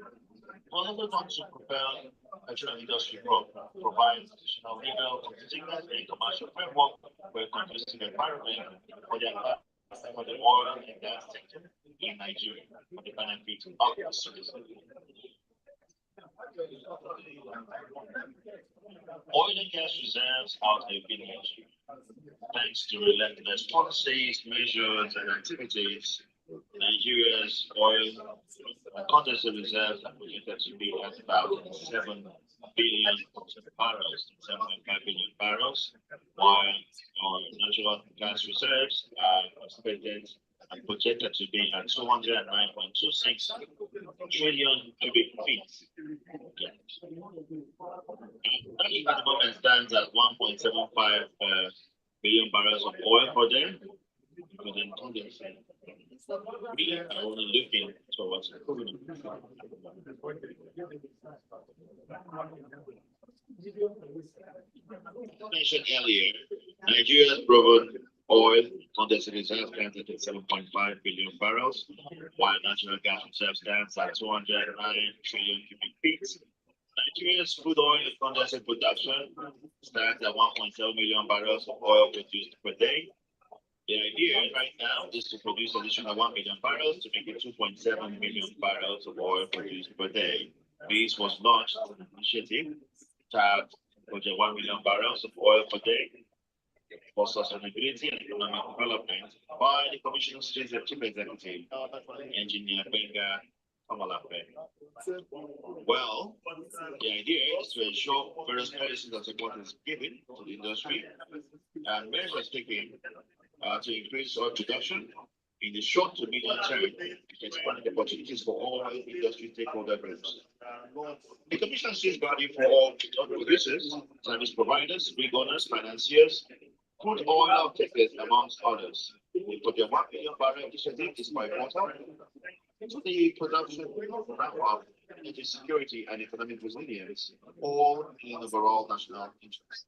also want to propel petroleum industry growth, provide additional legal, competitiveness, and commercial framework where conducive environment for the oil and gas sector in Nigeria for the benefit of the citizens. Oil and gas reserves have been managed. Thanks to relentless policies, measures, and activities, Nigeria's oil and condensate reserves are projected to be at about 7 billion barrels, 7.5 billion barrels, while our natural gas reserves are expected and projected to be at 209.26 trillion cubic feet. At the moment stands at 1.75 billion barrels of oil per day. Within condensate. We are only looking towards improvement. Mentioned earlier, Nigeria's proven oil condensate reserve stands at 7.5 billion barrels, while natural gas reserve stands at 209 trillion cubic feet. Nigeria's crude oil and condensate production stands at 1.7 million barrels of oil produced per day. The idea right now is to produce additional 1 million barrels to make it 2.7 million barrels of oil produced per day. This was launched as an initiative tagged Project 1 million barrels of oil per day for sustainability and economic development by the Commissioner State Chief Executive, Engineer Benga Kamalape. Well, the idea is to ensure various policies and support is given to the industry and measures taken to increase oil production in the short to medium term, expanding the opportunities for all industry stakeholder groups. The Commission sees value for all producers, service providers, rig owners, financiers, crude oil off-takers, amongst others. For the 1 million barrel initiative is quite important to the production ramp-up, energy security, and economic resilience, all in overall national interest.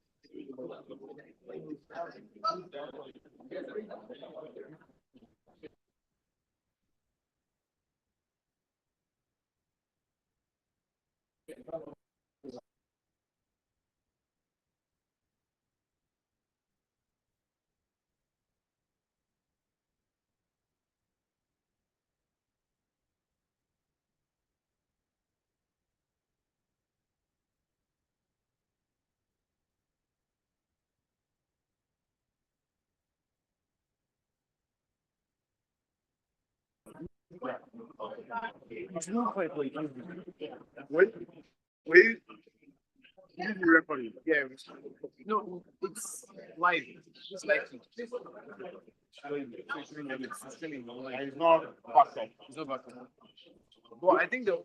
It's not quite like wait, wait. This is recording. Yeah. No, it's live. It's live. It's not backed up. It's not backed up. Well, I think they'll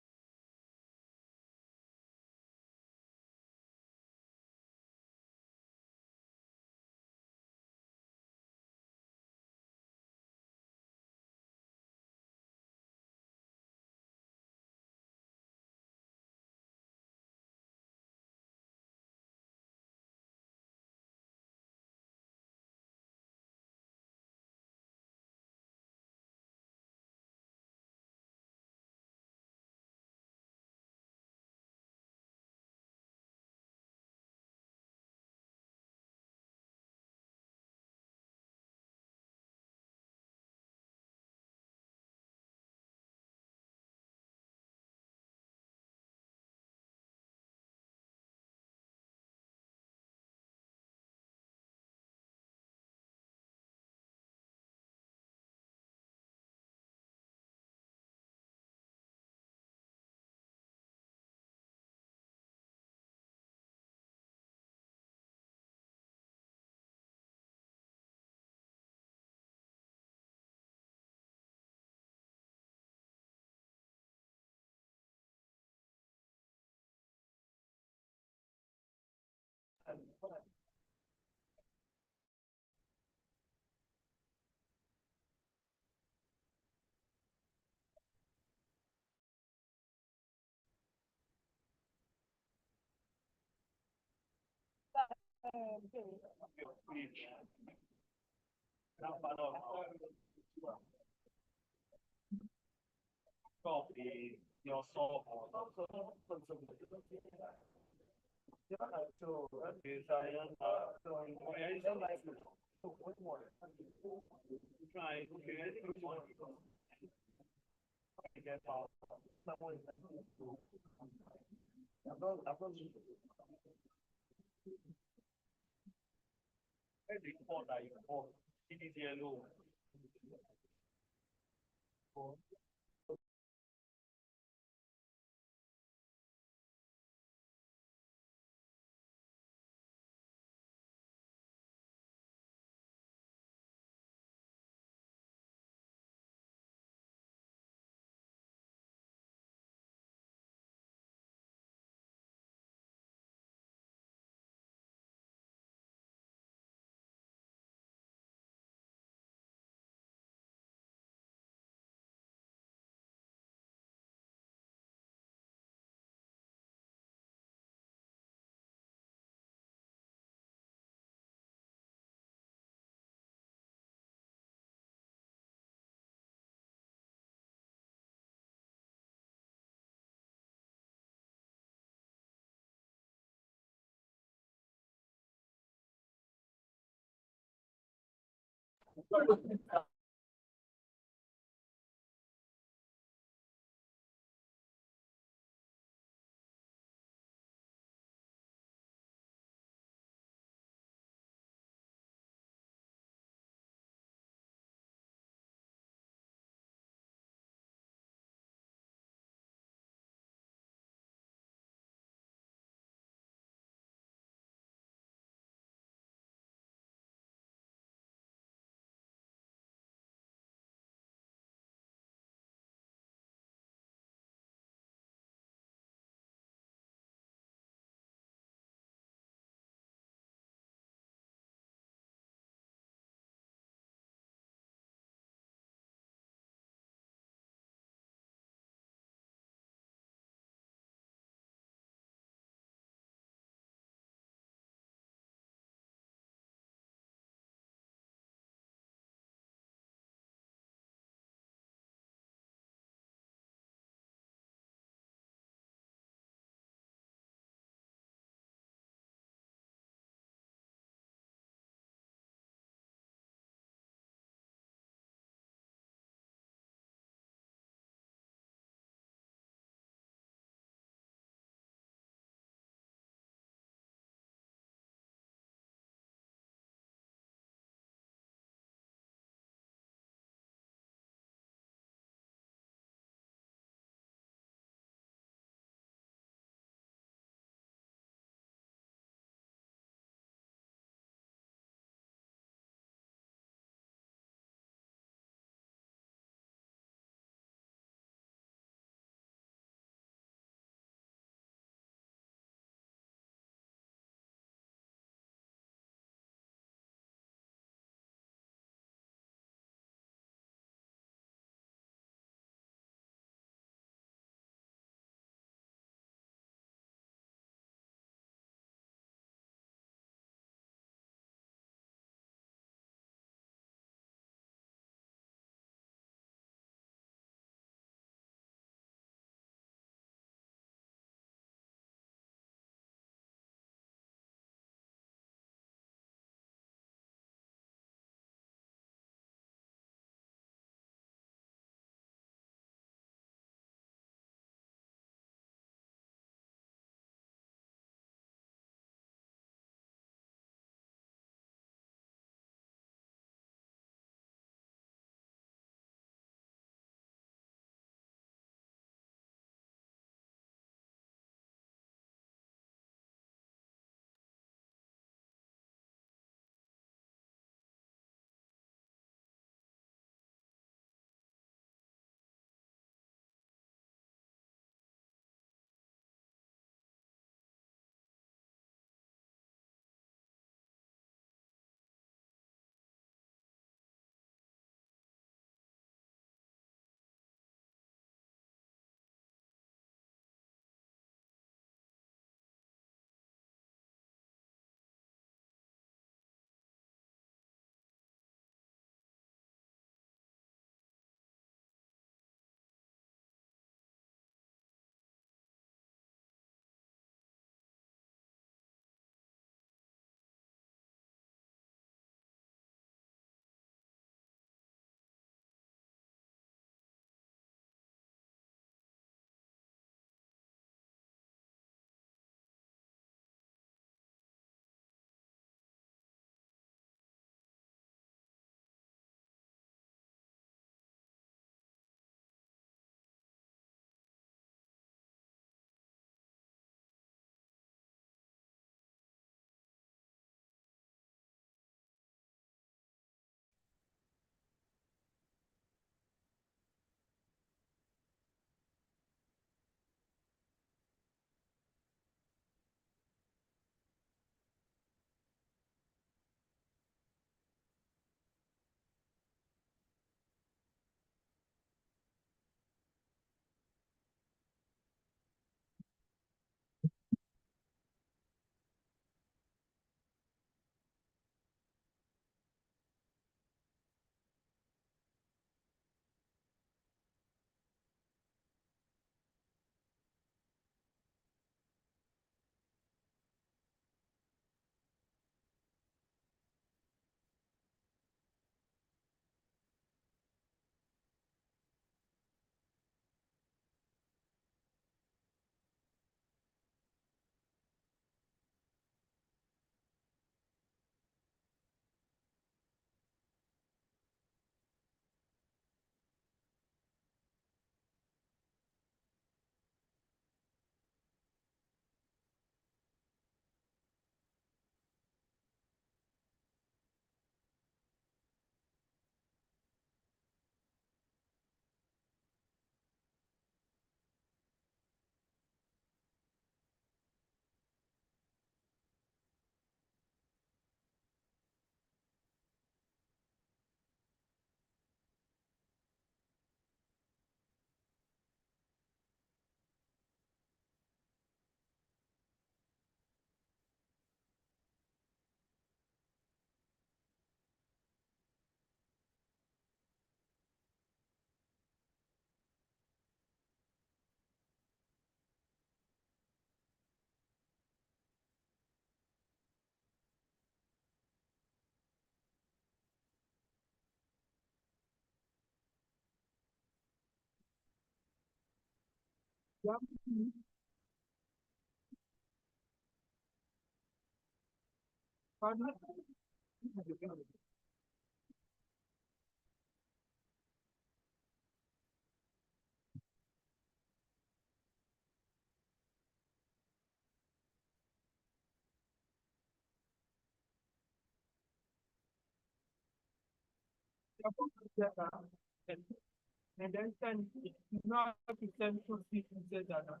And then send it. Not to send to people that are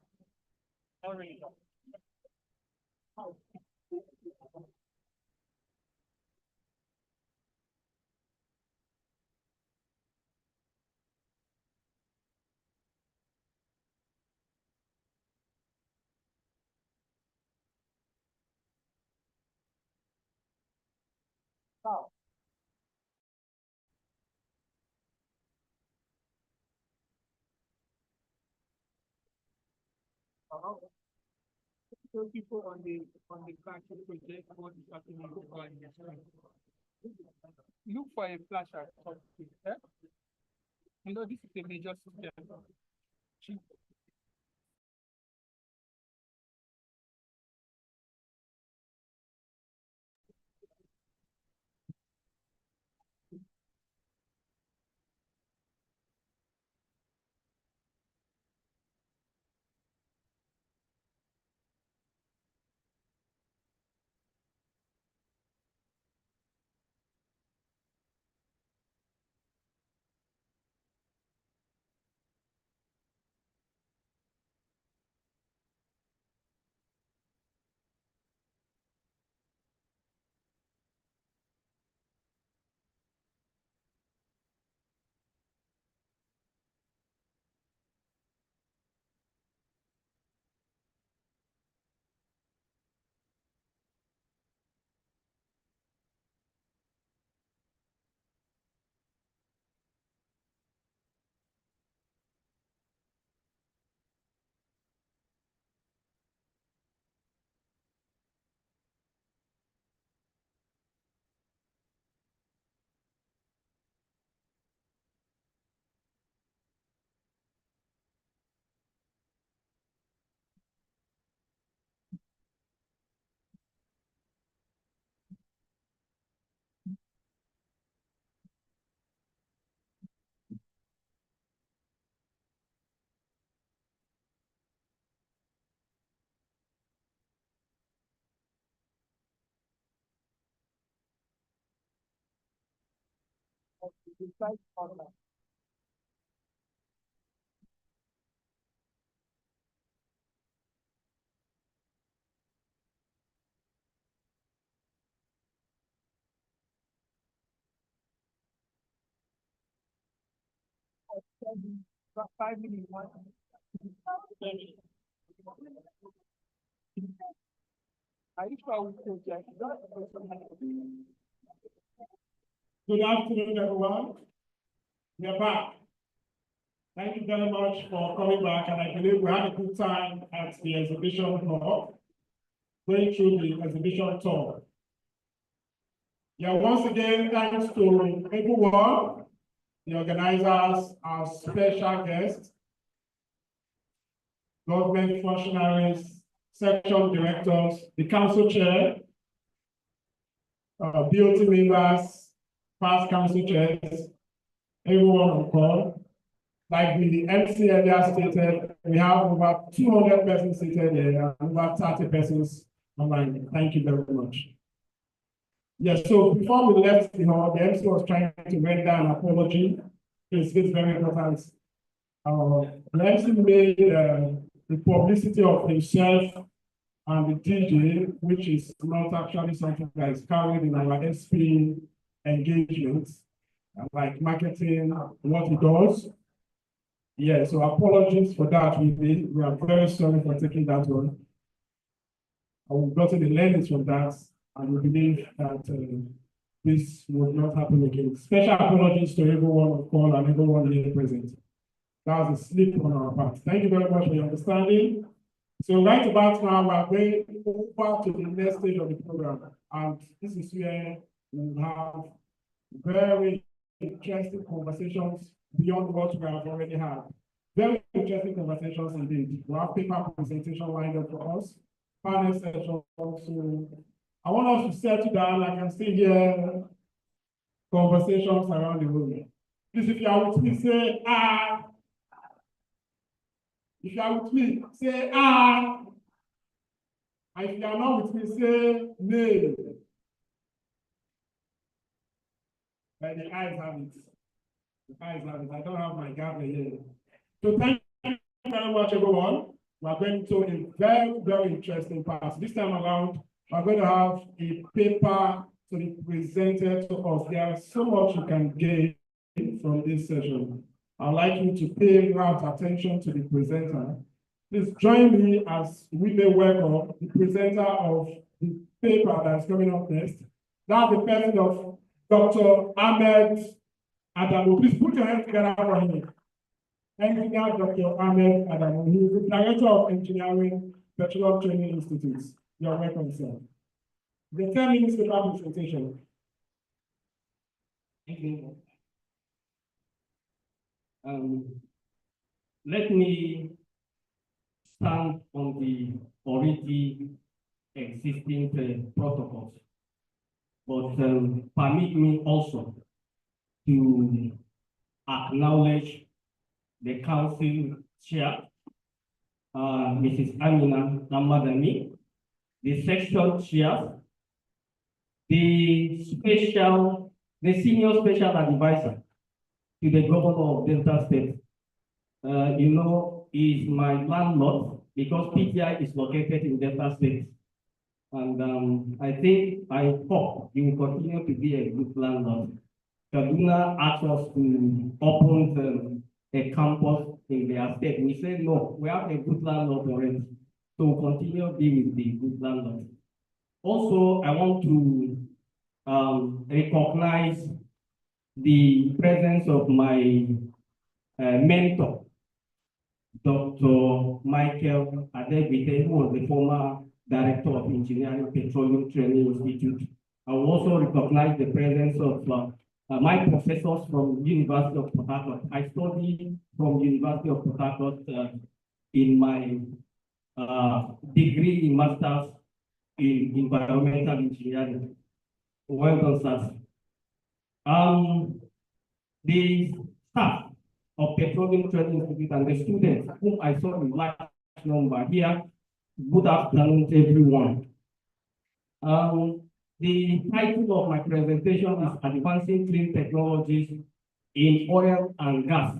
already. So people on the practice project what is happening over in look for a flash at something. You know, this is a major system. Good afternoon, everyone. We are back. Thank you very much for coming back, and I believe we had a good time at the exhibition hall, going through the exhibition tour. Yeah, once again, thanks to everyone, the organizers, our special guests, government functionaries, section directors, the council chair, BOT members, past council chairs, everyone on call. Like the MC earlier stated, we have over 200 persons seated here and over 30 persons online. Thank you very much. Yes, so before we left the hall, the MC was trying to render an apology. It's very important. The MC made the publicity of himself and the DJ, which is not actually something that is carried in our SPE engagements, like marketing, what he does. Yeah, so apologies for that. We are very sorry for taking that one. We've gotten the learnings from that, and we believe that this will not happen again. Special apologies to everyone on call and everyone here present. That was a slip on our part. Thank you very much for your understanding. So right about now, we are going over to the next stage of the program, and this is where we will have very interesting conversations beyond what we have already had. Very interesting conversations indeed. We have paper presentation lined up for us, panel session. So I want us to settle down. I can see here conversations around the room. Please, if you are with me, say ah. If you are with me, say ah. And if you are not with me, say nay. But the eyes have it. The eyes have it. I don't have my gavel here. So thank you very much, everyone. We are going to a very, very interesting part. This time around, we are going to have a paper to be presented to us. There is so much you can gain from this session. I'd like you to pay rapt attention to the presenter. Please join me as we may welcome the presenter of the paper that's coming up next. That's the person of Dr. Ahmed Adamu. Please put your hands together for him. Engineer Dr. Ahmed Adamu. He is the Director of Engineering, Petroleum Training Institute. You're welcome, sir. The 10 minutes paper presentation. Thank you. Let me stand on the already existing protocols, but permit me also to acknowledge the council chair, Mrs. Amina Namadani, the section chair, the senior special advisor to the governor of Delta State. You know, is my landlord because PTI is located in Delta State. And I hope you will continue to be a good landlord. Kaduna asked us to open a campus in their state. We said, no, we have a good landlord already. So we'll continue to be with the good landlord. Also, I want to recognize the presence of my mentor, Dr. Michael Adebite, who was the former Director of Engineering Petroleum Training Institute. I will also recognize the presence of my professors from University of Port Harcourt. I studied from University of Port Harcourt in my degree in Masters in Environmental Engineering. Well done, sir. The staff of Petroleum Training Institute and the students whom I saw in large number here, good afternoon to everyone. The title of my presentation is Advancing Clean Technologies in Oil and Gas,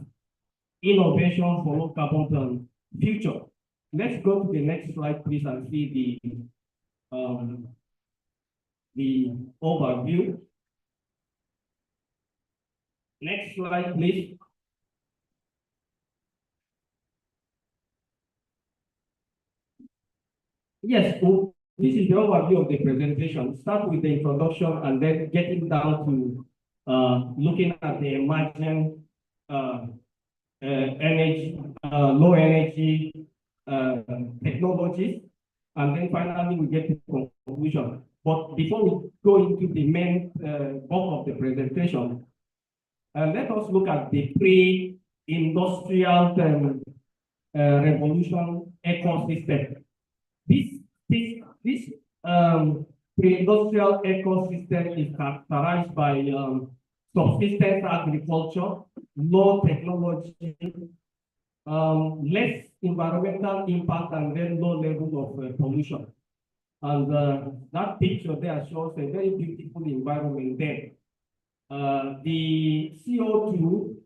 Innovation for Low Carbon Future. Let's go to the next slide, please, and see the overview. Next slide, please. Yes, so this is the overview of the presentation. Start with the introduction and then getting down to looking at the emerging energy, low energy technologies, and then finally we get to conclusion. But before we go into the main bulk of the presentation, let us look at the pre-industrial revolution ecosystem. This pre-industrial ecosystem is characterized by subsistence agriculture, low technology, less environmental impact, and then low level of pollution. And that picture there shows a very beautiful environment there. The CO2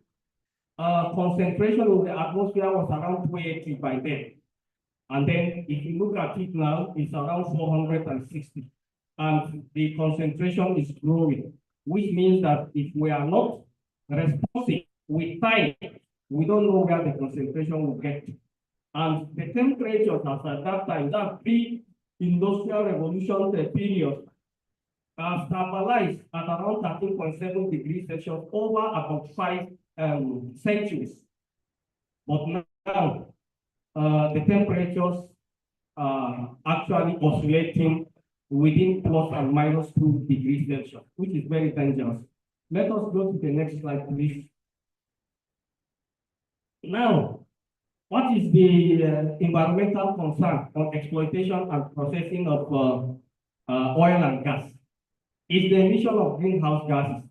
concentration in the atmosphere was around 280 by then. And then if you look at it now, it's around 460. And the concentration is growing, which means that if we are not responsive with time, we don't know where the concentration will get to. And the temperatures as at that time, that pre-industrial revolution period, are stabilized at around 13.7 degrees Celsius over about 5 centuries. But now, the temperatures are actually oscillating within plus and minus 2 degrees Celsius, which is very dangerous. Let us go to the next slide, please. Now, What is the environmental concern on exploitation and processing of oil and gas? Is the emission of greenhouse gases,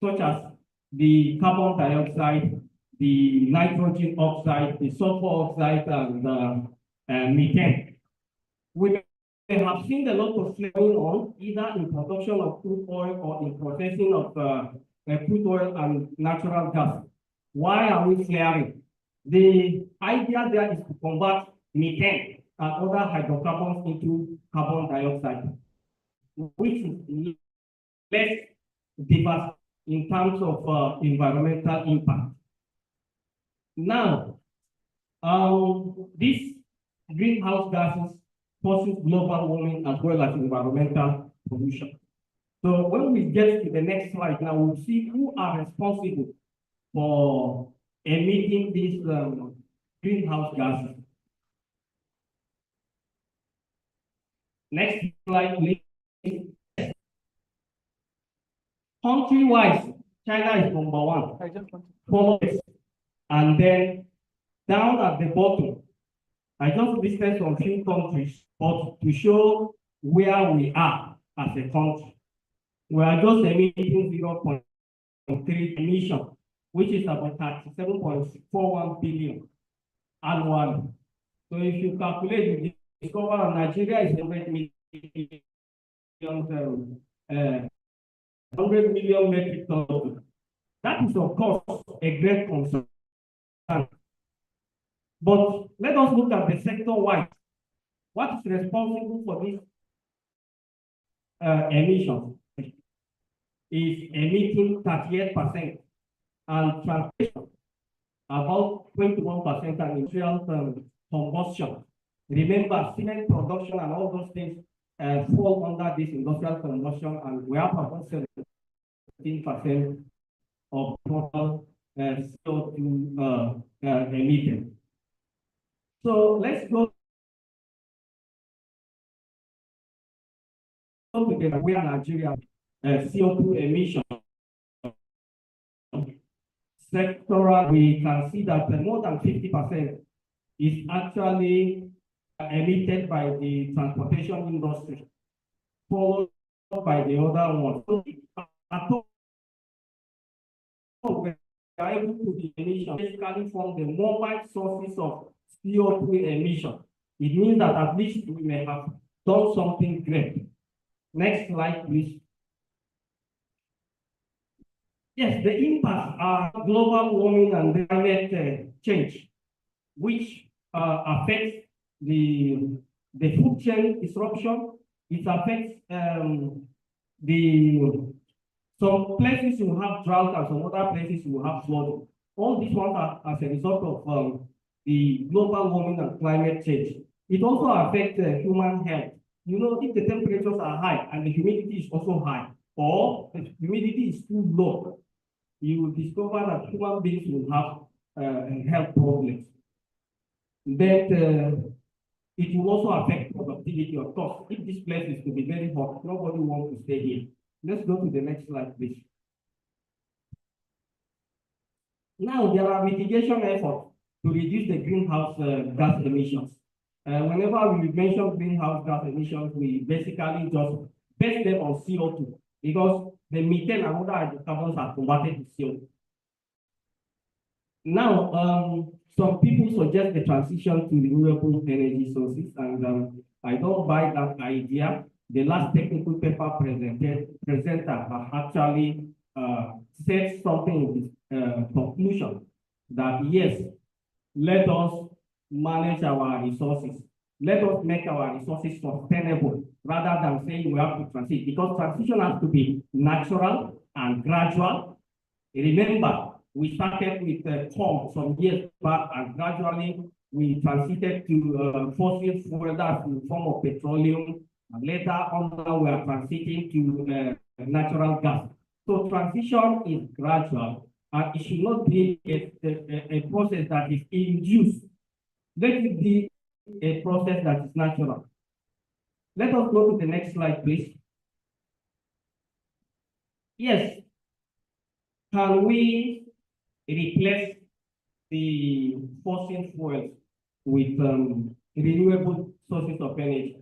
such as the carbon dioxide, the nitrogen oxide, the sulfur oxide, and methane. We have seen a lot of flaring on either in production of crude oil or in processing of crude oil and natural gas. Why are we flaring? The idea there is to convert methane and other hydrocarbons into carbon dioxide, which is less diverse in terms of environmental impact. Now, these greenhouse gases causes global warming as well as environmental pollution. So when we get to the next slide now, we'll see who are responsible for emitting these greenhouse gases. Next slide, please. Country-wise, China is number one, followed, and then down at the bottom, I just listed some few countries, but to show where we are as a country. We are just emitting 0.3 emission, which is about 37.41 billion annually. So if you calculate, you discover that Nigeria is 100 million metric tons. That is, of course, a great concern. But let us look at the sector-wide. What is responsible for this emission is emitting 38%, and transportation about 21%, and industrial combustion. Remember, cement production and all those things fall under this industrial combustion, and we have about 17% of total CO2 emitted. So let's go to the where Nigeria CO2 emission sectoral. We can see that more than 50% is actually emitted by the transportation industry, followed by the other ones. So at all, we are able to the emission basically from the mobile sources of CO2 emission. It means that at least we may have done something great. Next slide, please. Yes, the impacts are global warming and climate change, which affects the food chain disruption. It affects some places will have drought and some other places will have flooding. All these ones are as a result of the global warming and climate change. It also affects human health. You know, if the temperatures are high and the humidity is also high, or the humidity is too low, you will discover that human beings will have health problems. That it will also affect productivity, of course. If this place is to be very hot, nobody wants to stay here. Let's go to the next slide, please. Now, there are mitigation efforts to reduce the greenhouse gas emissions. Whenever we mention greenhouse gas emissions, we basically just base them on CO2 because the methane and other hydrocarbons are converted to CO2. Now, some people suggest the transition to renewable energy sources, and I don't buy that idea. The last technical paper presenter has actually said something in his conclusion that yes, let us manage our resources. Let us make our resources sustainable rather than saying we have to transit, because transition has to be natural and gradual. Remember, we started with coal some years back, and gradually we transited to fossil fuels in the form of petroleum. And later on, now we are transiting to natural gas. So transition is gradual, and it should not be a process that is induced. Let it be a process that is natural. Let us go to the next slide, please. Yes. Can we replace the fossil fuels with renewable sources of energy.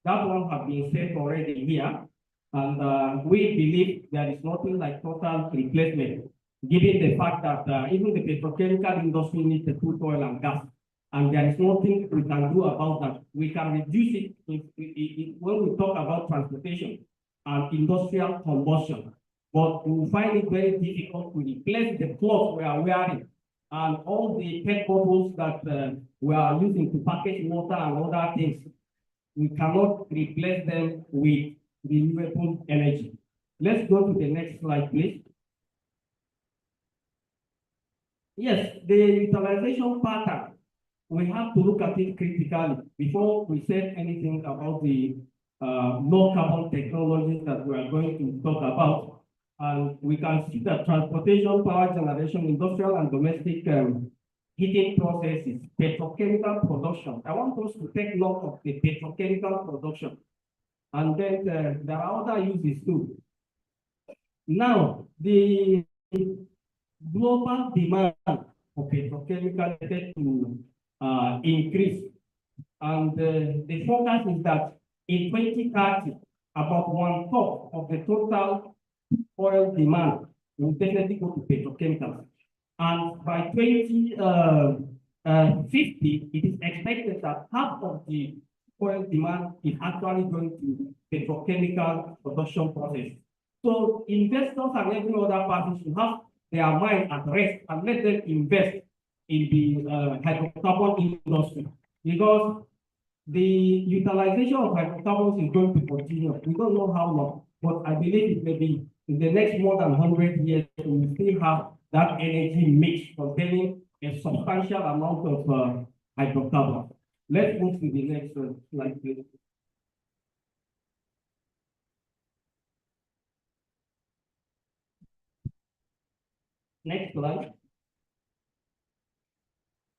That one have been said already here, and we believe there is nothing like total replacement, given the fact that even the petrochemical industry needs the crude oil and gas, and there is nothing we can do about that. We can reduce it when we talk about transportation and industrial combustion, but we find it very difficult to replace the clothes we are wearing and all the PET bottles that we are using to package water and other things. We cannot replace them with renewable energy. Let's go to the next slide, please. Yes, the utilization pattern, we have to look at it critically before we say anything about the low carbon technologies that we are going to talk about. And we can see that transportation, power generation, industrial and domestic heating processes, petrochemical production. I want us to take note of the petrochemical production. And then there are other uses too. Now, the global demand for petrochemical is to increase. And the forecast is that in 2030, about 1/4 of the total oil demand will definitely go to petrochemicals. And by 2050, it is expected that half of the oil demand is actually going to petrochemical production process. So investors and every other party should have their mind at rest and let them invest in the hydrocarbon industry, because the utilization of hydrocarbons is going to continue. We don't know how long, but I believe it may be in the next more than 100 years, we will still have that energy mix containing a substantial amount of hydrocarbons. Let's move to the next slide, please. Next slide.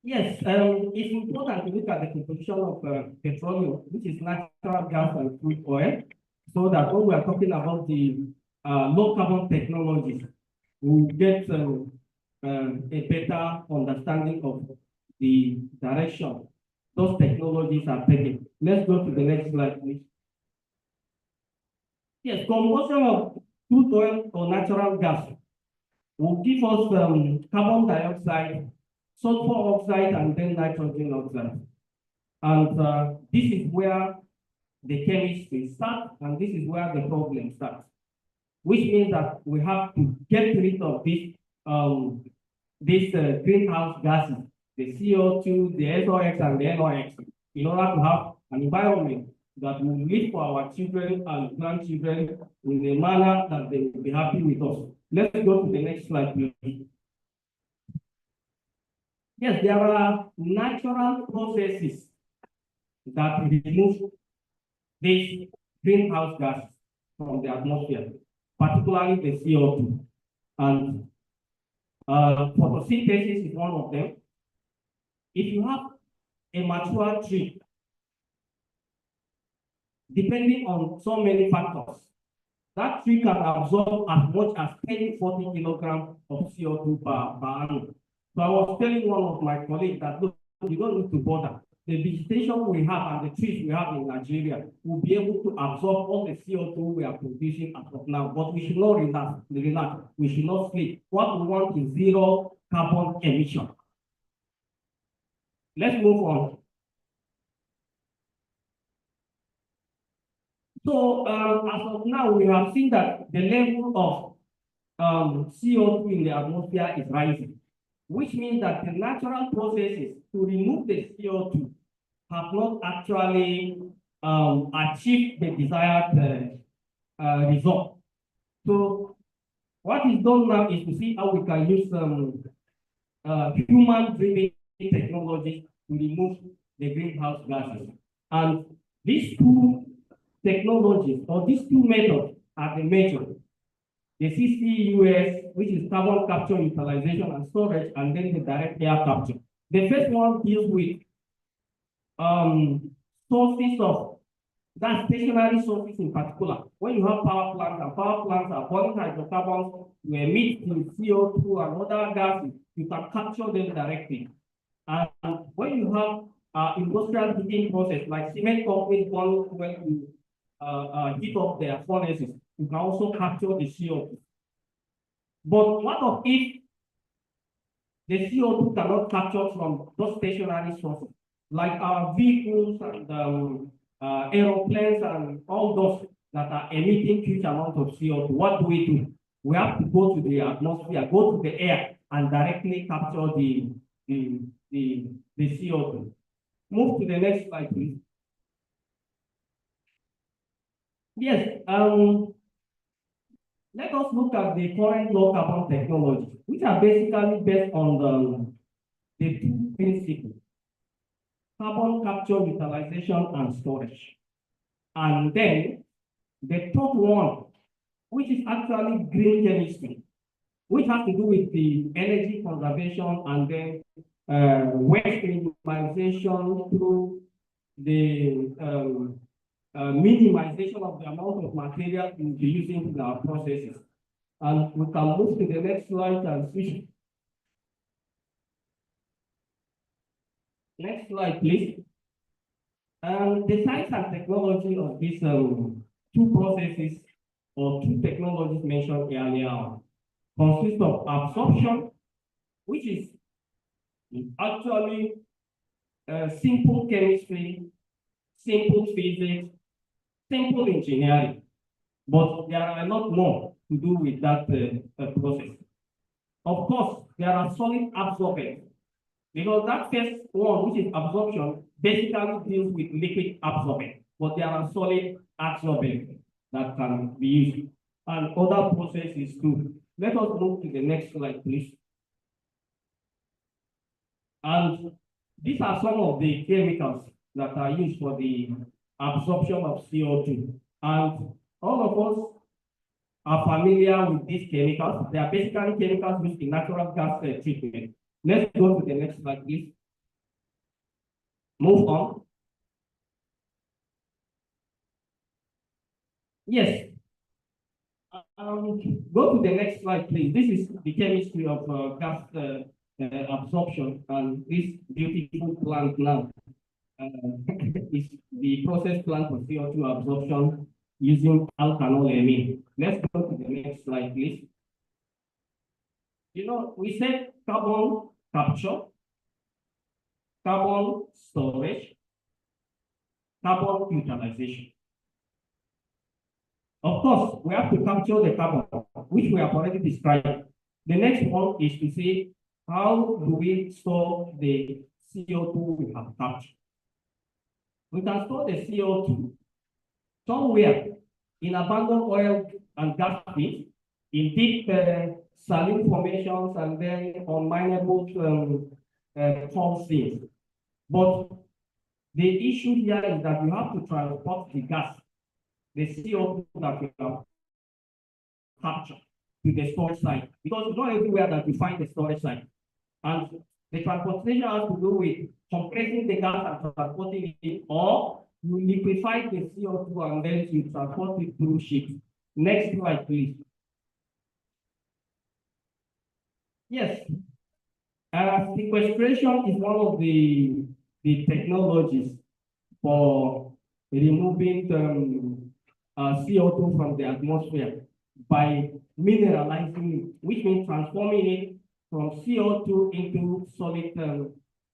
Yes, it's important to look at the composition of petroleum, which is natural gas and crude oil, so that when we are talking about the low carbon technologies, we'll get a better understanding of the direction those technologies are taking. Let's go to the next slide, please. Yes, combustion of crude oil or natural gas will give us carbon dioxide, sulfur oxide, and then nitrogen oxide. And this is where the chemistry starts, and this is where the problem starts, which means that we have to get rid of this greenhouse gases, the CO2, the SOx, and the NOx, in order to have an environment that will live for our children and grandchildren in a manner that they will be happy with us. Let's go to the next slide, please. Yes, there are natural processes that remove these greenhouse gases from the atmosphere, particularly the CO2. And photosynthesis is one of them. If you have a mature tree, depending on so many factors, that tree can absorb as much as 10-40 kilograms of CO2 per annum. So I was telling one of my colleagues that, look, you don't need to bother. The vegetation we have and the trees we have in Nigeria will be able to absorb all the CO2 we are producing as of now, but we should not relax. We should not sleep. What we want is zero carbon emission. Let's move on. So as of now, we have seen that the level of CO2 in the atmosphere is rising, which means that the natural processes to remove the CO2 have not actually achieved the desired result. So what is done now is to see how we can use human-driven technology to remove the greenhouse gases. And these two technologies, or these two methods, are the major. The CCUS, which is carbon capture, utilization, and storage, and then the direct air capture. The first one deals with sources of that stationary sources in particular. When you have power plants, and power plants are burning hydrocarbons to emit the CO2 and other gases you can capture them directly. And when you have industrial heating process, like cement companies want when you heat up their furnaces, you can also capture the CO2. But what of if the CO2 cannot capture from those stationary sources, like our vehicles and aeroplanes and all those that are emitting huge amounts of CO2? What do? We have to go to the atmosphere, go to the air, and directly capture the CO2. Move to the next slide, please. Yes, let us look at the current low carbon technologies, which are basically based on the two principles: carbon capture, utilization, and storage. And then the third one, which is actually green chemistry, which has to do with the energy conservation and then waste minimization through the minimization of the amount of material we'll be using in our processes. And we can move to the next slide and switch. Next slide, please. The science and technology of these two processes or two technologies mentioned earlier consists of absorption, which is actually simple chemistry, simple physics, simple engineering, but there are a lot more to do with that process. Of course, there are solid absorbents, because that first one, which is absorption, basically deals with liquid absorbent, but there are solid absorbents that can be used, and other processes too. Let us move to the next slide, please. And these are some of the chemicals that are used for the absorption of CO2. And all of us are familiar with these chemicals. They are basically chemicals used in natural gas treatment. Let's go to the next slide, please. Move on. Yes. Go to the next slide, please. This is the chemistry of gas absorption, and this beautiful plant now is the process plant for CO2 absorption using alkanol amine. Let's go to the next slide, please. You know, we said carbon capture, carbon storage, carbon utilization. Of course, we have to capture the carbon, which we have already described. The next one is to see how do we store the CO2 we have captured. We can store the CO2 somewhere in abandoned oil and gas fields, in deep saline formations, and then on mineable coal seams. But the issue here is that you have to transport the gas, the CO2 that you have captured, to the storage site, because it's not everywhere that you find the storage site. And the transportation has to do with compressing the gas and transporting it, or you liquefy the CO2 and then you transport it through ships. Next slide, please. Yes, sequestration is one of the technologies for removing CO2 from the atmosphere by mineralizing it, which means transforming it from CO2 into solid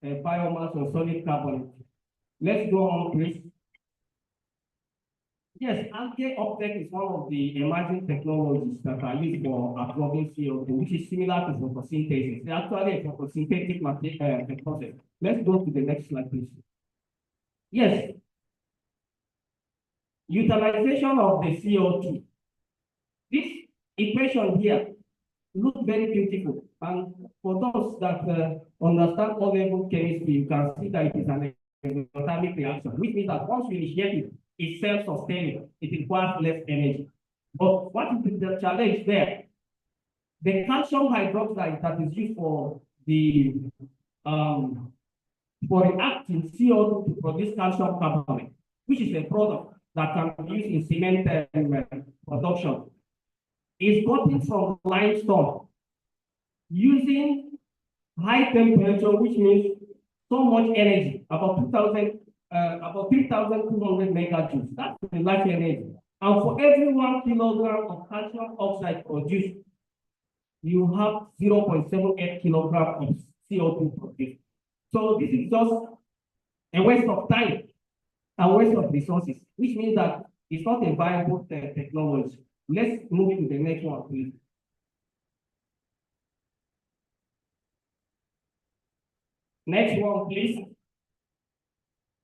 biomass or solid carbon. Let's go on, please. Yes, algae uptake is one of the emerging technologies that are used for absorbing CO2, which is similar to photosynthesis. It's actually a photosynthetic process. Let's go to the next slide, please. Yes, utilization of the CO2. This equation here looks very beautiful, and for those that understand high-level chemistry, you can see that it is an exothermic reaction, which means that once you initiate it, it's self-sustaining. It requires less energy. But what is the challenge there? The calcium hydroxide that is used for the for reacting CO2 to produce calcium carbonate, which is a product that can be used in cement production, is gotten from limestone using high temperature, which means so much energy, about 3,200 megajoules. That's a large energy. And for every 1 kilogram of calcium oxide produced, you have 0.78 kilogram of CO2 produced. So this is just a waste of time and waste of resources, which means that it's not a viable technology. Let's move to the next one, please. Next one, please.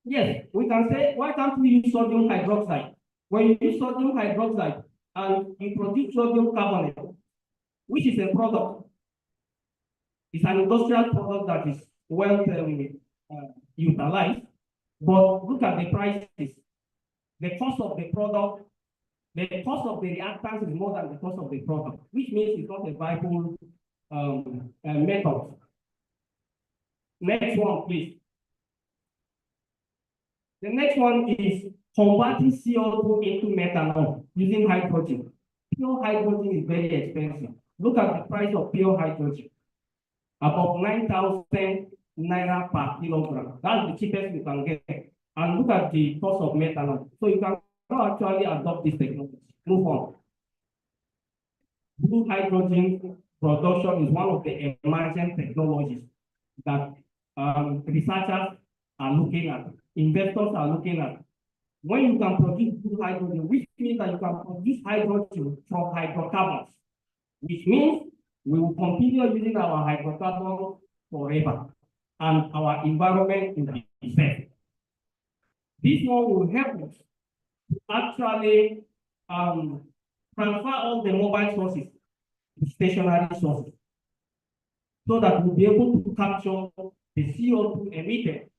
Yes, we can say, why can't we use sodium hydroxide? When you use sodium hydroxide and you produce sodium carbonate, which is a product, it's an industrial product that is well utilized, but look at the prices. The cost of the product, the cost of the reactants is more than the cost of the product, which means it's not a viable method. Next one, please. The next one is converting CO2 into methanol using hydrogen. Pure hydrogen is very expensive. Look at the price of pure hydrogen, about 9,000 naira per kilogram. That's the cheapest you can get. And look at the cost of methanol. So you can actually adopt this technology. Move on. Blue hydrogen production is one of the emerging technologies that researchers are looking at, investors are looking at. When you can produce blue hydrogen, which means that you can produce hydrogen from hydrocarbons, which means we will continue using our hydrocarbons forever, and our environment will be safe. This one will help us to actually transfer all the mobile sources to stationary sources, so that we'll be able to capture the CO2 emitted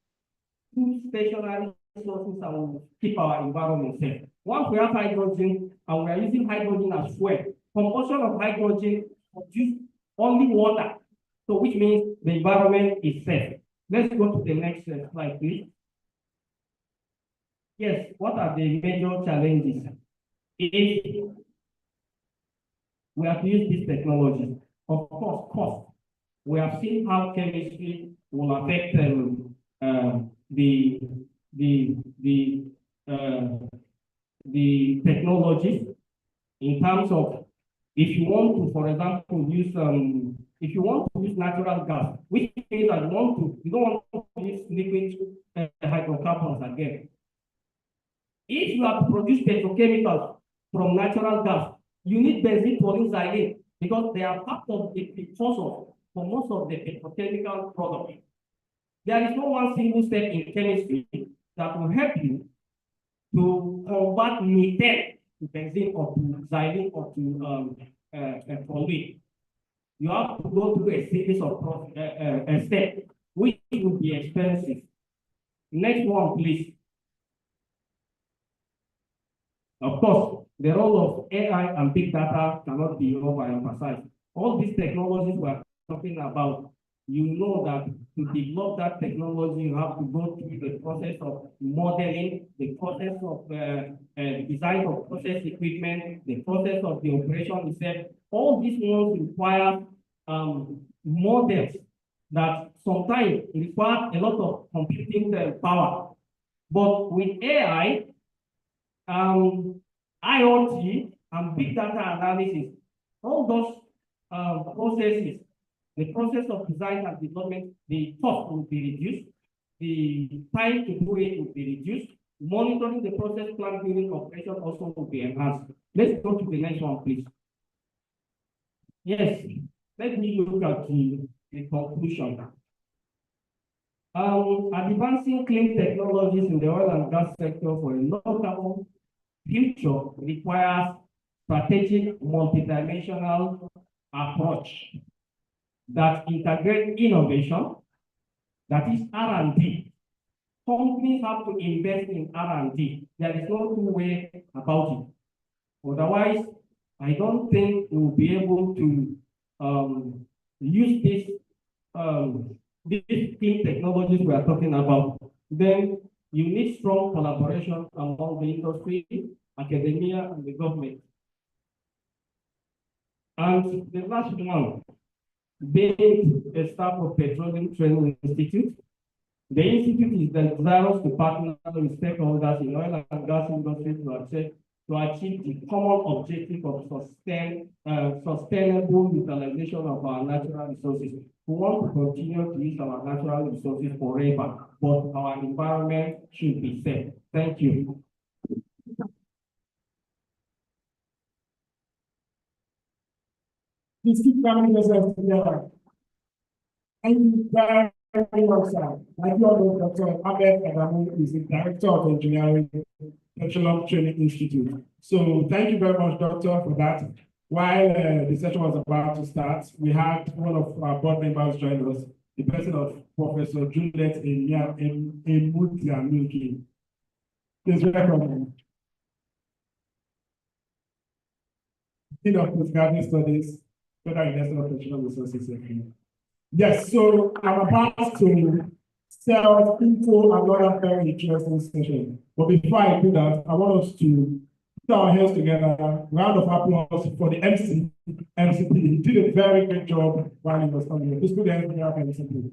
through stationary sources and will keep our environment safe. Once we have hydrogen and we are using hydrogen as fuel, combustion of hydrogen produces only water, so which means the environment is safe. Let's go to the next slide, please. Yes, what are the major challenges? If we have to use this technology, of course, cost. We have seen how chemistry will affect the technologies in terms of, if you want to, for example, use if you want to use natural gas, which means that you don't want to use liquid hydrocarbons again. If you have to produce petrochemicals from natural gas, you need benzene xylene, because they are part of the precursor for most of the petrochemical products. There is no one single step in chemistry that will help you to convert methane to benzene or to xylene or to toluene. You have to go through a series of steps, which will be expensive. Next one, please. Of course, the role of AI and big data cannot be overemphasized. All these technologies we are talking about, you know that to develop that technology, you have to go through the process of modeling, the process of design of process equipment, the process of the operation itself. All these ones require models that sometimes require a lot of computing power. But with AI, IoT, and big data analysis, all those processes, the process of design and development, the cost will be reduced, the time to do it will be reduced, monitoring the process plant during operation also will be enhanced. Let's go to the next one, please. Yes, let me look at the conclusion. Advancing clean technologies in the oil and gas sector for a low-carbon future requires strategic multidimensional approach that integrates innovation, that is R&D. Companies have to invest in R&D. There is no two way about it. Otherwise, I don't think we'll be able to use these clean technologies we are talking about. Then you need strong collaboration among the industry, academia, and the government. And the last one, being a staff of Petroleum Training Institute. The institute is desirous to partner with stakeholders in oil and gas industry to achieve the common objective of sustainable utilization of our natural resources. We want to continue to use our natural resources forever, but our environment should be safe. Thank you. Please keep coming yourself together. Thank you very much, sir. Like you all know, Dr. Abed Adamu is the Director of Engineering, Petroleum Training Institute. So thank you very much, Doctor, for that. While the session was about to start, we had one of our board members join us, the person of Professor Juliet Emutia. Please welcome. Dean of Postgraduate Studies, Federal University of Petroleum Resources. Yes, so I'm about to sell info another very interesting session. But before I do that, I want us to put our hands together. Round of applause for the MC. MCP. He did a very good job while he was coming here. Please put the hands together for MCP.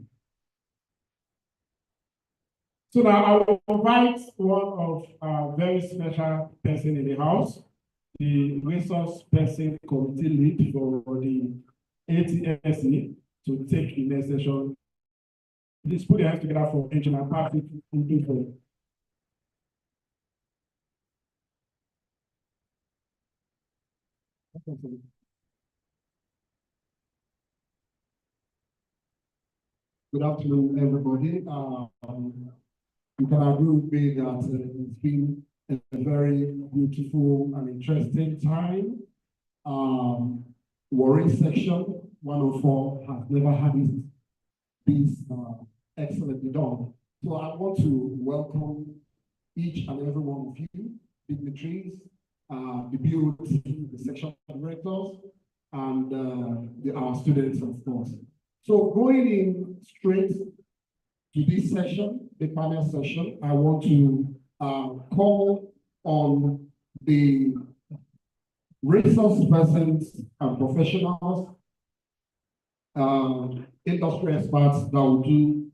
So now I will invite one of our very special person in the house, the resource person committee lead for the ATSE, to take the next session. Please put your hands together for Engineer Patrick Ndufo. Good afternoon, everybody. You can agree with me that it's been a very beautiful and interesting time. Warri section 104 has never had this excellently done. So I want to welcome each and every one of you, dignitaries, the BOT, the section directors, and our students, of course. So going in straight to this session, the panel session, I want to call on the resource persons and professionals, industry experts that will do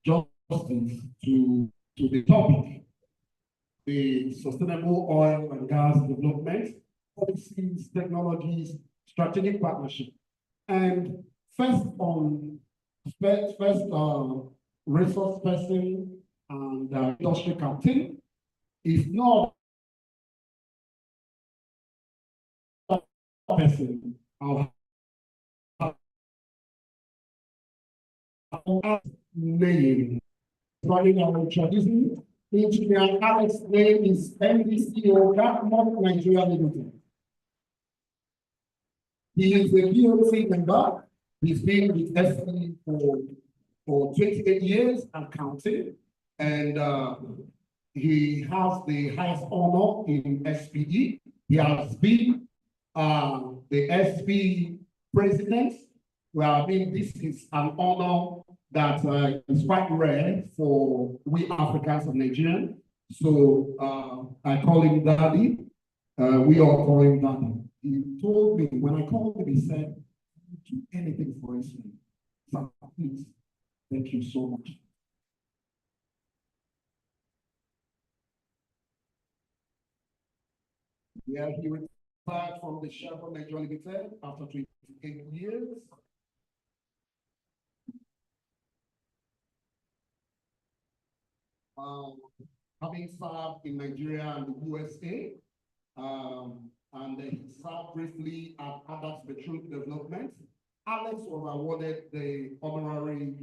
justice to the topic, the sustainable oil and gas development, policies, technologies, strategic partnership. And first resource person and industry captain is not a person. Our name, running our introducing Engineer Alex name is MDCO Gatmore Nigeria Limited. He is a BOC member. He's been with SPE for 28 years and counting, and he has the highest honor in SPE. He has been the SPE president. Well, I mean, this is an honor that is quite rare for we Africans and Nigerians. So I call him Daddy. We all call him Daddy. He told me, when I called him, he said, do anything for us. So please, thank you so much. Yeah, he retired from the Chevron Nigeria Limited after 28 years. Having served in Nigeria and the USA, and he served briefly at Adax Petroleum Development. Alex was awarded the honorary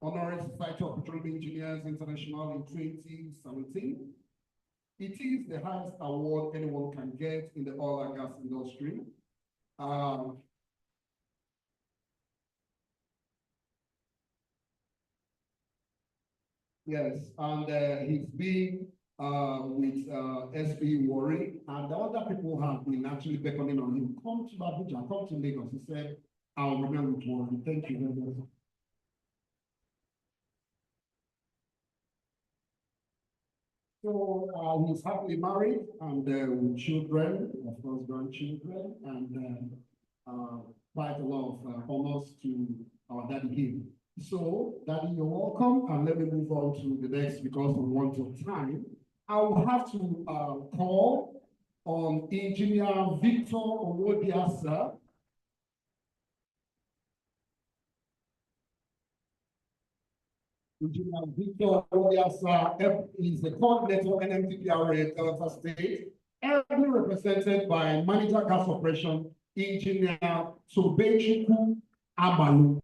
Society of Petroleum Engineers International in 2017. It is the highest award anyone can get in the oil and gas industry. Yes, and he's been with SPE Warri, and the other people have been actually beckoning on him. Come to Abuja, come to Lagos. He said, I'll remember with Warri. Thank you very much. So he's happily married and with children, of course, grandchildren, and quite a lot of honors to our daddy here. So, Daddy, you're welcome, and let me move on to the next because of want of time. I will have to call on Engineer Victor Owodiasa. Engineer Victor Owodiasa is the coordinator NMTPRA Delta State, ably represented by Manager Gas Operation, Engineer Sobechiku Abalu.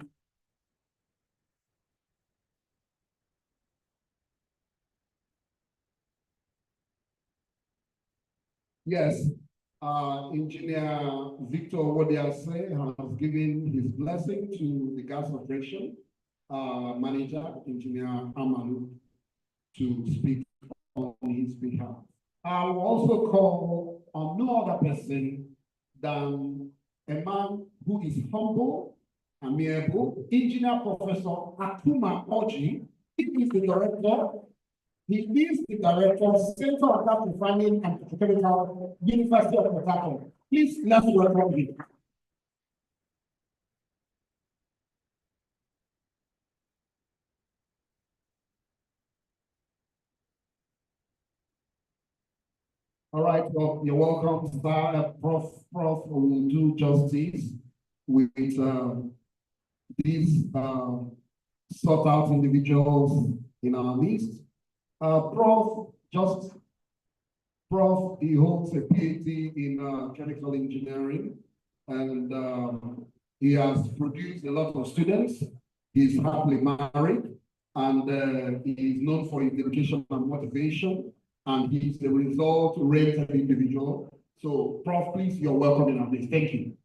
Yes, Engineer Victor Wodiase has given his blessing to the gas operation manager, Engineer Amalu, to speak on his behalf. I will also call on no other person than a man who is humble, amiable, Engineer Professor Akuma Oji. He is the director. He is the director, Center of Gas Refining and Petrochemical, University of Port Harcourt. Please, let's welcome him. All right, well, you're welcome, sir. Prof will do justice with these sought out individuals in our midst. Prof, he holds a PhD in chemical engineering, and he has produced a lot of students. He's happily married, and he is known for his dedication and motivation, and he's a result-oriented individual. So, Prof, please, you're welcome in our midst. Thank you.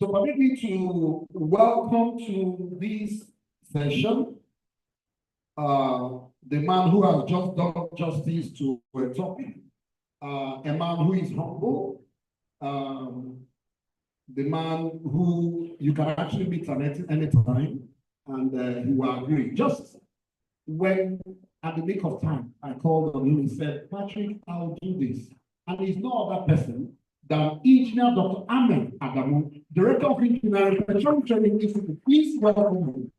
So, permit me to welcome to this session the man who has just done justice to a topic, a man who is humble, the man who you can actually meet at any time, and he will agree. Just when, at the nick of time, I called on him and said, Patrick, I'll do this. And he's no other person than Engineer Dr. Ahmed Adamu, Director of Engineering, Petroleum Training Institute. Please welcome him.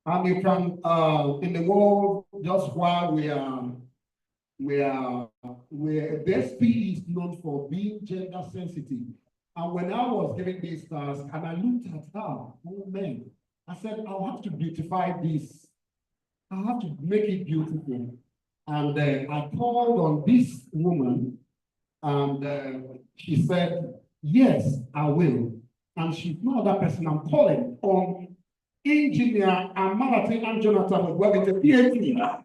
And you can, in the world, just while the SPE is known for being gender sensitive. And when I was giving this task, and I looked at her, oh man, I said, I'll have to beautify this. I'll have to make it beautiful. And I called on this woman, and she said, yes, I will. And she's no other person I'm calling on. Engineer Amalati and Jonathan, well, it's a PhD.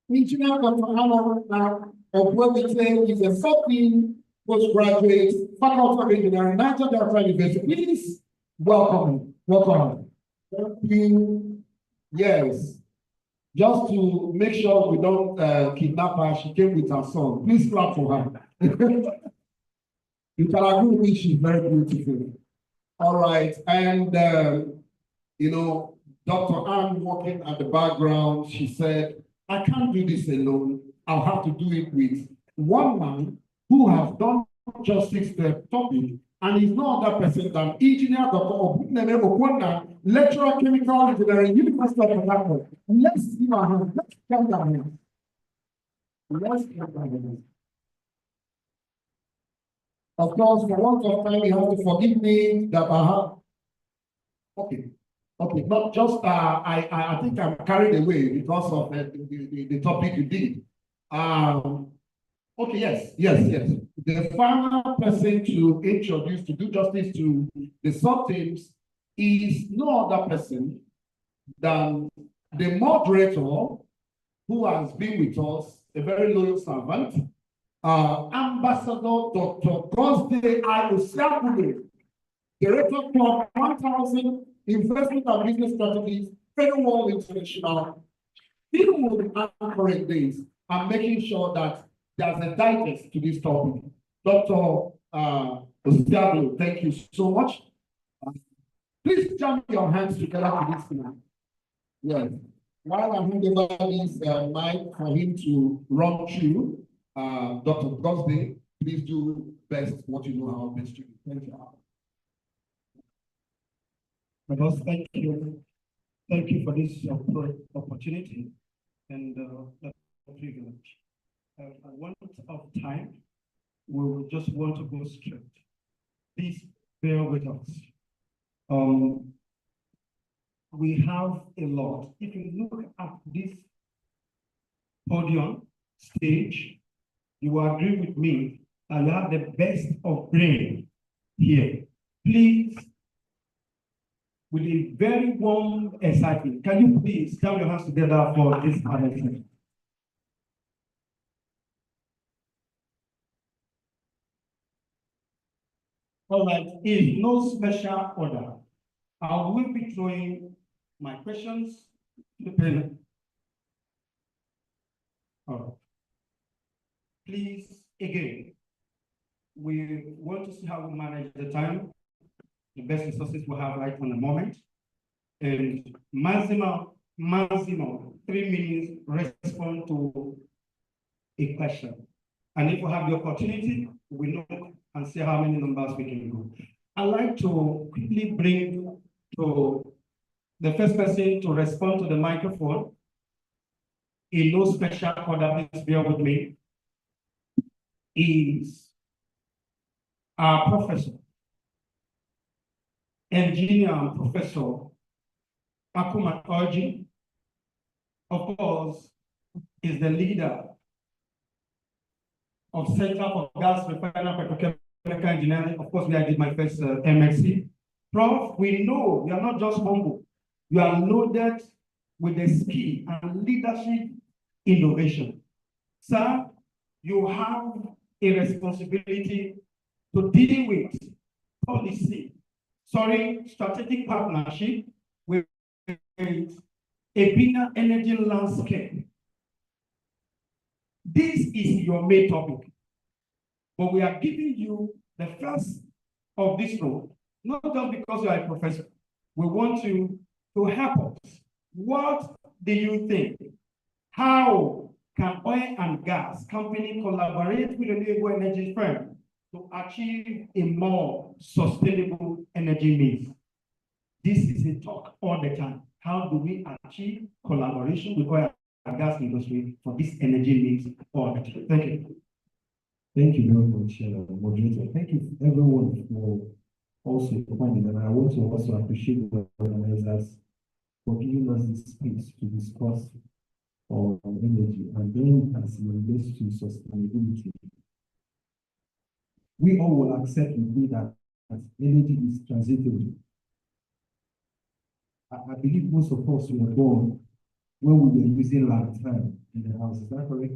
Engineer Dr. Amalati of Wellington is a 14 postgraduate faculty of engineering, Niger Delta University. Please welcome him. Welcome. Thank you. Yes. Just to make sure we don't kidnap her, she came with her son. Please clap for her. You can agree with me, she's very beautiful. All right, and you know, Dr. Ann walking at the background, she said, I can't do this alone. I'll have to do it with one man who has done justice to the topic, and is no other person than Engineer Dr. Obuneme Okwana, Lecturer Chemical Engineering, University of Port Harcourt. Let's give our hand. Let's count our hands. Let's count our hands. Of course, for want of time, you have to forgive me that I have. Okay, not just I think I'm carried away because of the topic you did. Okay, yes. The final person to introduce, to do justice to the sub-teams is no other person than the moderator who has been with us, a very loyal servant, Ambassador Dr. Gosde Ayosiabule, Director of 1000 Investment and Business Strategies, Federal World International. He will be anchoring this and making sure that there's a digest to this topic. Dr. Gustavo, thank you so much. Please jump your hands together to this man. Yes. While I'm handing over this mic for him to run through, Dr. Gosby, please do best what you know how best to do. Thank you. My boss, thank you. Thank you for this opportunity and the privilege. At one of time, we will just want to go straight. Please bear with us. We have a lot. If you look at this podium stage, you will agree with me that you have the best of brain here. Please, with a very warm excitement, can you please clap your hands together for this announcement? All right, in no special order, I will be throwing my questions to the panel. All right. Please, again, we want to see how we manage the time, the best resources we have right on the moment, and maximum 3 minutes respond to a question. And if we have the opportunity, we know and see how many numbers we can go. I'd like to quickly bring to the first person to respond to the microphone. In no special order, please bear with me, is our professor, engineer and professor, Akuma Oji, of course, is the leader of Center for Gas Refinery Petrochemical Engineering. Of course, where I did my first MSc. Prof, we know you are not just humble. You are loaded with the skill and leadership innovation. Sir, you have a responsibility to deal with strategic partnership with a greener energy landscape. This is your main topic, but we are giving you the first of this role, not just because you are a professor. We want you to help us. What do you think? How can oil and gas company collaborate with renewable energy firms to achieve a more sustainable energy mix? This is a talk all the time. How do we achieve collaboration with oil and gas industry for this energy mix all the time? Thank you. Thank you very much, moderator. Thank you everyone for also coming, and I want to also appreciate the organizers for giving us this space to discuss on energy and then as it relates to sustainability. We all will accept with me that energy is transitory. I believe most of us were born when we were using lantern in the house. Is that correct?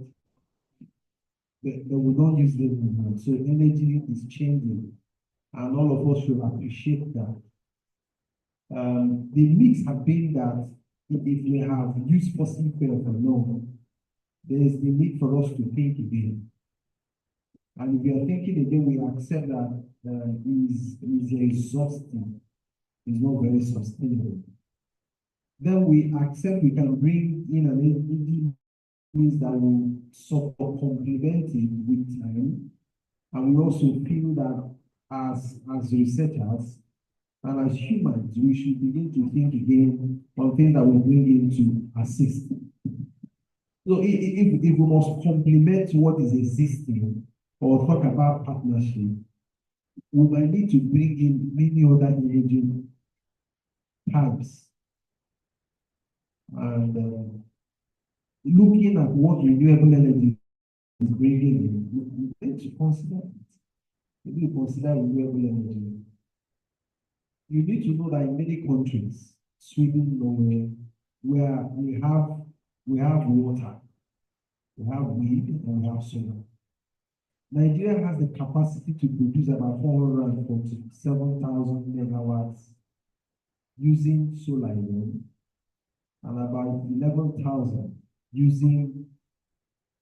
But we don't use them anymore. So energy is changing, and all of us should appreciate that. The mix have been that if we have used fossil fuel for long, there is the need for us to think again. And if we are thinking again, we accept that is exhausting, is not very sustainable. Then we accept we can bring in an energy mix that will sort of complement it with time. And we also feel that as researchers and as humans, we should begin to think again on things that will bring in to assist. So if we must complement what is existing or talk about partnership, we might need to bring in many other energy types. And looking at what renewable energy is bringing in, we need to consider it. We need to consider renewable energy. You need to know that in many countries, Sweden, Norway, where we have water, we have wind, and we have solar. Nigeria has the capacity to produce about 447,000 megawatts using solar alone, and about 11,000 using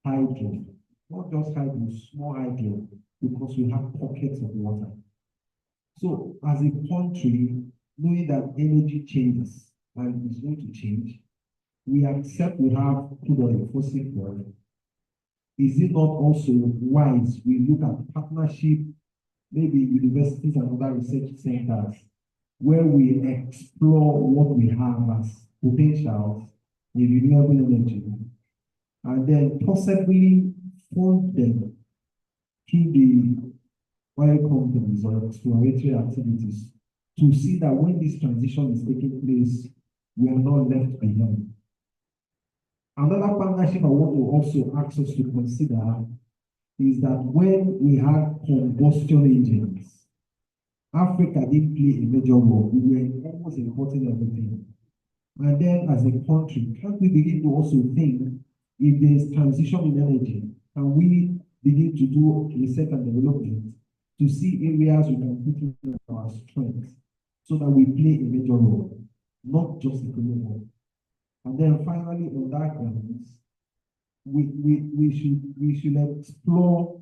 hydro. Not just hydro, small hydro, because we have pockets of water. So as a country, knowing that energy changes and is going to change, we accept we have crude oil, fossil fuel. Is it not also wise we look at partnership, maybe universities and other research centers, where we explore what we have as potentials in renewable energy, and then possibly fund them through the oil companies or exploratory activities to see that when this transition is taking place, we are not left behind. Another partnership I want to also ask us to consider is that when we have combustion engines, Africa didn't play a major role. We were almost importing everything. And then as a country, can't we begin to also think if there is transition in energy, can we begin to do research and development to see areas we can put in our strengths so that we play a major role, not just a economic one. And then finally, on that grounds, we should explore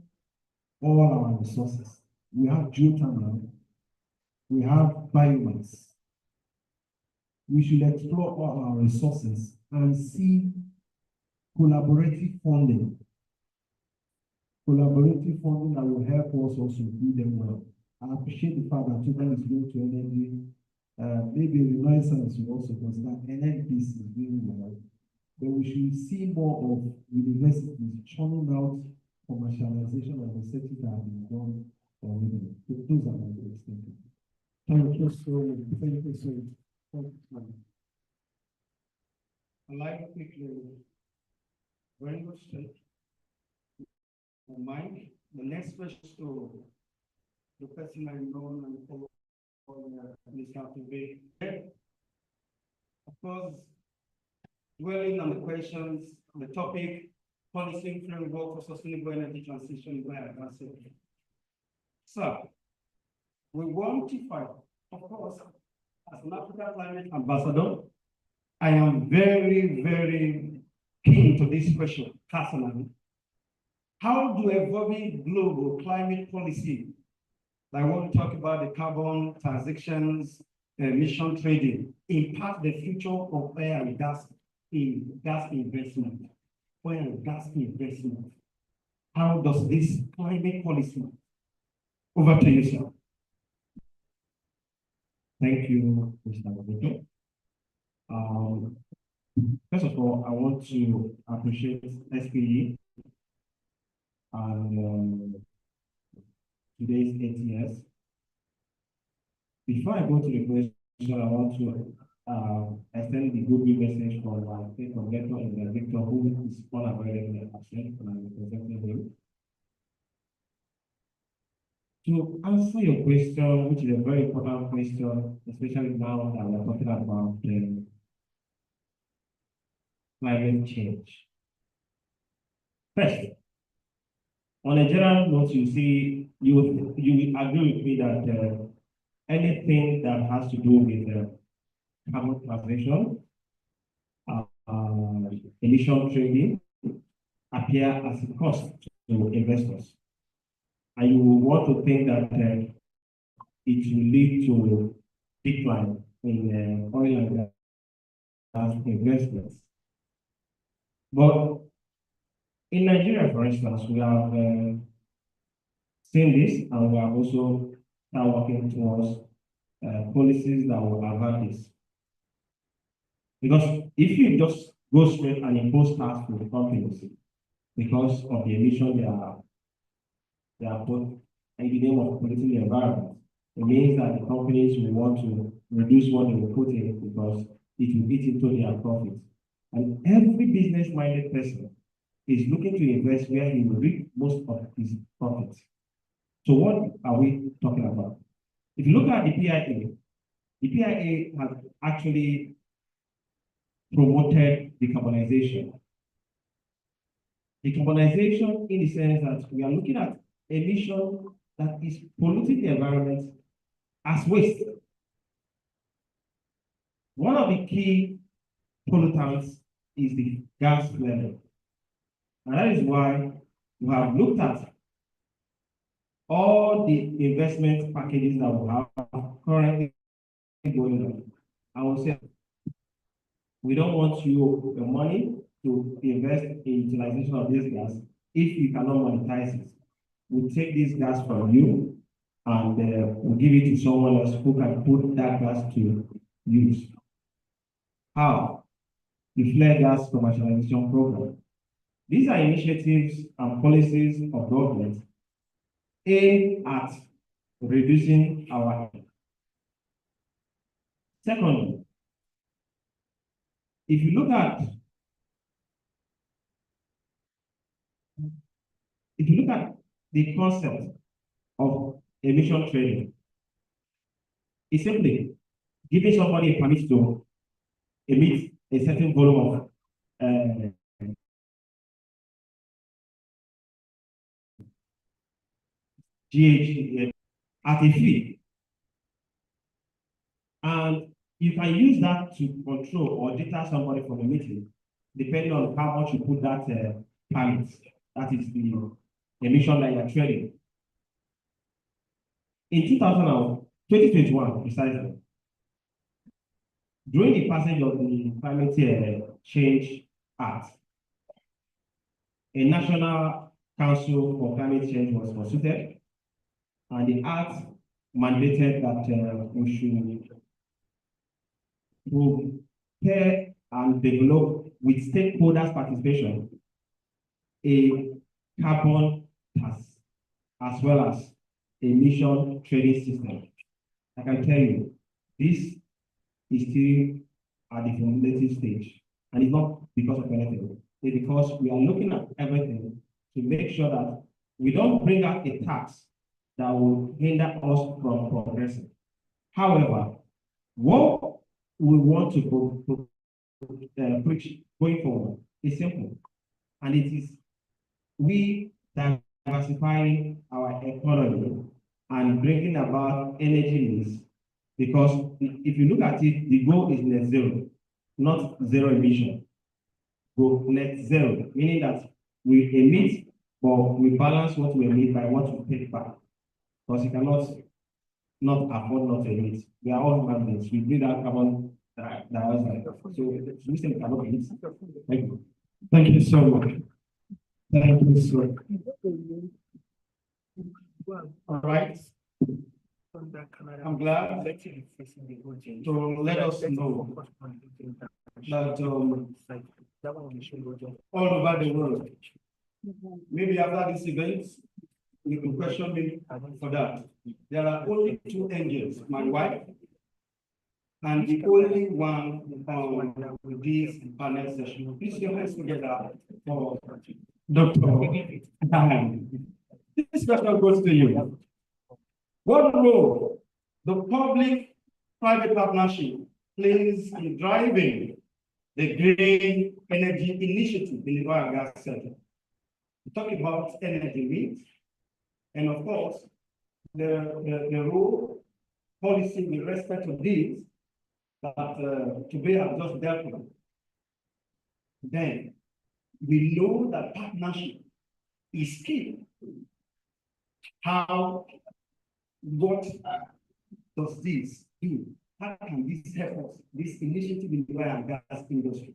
all our resources. We have geothermal, we have biomass. We should explore all our resources and see collaborative funding. Collaborative funding that will help us also do them well. I appreciate the fact that children is going to energy. Maybe Renaissance will also consider NNPC is doing well. But we should see more of universities churning out commercialization of research that have been done already. Those are my questions. Thank you so much. Thank you so much. I'd like to quickly, very much take Mike. The next question to the person I know and follow Mr. Tobe. Of course, dwelling on the questions, the topic, policy framework for sustainable energy transition by advancing. So, we want to fight, of course, as an African climate ambassador, I am very, very keen to this question personally. How do evolving global climate policy, I want to talk about the carbon transactions, emission trading, impact the future of oil and gas investment? Oil and gas investment. How does this climate policy? Over to you, sir. Thank you, Mr. Roberto. First of all, I want to appreciate SPE and today's ATS. Before I go to the question, I want to extend the goodwill message from my state connector and the Victor, who is unavailable at absent, and I'm representing him. To answer your question, which is a very important question, especially now that we're talking about climate change. First, on a general note, you will agree with me that anything that has to do with carbon transition, emission trading, appear as a cost to investors. And you will want to think that it will lead to decline in oil and gas investments. But in Nigeria, for instance, we have seen this, and we are also now working towards policies that will avert this. Because if you just go straight and impose tax to the companies because of the emission they are put in the name of polluting the environment, it means that the companies will want to reduce what they will put in because it will eat into their profits. And every business-minded person is looking to invest where he will reap most of his profits. So what are we talking about? If you look at the PIA has actually promoted decarbonization. Decarbonization in the sense that we are looking at emission that is polluting the environment as waste. One of the key pollutants is the gas level. And that is why we have looked at all the investment packages that we have currently going on, I will say, we don't want you the money to invest in utilization of this gas if you cannot monetize it. We take this gas from you and we'll give it to someone else who can put that gas to use. How? The flare gas commercialization program. These are initiatives and policies of government aimed at reducing our. Secondly, if you look at the concept of emission trading, it's simply giving somebody a permit to emit a certain volume of GHG at a fee. And you can use that to control or deter somebody from emitting, depending on how much you put that permit. That is the emission that you are trading. In 2021, precisely, during the passage of the Climate Change Act, a National Council for Climate Change was consulted, and the act mandated that we should prepare and develop, with stakeholders' participation, a carbon tax as well as emission trading system. I can tell you, this is still at the formulative stage, and it's not because of anything. It's because we are looking at everything to make sure that we don't bring out a tax that will hinder us from progressing. However, what we want to preach going forward is simple, and it is we diversifying our economy and bringing about energy needs, because if you look at it, the goal is net zero, not zero emission. Go net zero, meaning that we emit, but we balance what we emit by what we take back, because you cannot not afford not to emit. We are all human beings. We breathe out carbon dioxide. So we say cannot emit. Thank you. Thank you so much. Thank you, sir. All right. I'm glad to let us know that all over the world, maybe after this event, you can question me for that. There are only two angels, my wife, and the only one on this panel session. Please your hands together for Dr. This question goes to you. What role the public-private partnership plays in driving the green energy initiative in the oil and gas sector? We talk about energy needs, and of course, the role policy with respect to this that today I've just dealt with. Then we know that partnership is key. What does this do? How can this help us? This initiative in the oil and gas industry,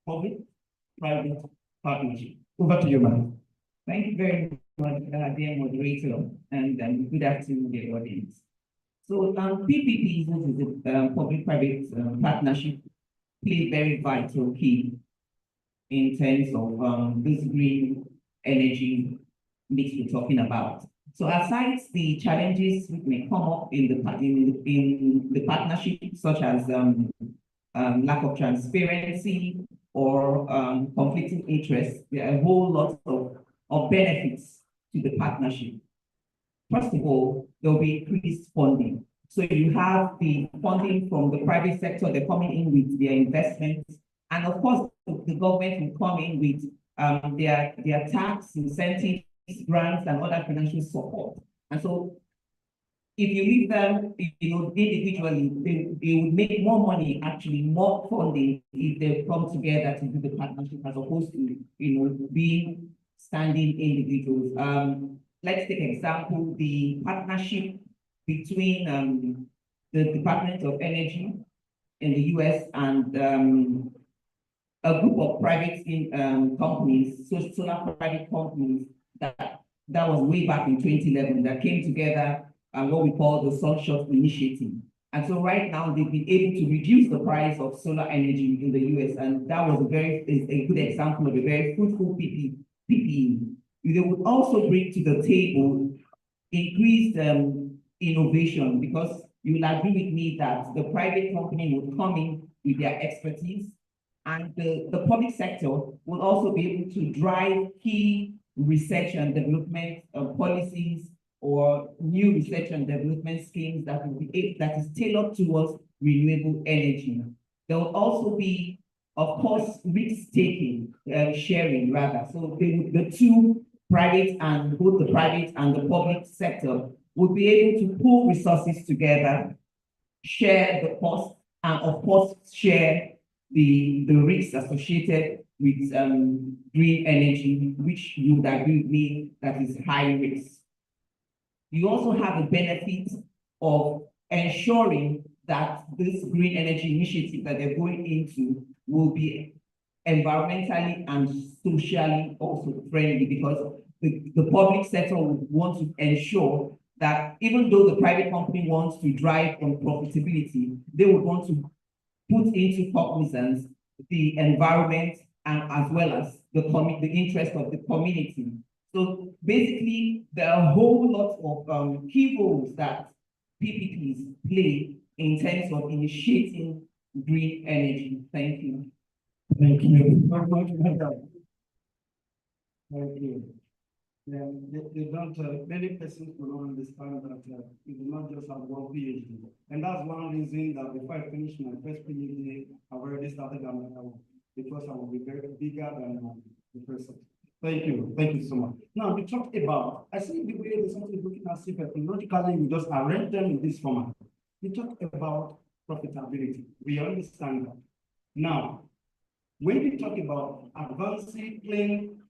public-private partnership. Over to you, madam. Thank you very much, dear moderator, and good afternoon, the audience. So, PPPs, which is a public-private partnership, play very vital key in terms of this green energy mix we're talking about. So, aside the challenges which may come up in the partnership, such as lack of transparency or conflicting interests, there are a whole lot of benefits to the partnership. First of all, there will be increased funding. So you have the funding from the private sector, they're coming in with their investments. And of course, the government will come in with their tax incentives, grants, and other financial support. And so if you leave them, individually, they would make more money, actually more funding, if they come together to do the partnership, as opposed to, being standing individuals. let's take example, the partnership between the Department of Energy in the US and a group of private companies, so solar private companies that was way back in 2011 that came together and what we call the Sunshot Initiative. And so right now they've been able to reduce the price of solar energy in the US, and that was a good example of a very fruitful PPE. They would also bring to the table increased innovation, because you will agree with me that the private company would come in with their expertise, and the public sector will also be able to drive key research and development policies or new research and development schemes that is tailored towards renewable energy. There will also be, of course, risk-taking, sharing rather. So the two private and both the private and the public sector would be able to pool resources together, share the cost, and of course share the risks associated with green energy, which you would agree with me that is high risk. You also have the benefit of ensuring that this green energy initiative that they're going into will be environmentally and socially also friendly, because the public sector would want to ensure that even though the private company wants to drive on profitability, they would want to put into cognizance the environment and as well as the interest of the community. So basically, there are a whole lot of key roles that PPPs play in terms of initiating green energy. Thank you. Thank you. Thank you. They don't, many persons will not understand that you do not just have one PhD. And that's one reason that before I finish my first PhD, I've already started another one, because I will be very bigger than the person. Thank you. Thank you so much. Now, we talked about, I see the way the something looking as if technologically we just arrange them in this format. We talked about profitability. We understand that. Now, when we talk about advancing clean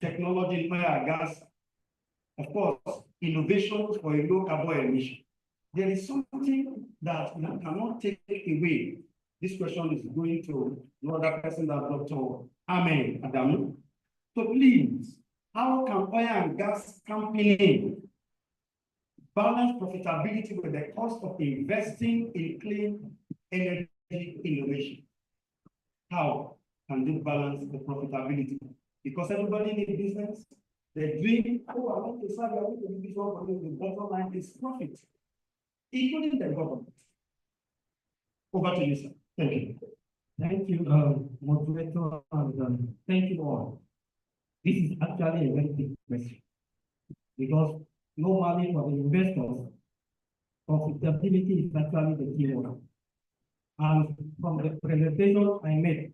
technology in oil and gas, of course, innovations for a low carbon emission, there is something that you cannot take away. This question is going to the other person, that Dr. Amen Adamu. So please, how can oil and gas company balance profitability with the cost of investing in clean energy innovation? How can they balance the profitability? Because everybody needs business. They're doing, oh, I want to serve, I want to do this one, the bottom line is profit, including the government. Over to you, sir. Thank you. Thank you, moderator, and thank you all. This is actually a very big question, because normally for the investors, profitability is actually the key word. And from the presentation I made,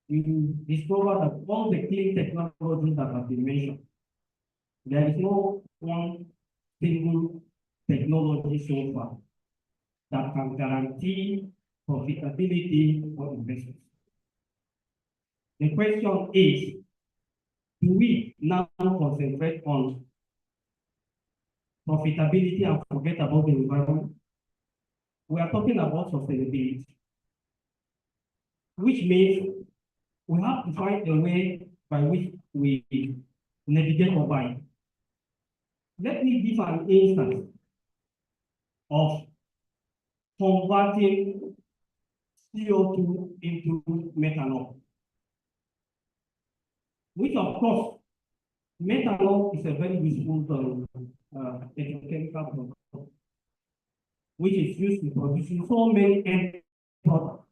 we discovered that all the clean technologies that have been mentioned, there is no one single technology so far that can guarantee profitability for investors. The question is, do we now concentrate on profitability and forget about the environment? We are talking about sustainability, which means we have to find a way by which we navigate or buy. Let me give an instance of converting CO2 into methanol, which of course, methanol is a very useful petrochemical product, which is used in producing so many end products.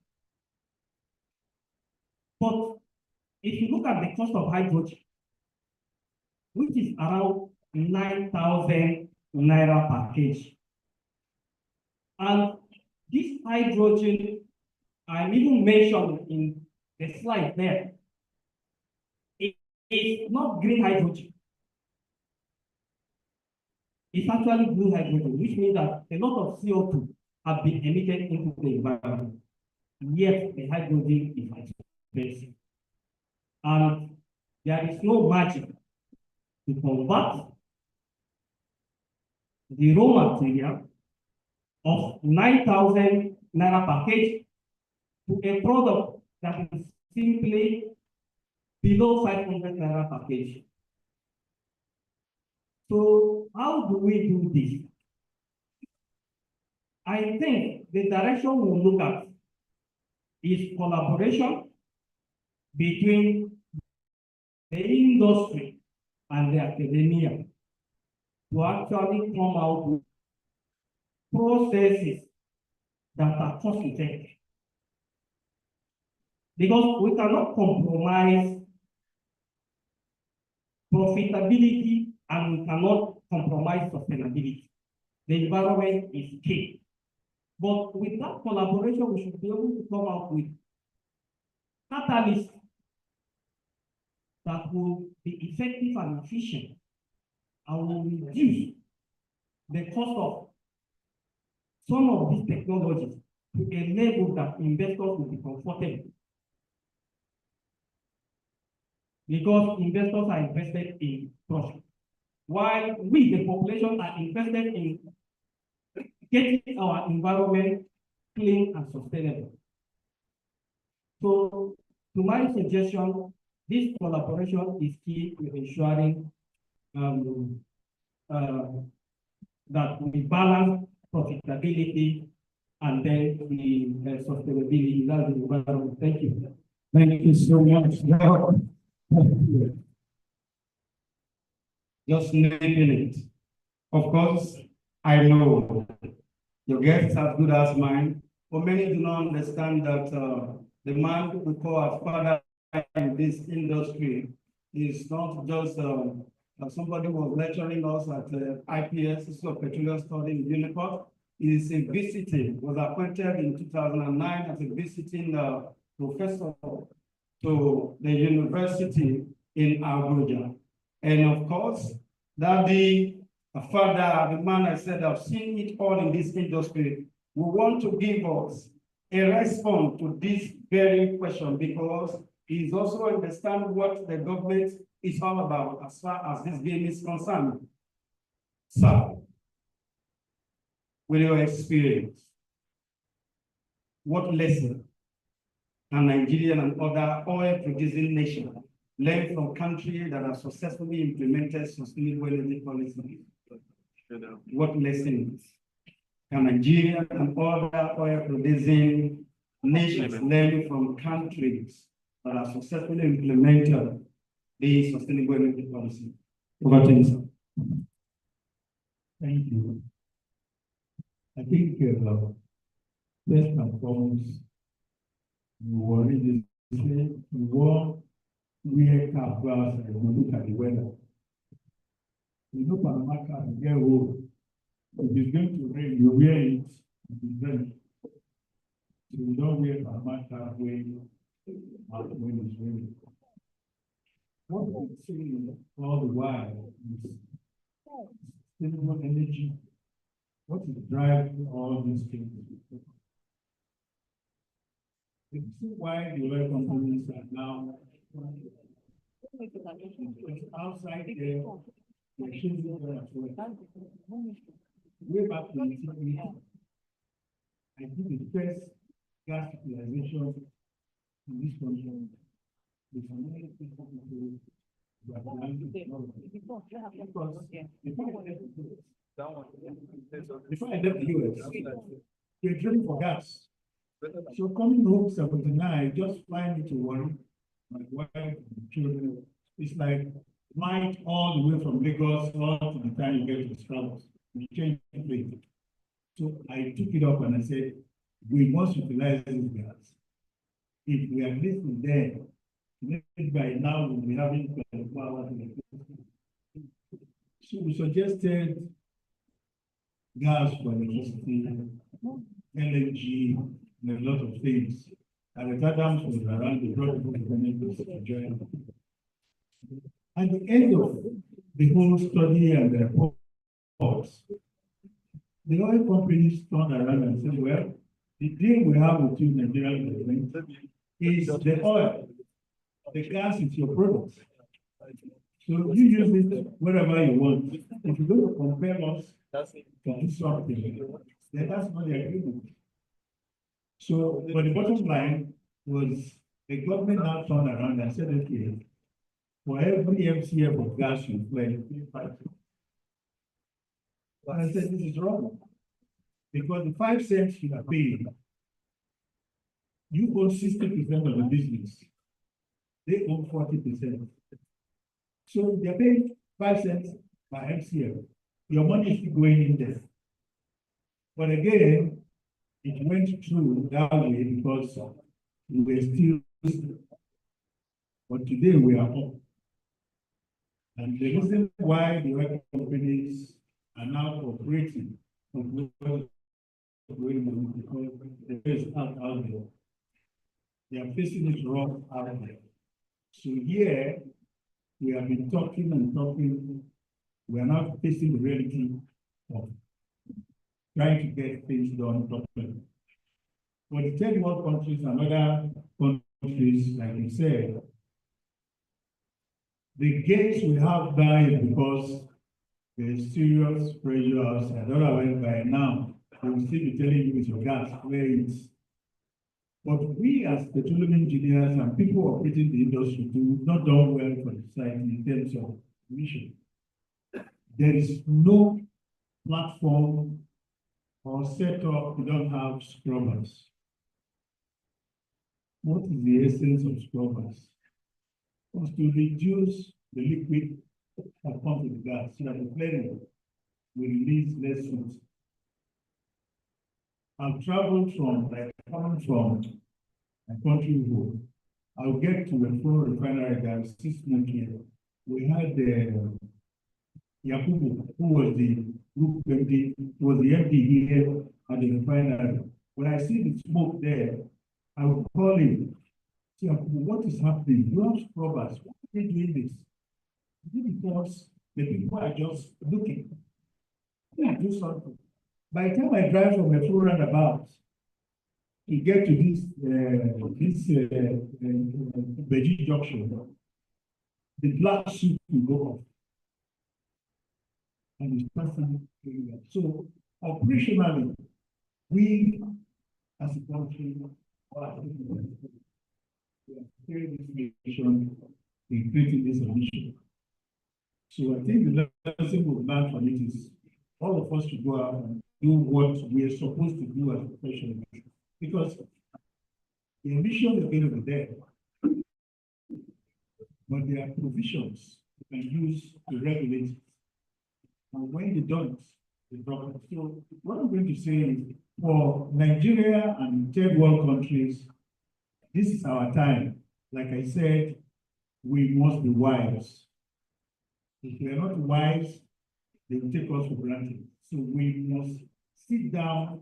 But if you look at the cost of hydrogen, which is around 9,000 naira per kg, and this hydrogen, I'm even mentioned in the slide there, it is not green hydrogen. It's actually blue hydrogen, which means that a lot of CO2 have been emitted into the environment. Yet the hydrogen is expensive. And there is no margin to convert the raw material of 9,000 naira package to a product that is simply below 500 naira package. So how do we do this? I think the direction we'll look at is collaboration between the industry and the academia to actually come out with processes that are cost effective. Because we cannot compromise profitability and we cannot compromise sustainability. The environment is key. But with that collaboration, we should be able to come out with catalysts that will be effective and efficient and will reduce the cost of some of these technologies to a level that investors will be comfortable. Because investors are invested in profit, while we, the population, are invested in getting our environment clean and sustainable. So, to my suggestion, this collaboration is key to ensuring that we balance profitability and then the sustainability. That's the environment. Thank you. Thank you so much. Just naming it. Of course, I know your guess is as good as mine, but many do not understand that the man we call as father in this industry is not just somebody who was lecturing us at IPS, Institute of Petroleum Study in Uniport. He is a visiting, was appointed in 2009 as a visiting professor to the university in Abuja. And of course, that the father, the man I said, I've seen it all in this industry, we want to give us a response to this very question because he's also understand what the government is all about as far as this game is concerned. So, with your experience, what lesson can Nigeria and other oil-producing nations learn from countries that have successfully implemented sustainable energy policies? What lessons can Nigeria and other oil-producing nations learn from countries that have successfully implemented the sustainable energy policy? Over to you, sir. Thank you. I think first and foremost, you already said what we have and we look at the weather. We look at the market and get old. If it's going to rain, you wear it, it is rain. So you don't wear a market when it's raining. What we're seeing all the while is sustainable energy. What is driving all these things? You see why the oil companies are now outside there, they're changing their approach. Way back in 1980, I did the first gas utilization in this country. With many people who were planning before I left the US, they drilling for gas. So coming home 79, just flying me to Warri, my wife and children, it's like flying all the way from Lagos all to the time you get to Strasbourg. We changed the place. So I took it up and I said, we must utilize this gas. If we are listening there, maybe by now we'll be having 24 hours. So we suggested gas for electricity, LNG, and a lot of things. And the Adams was around the broad to join. At the end of the whole study and the reports, the oil companies turned around and said, well, the deal we have with you, Nigerian government, is the oil. The gas is your product. So you use it wherever you want. If you're going to compare us to do something, then that's not the agreement. So, but the bottom line was the government now turned around and said, okay, for every MCF of gas you play, 5 cents. But I said, this is wrong. Because the 5 cents you are paying, you own 60% of the business. They own 40%. So they're paying 5 cents by MCF. Your money is still going in there. But again, it went through that way because we were still, but today we are up. And the reason why the oil companies are now operating because there is out there. They are facing it wrong out there. So here, we have been talking and talking. We are now facing the reality of trying to get things done properly. For the third world countries and other countries, like you said, the gains we have now is because there is serious pressure outside. Otherwise, by now, they will still be telling you with your gas where it's. But we as petroleum engineers and people operating the industry do not done well for the society in terms of emission. There is no platform or setup we don't have scrubbers. What is the essence of scrubbers? Was to reduce the liquid that comes with the gas so that the flaring will release less heat. I've traveled from, like, coming from a country road. I'll get to a full refinery that was 6 months here. We had the Yakubu, who was the group MD, was the MD here at the refinery. When I see the smoke there, I will call him. See, what is happening? You have scrubbers. Why are they doing this? Is it because the people are just looking? They do something. By the time I drive from a full roundabout to get to this Beijing junction, the black sheep will go off. And it's passing doing that. So operationally, we as a country are creating this mission, creating this mission. So I think the lesson we've learned from it is all of us should go out and do what we are supposed to do as professionals. Because the emission is going to be there. But there are provisions you can use to regulate it. And when you don't, they drop it. So what I'm going to say is for Nigeria and third world countries, this is our time. Like I said, we must be wise. If we are not wise, they will take us for granted. So we must sit down.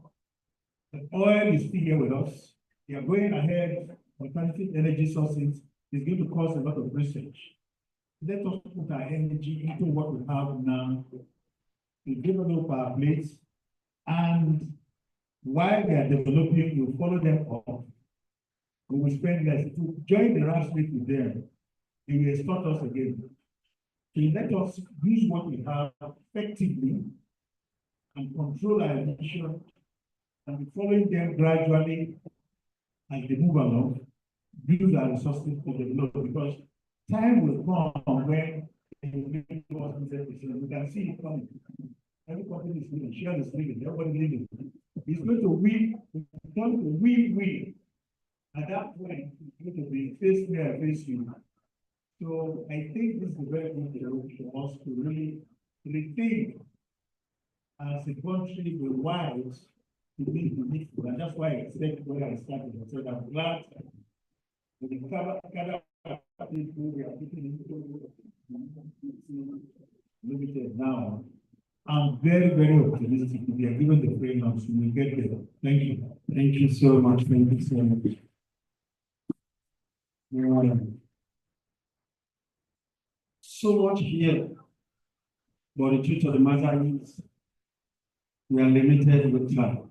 The oil is still here with us. We are going ahead. Alternative energy sources is going to cost a lot of research. Let us put our energy into what we have now to develop our place. And while they are developing, we follow them up. We will spend less to join the rat race with them. They will start us again. So let us use what we have effectively and control our emission and be following them gradually as they move along, use our resources to develop, because time will come when we can see it coming. Every company is living, share is living, everybody living. It's going to win, it's going to win. At that point, it's going to be face me and face you. So I think this is a very good direction for us to really rethink as a country with wise to be needful. And that's why I said where I started. I said I'm glad with the Canada people we are putting into limited now. I'm very, very optimistic. We are given the frameworks, we will get there. Thank you. Thank you so much. Thank you so much. So much here, but the truth of the matter is we are limited with time.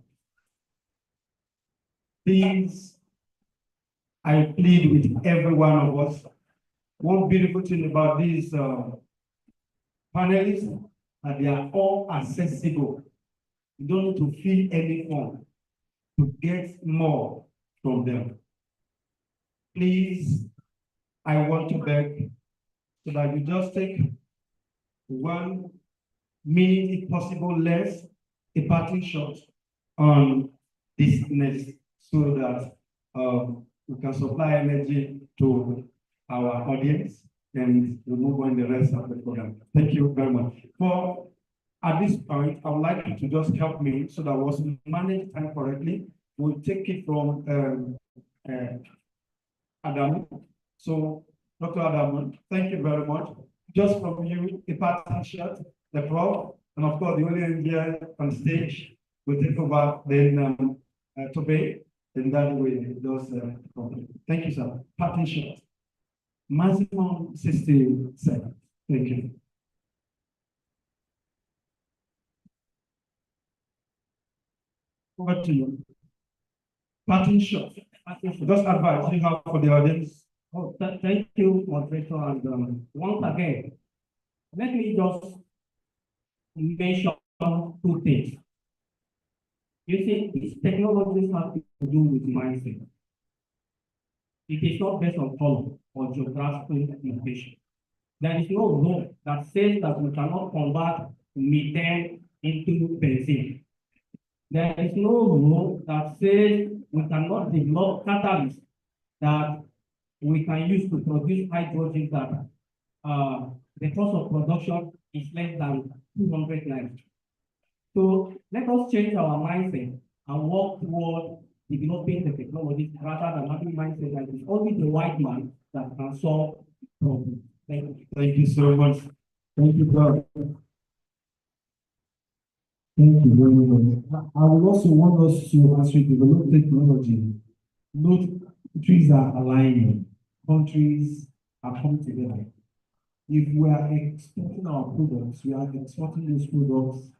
Please, I plead with every one of us. One beautiful thing about these panelists and they are all accessible. You don't need to fill any form to get more from them. Please, I want to beg so that you just take 1 minute, if possible less, a parting shot on this next, so that we can supply energy to our audience and we move on the rest of the program. Thank you very much. At this point, I would like you to just help me so that once we manage time correctly, we'll take it from Adam. So, Dr. Adam, thank you very much. Just from you, a parting shot, the prof, and of course, the only Indian on stage will take over, then Tobe, then that way, those thank you, sir. Parting shot. Maximum 60 seconds. Thank you. Over to you. Parting shot. Just advice you have for the audience. Oh, thank you, moderator. And once again, let me just mention 2 things. You see, these technologies have to do with mindset. It is not based on color or geographical location. There is no law that says that we cannot convert methane into benzene. There is no law that says we cannot develop catalysts that we can use to produce hydrogen that the cost of production is less than 200 naira. So let us change our mindset and work toward developing the technologies rather than having mindset that it's only the white man that can solve problems. Thank you. Thank you so much. Thank you, brother. Thank you very much. I would also want us to, as we develop technology, note countries are aligning, countries are coming together. If we are exporting our products, we are exporting those products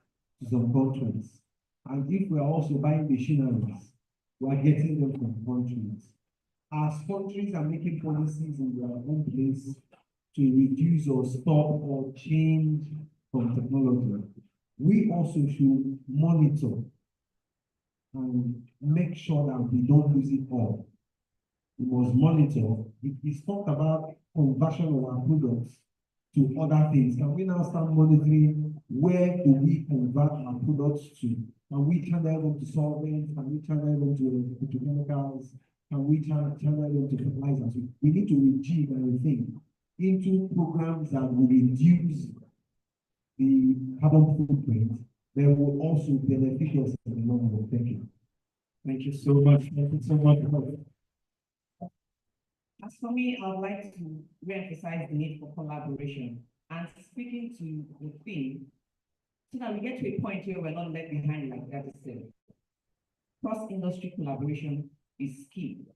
to some countries. And if we are also buying machineries, we are getting them from countries. As countries are making policies in their own place to reduce or stop or change from technology, we also should monitor and make sure that we don't lose it all. We must monitor. It's talked about conversion of our products to other things. Can we now start monitoring where do we convert our products to? Can we turn them into solvents? Can we turn them into chemicals? Can we turn them into fertilizers? We need to rejig everything into programs that will reduce the carbon footprint that will also benefit us in the long run. Thank you. Thank you so much. Thank you so much. As for me, I would like to re-emphasize the need for collaboration and speaking to the theme so that we get to a point where we're not left behind, like that is said. Cross-industry collaboration is key.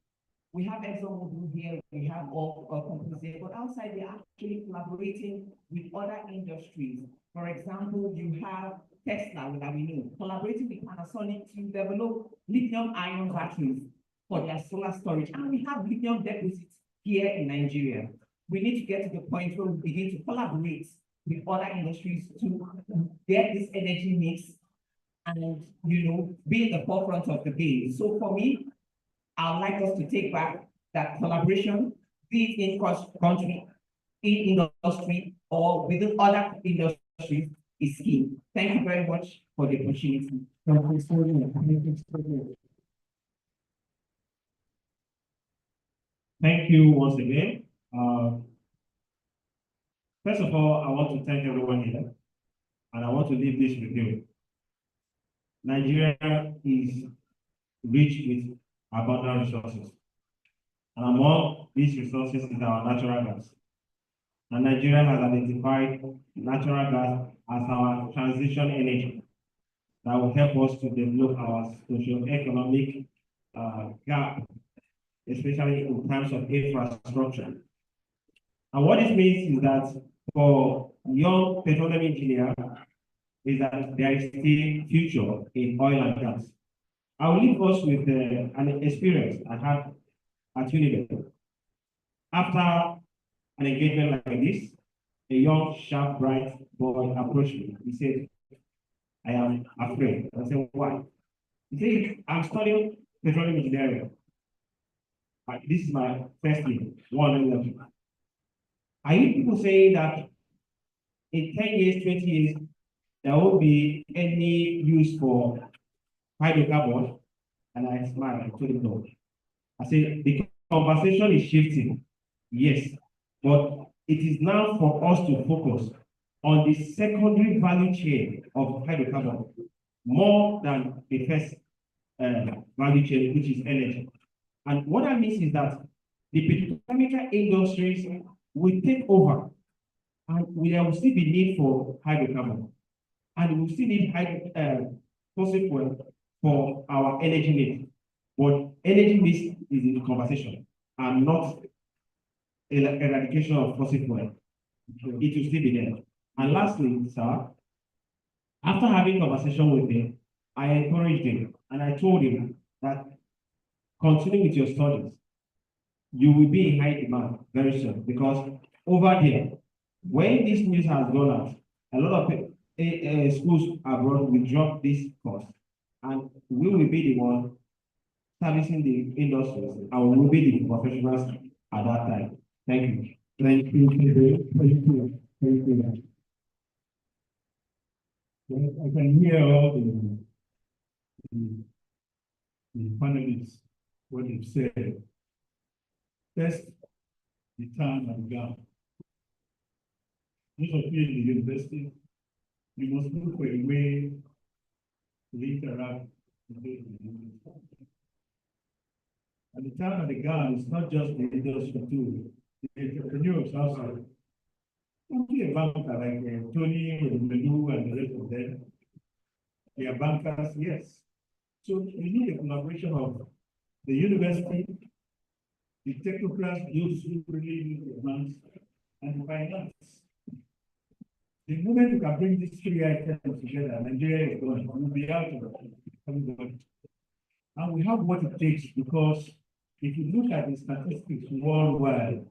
We have ExxonMobil here, we have all companies here, but outside they're actually collaborating with other industries. For example, you have Tesla, that we know, collaborating with Panasonic to develop lithium-ion batteries for their solar storage. And we have lithium deposits here in Nigeria. We need to get to the point where we begin to collaborate with other industries to get this energy mix and, be in the forefront of the game. So for me, I would like us to take back that collaboration, be it in cross-country, in industry, or within other industries, is key. Thank you very much for the opportunity. Thank you once again. First of all, I want to thank everyone here, and I want to leave this with you. Nigeria is rich with abundant resources, and among these resources is our natural gas. And Nigeria has identified natural gas as our transition energy that will help us to develop our socio-economic gap, especially in terms of infrastructure. And what this means is that for young petroleum engineers, is that there is still future in oil and gas. I will leave us with an experience I had at Unilever. After an engagement like this, a young, sharp, bright boy approached me. He said, I am afraid. I said, why? He said, I'm studying petroleum engineering. This is my first year, 111. I hear people say that in 10 years, 20 years, there won't be any use for hydrocarbon. And I smiled, I told him no. I said, the conversation is shifting. Yes, but it is now for us to focus on the secondary value chain of hydrocarbon more than the first value chain, which is energy. And what that means is that the petrochemical industries will take over, and there will still be need for hydrocarbon, and we will still need fossil fuel for our energy needs. But energy mix is in the conversation and not eradication of fossil fuel. It will still be there. And lastly, sir, after having conversation with him, I encouraged him and I told him that continue with your studies. You will be in high demand very soon because over there, when this news has gone out, a lot of schools abroad will drop this course, and we will be the one servicing the industries, and we will be the professionals at that time. Thank you. Thank you. Thank you. Thank you. I can hear all the panelists, what they've said. First, the time and gap. Those of you in the university, you must look for a way to interact with the university. And the time and the gap is not just the industry too. The entrepreneurs also. Don't be a banker like Tony, Melu, and the rest of them. They are bankers, yes. So we need a collaboration of the university, the technocrats, those who really need the funds, and the finance. The moment you can bring these three items together, Nigeria is going, we'll be out of it. And we have what it takes, because if you look at the statistics worldwide,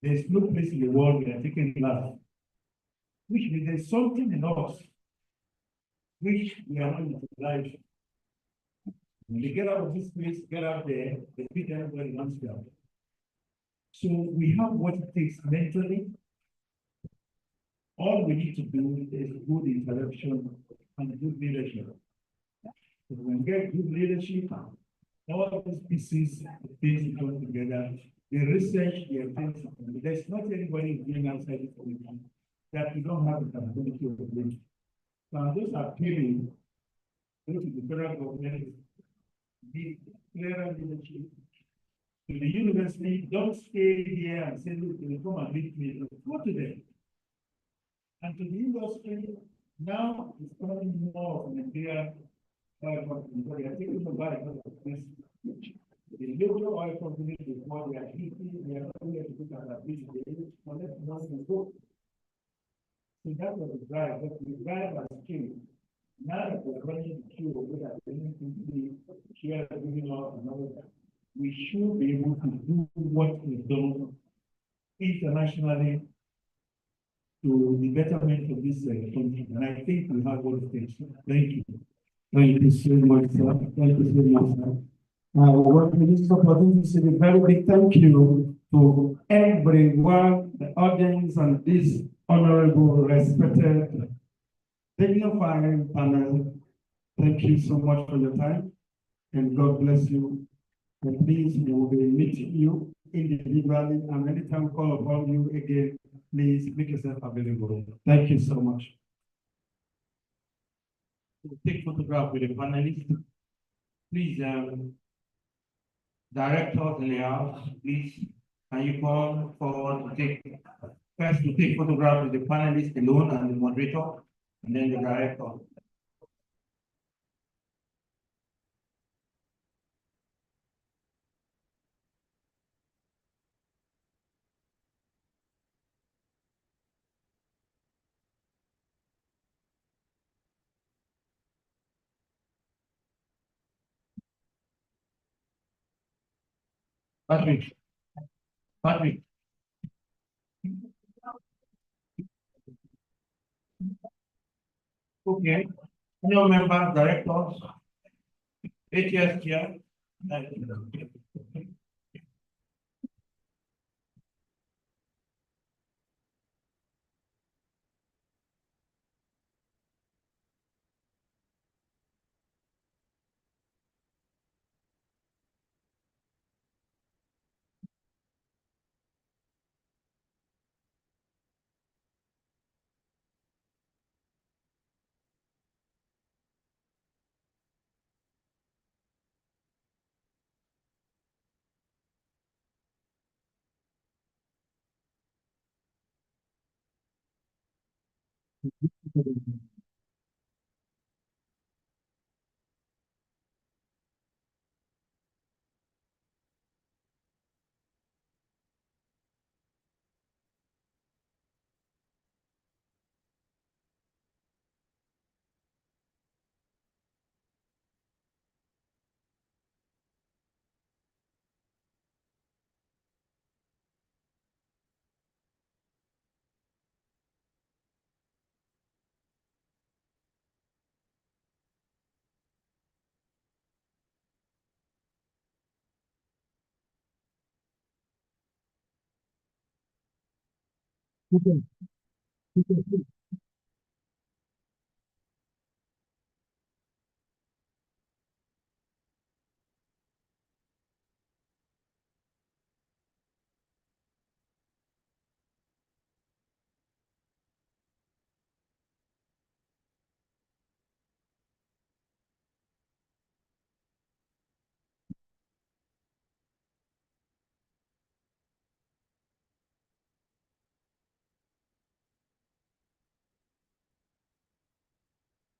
there's no place in the world we are taking last, which means there's something in us which we are not utilizing. When they get out of this place, get out there, they beat everybody once down. So we have what it takes mentally. All we need to do is good interaction and good leadership. If we get good leadership, all these pieces, the things come together, the research, the things, there's not anybody doing outside the community that we don't have the capability of doing. Now, those are appealing to the federal government, the clearer leadership. To the university, don't stay here and say, look, you come and meet me. Go to them. And to the industry, now it's becoming more of an idea. They are taking the back of this. The local oil companies, before they are heating, they are only to look at that business, they connect nothing go. So that was the drive, but the drive has changed. Now that we're running the queue, we are going to share giving out and all that. We should be able to do what we've done internationally to the betterment of this country. And I think we have what it takes. Thank you. Thank you so much, sir. Thank you so much, sir. I want to use this opportunity to say a very big thank you to everyone, the audience, and this honorable, respected, dignified panel. Thank you so much for your time, and God bless you. And please, we will be meeting you individually, and anytime we call upon you again, please make yourself available. Thank you so much. We'll take photograph with the panelists. Please, directors in the house, please, can you come forward to take photograph with the panelists alone and the moderator, and then the director. Patrick. Patrick. Okay. Any members, directors, ATS chair? Okay. Okay.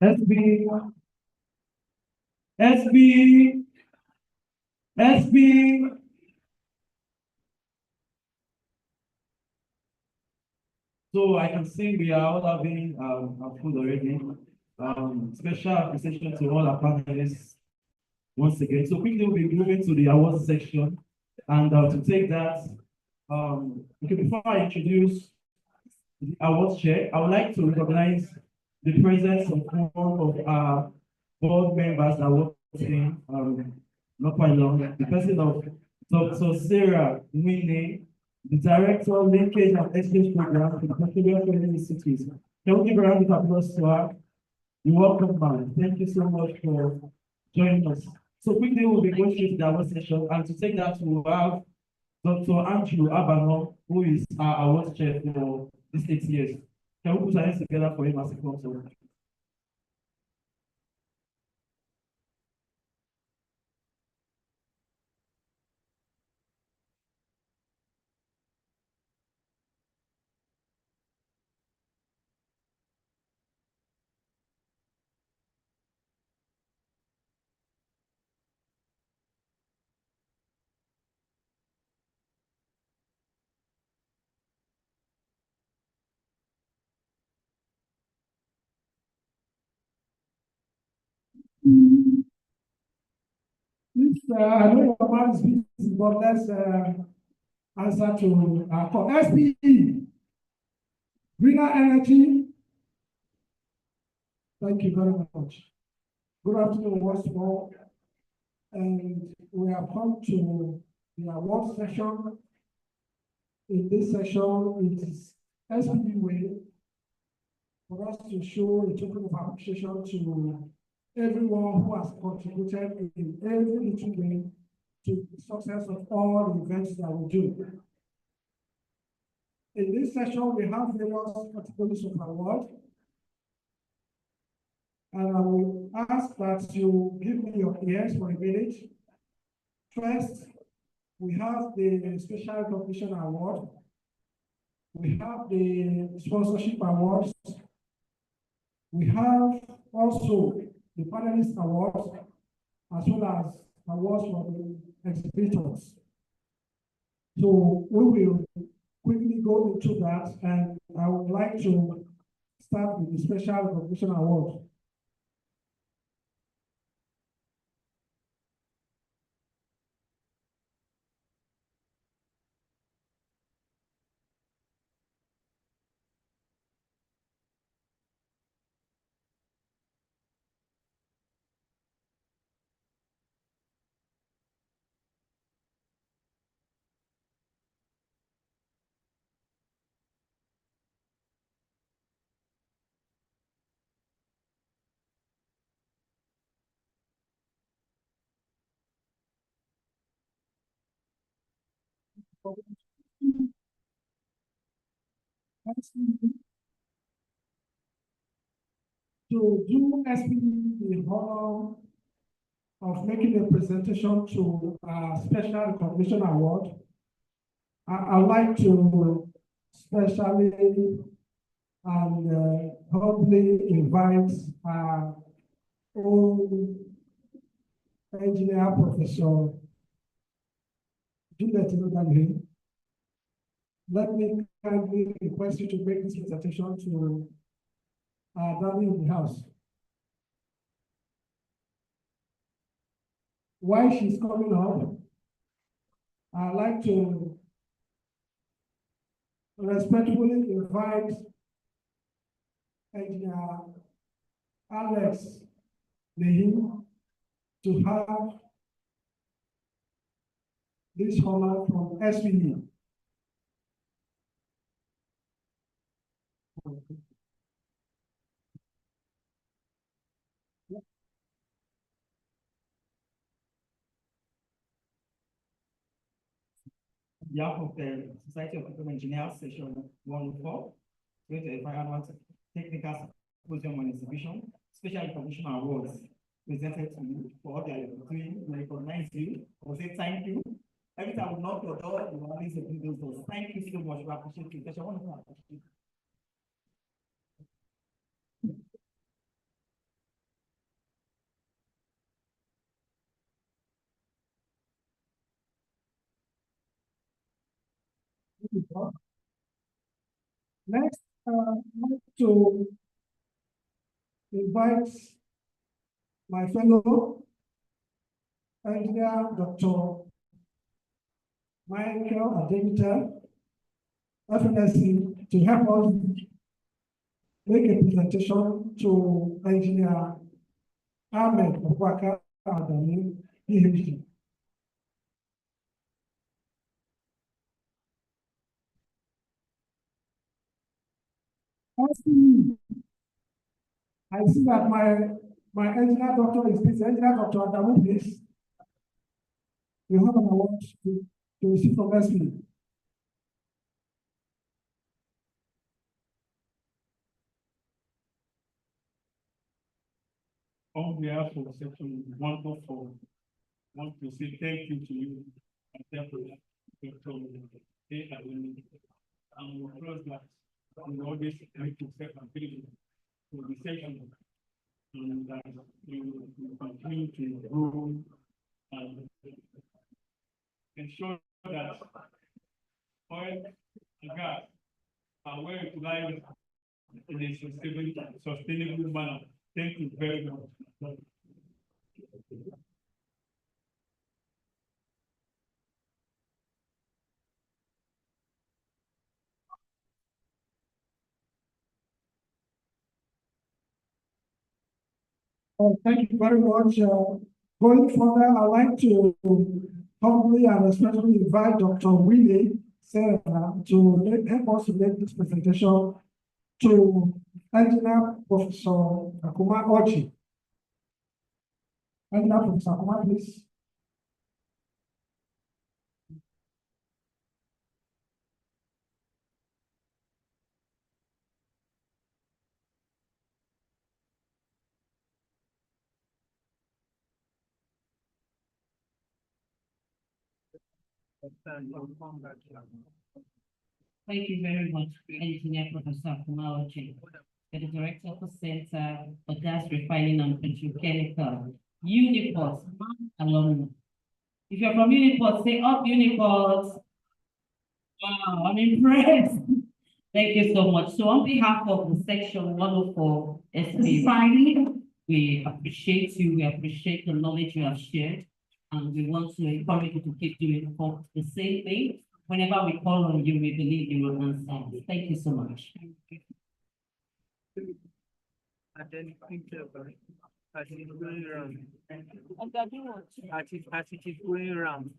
SB, SB, SB. So I can see we are all having our food already. Special appreciation to all our panelists once again. So quickly we'll be moving to the awards section. And to take that, okay, before I introduce the awards chair, I would like to recognize the presence of one of our board members that worked in not quite long, the person of Dr. Sarah Winnie, the Director, Linkage and Exchange Program for the Petroleum Training Institute. Can we give a round of applause to her? You're welcome, ma'am. Thank you so much for joining us. So quickly, we'll be going through the award session, and to take that, we'll have Dr. Andrew Abano, who is our award chair for this 8 years. Can we put our hands together for him as he comes over? Please, I know your man is busy, but let's answer to our call. SPE, Greener Energy. Thank you very much. Good afternoon once more. And we have come to the award session. In this session, it is SPE way for us to show a token of appreciation to everyone who has contributed in every little way to the success of all the events that we do. In this session, we have various categories of award. And I will ask that you give me your ears for a minute. First, we have the Special Recognition Award. We have the Sponsorship Awards. We have also the Panelist Awards, as well as awards for the exhibitors. So we will quickly go into that, and I would like to start with the Special Recognition Award. To do SPE the honor of making a presentation to a special recognition award, I'd like to specially and humbly invite old engineer Professor Juliet Inodani. Let me kindly request you to make this presentation to Danny in the house. While she's coming up, I'd like to respectfully invite Engineer Alex Lehim to have this honor from SPE. On behalf of the Society of People Engineers, Session 104, with the Environment Technical Symposium on Exhibition, Special Recognition Awards presented to you for all that you're doing. We recognize you. I will say thank you. Every time we knock your door, you always open those doors. Thank you so much. We appreciate you. Session 104. Next, I'd like to invite my fellow engineer, Dr. Michael Ademita, FNSC, to help us make a presentation to Engineer Ahmed Obaka Adani, PhD. I see that my engineer doctor is busy. Engineer Dr. Adamu, please. You have an award to receive from SPE. On behalf of Section 104, I want to say thank you to you, and therefore, Dr. A. Adoni, and we trust that you always make yourself available for the session, and that you will continue to grow and ensure that oil and gas are well utilized in a sustainable manner. Thank you very much. Thank you very much. Going further, I'd like to humbly and especially invite Dr. Willie Sarah to help us to make this presentation to Engineer Professor Akuma Ochi. Engineer Professor Akuma, please. Thank you very much, Engineer Professor Kumaochi, the Director of the Center for Gas Refining and Petrochemical, Uniport alumni. If you're from Uniport, say up Uniport. Wow, I'm impressed. Thank you so much. So on behalf of the Section 104 SPE, we appreciate you, we appreciate the knowledge you have shared, and we want to encourage you to keep doing the same thing. Whenever we call on you, we believe you will answer. Thank you so much. And then as it is going around. As it is going around.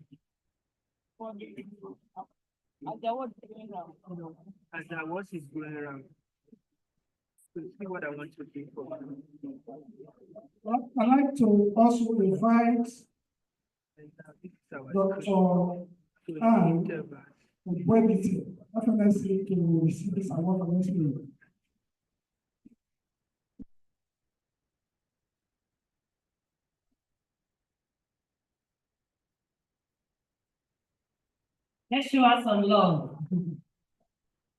As the awards is going around. So see what I want to do for you. Well, I'd like to also invite Dr. Anne Warri FNSC to receive this award from SPE. Let's show us some love.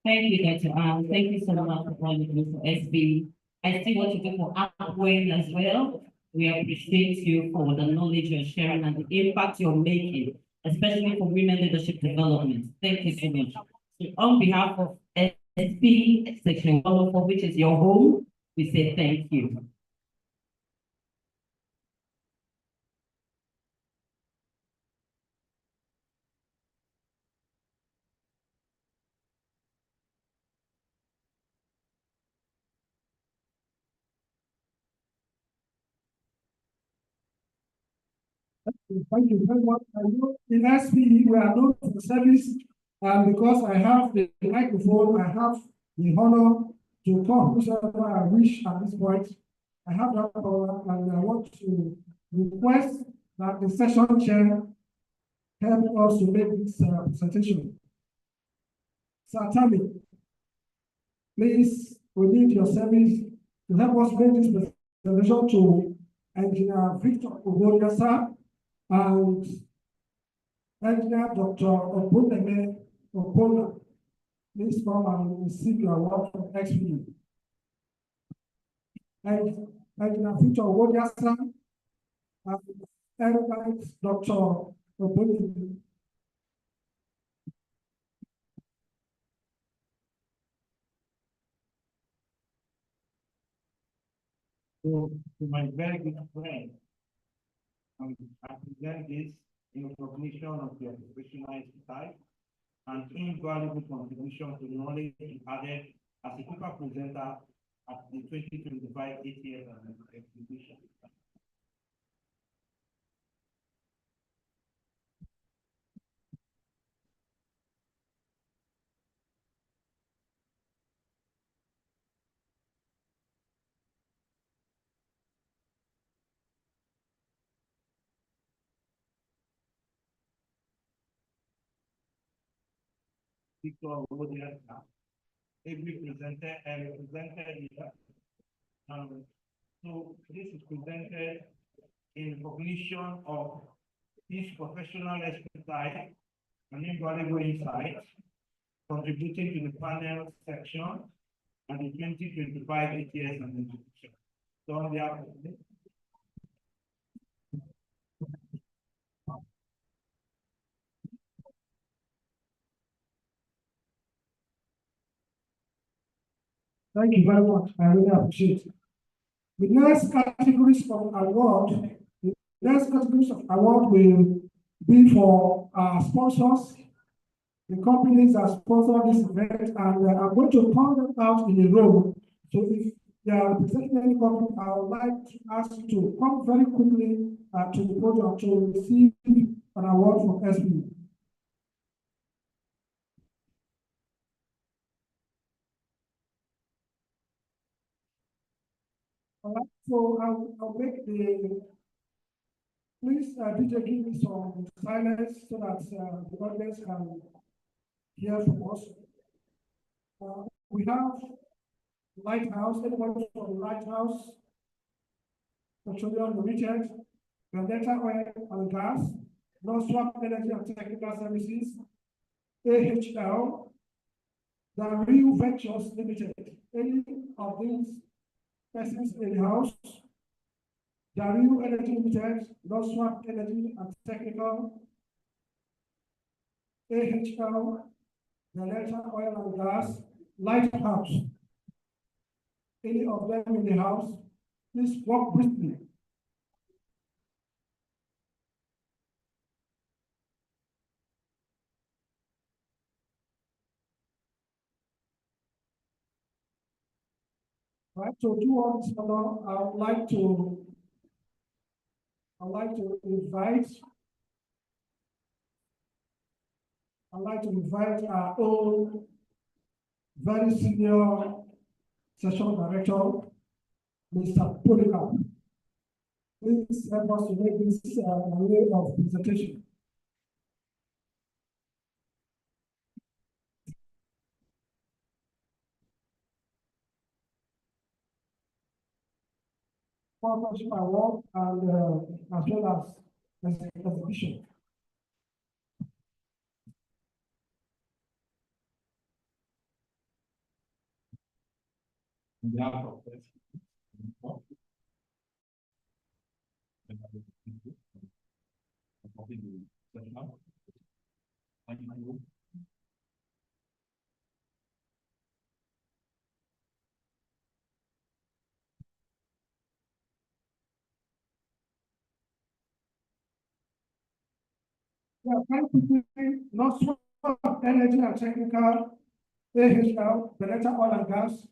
Thank you, Dr. Thank you so much for all you do for SB. I see what you do for Upwing as well. We appreciate you for the knowledge you're sharing and the impact you're making, especially for women leadership development. Thank you so much. So on behalf of SB Section 104, which is your home, we say thank you. Thank you very much. I know in SPE we are known for service, and because I have the microphone, I have the honor to talk whosoever I wish at this point. I have that honor, and I want to request that the session chair help us to make this presentation. Sir Tammy, please, we need your service to help us make this presentation to Engineer Victor Ogoria, sir, and Engineer Dr. Obuneme Obola. Please come and receive your award from SPE. And Engineer Victor Ogoria, sir, and Engineer Dr. Obuneme. To my very good friend, I present this in recognition of your professional expertise and invaluable contribution to knowledge added as a paper presenter at the 2025 ATS exhibition. Victor Ogoria, every presenter and represented here. So this is presented in recognition of his professional expertise and invaluable insights, contributing to the panel section and the 2025 ATS and exhibition. So on behalf of this, Thank you very much. I really appreciate it. The next categories of award, the next categories of award will be for our sponsors, the companies that sponsor this event, and I'm going to call them out in a row. So if they are representing any company, I would like to ask you to come very quickly to the podium to receive an award from SPE. All right, so I'll make the, please, DJ, give me some silence so that the audience can hear from us. We have Lighthouse, anyone from the Lighthouse, Petroleum Limited, Vendetta Oil and Gas, Non-Swap Energy and Technical Services, AHL, the Real Ventures Limited. Any of these persons in the house, Dario Energy Limited, Non-Swap Energy and Technical, AHL, Vendetta Oil and Gas, Lighthouse. Any of them in the house, please walk briskly. Right, so do all this now. I would like to invite our own very senior session director, Mr. Polika. Please help us to make this way of presentation. sponsorship award and as well as exhibition. On behalf of this, thank you. Yeah, thank you. Not energy and technical, AHL, Benetta Oil and Gas,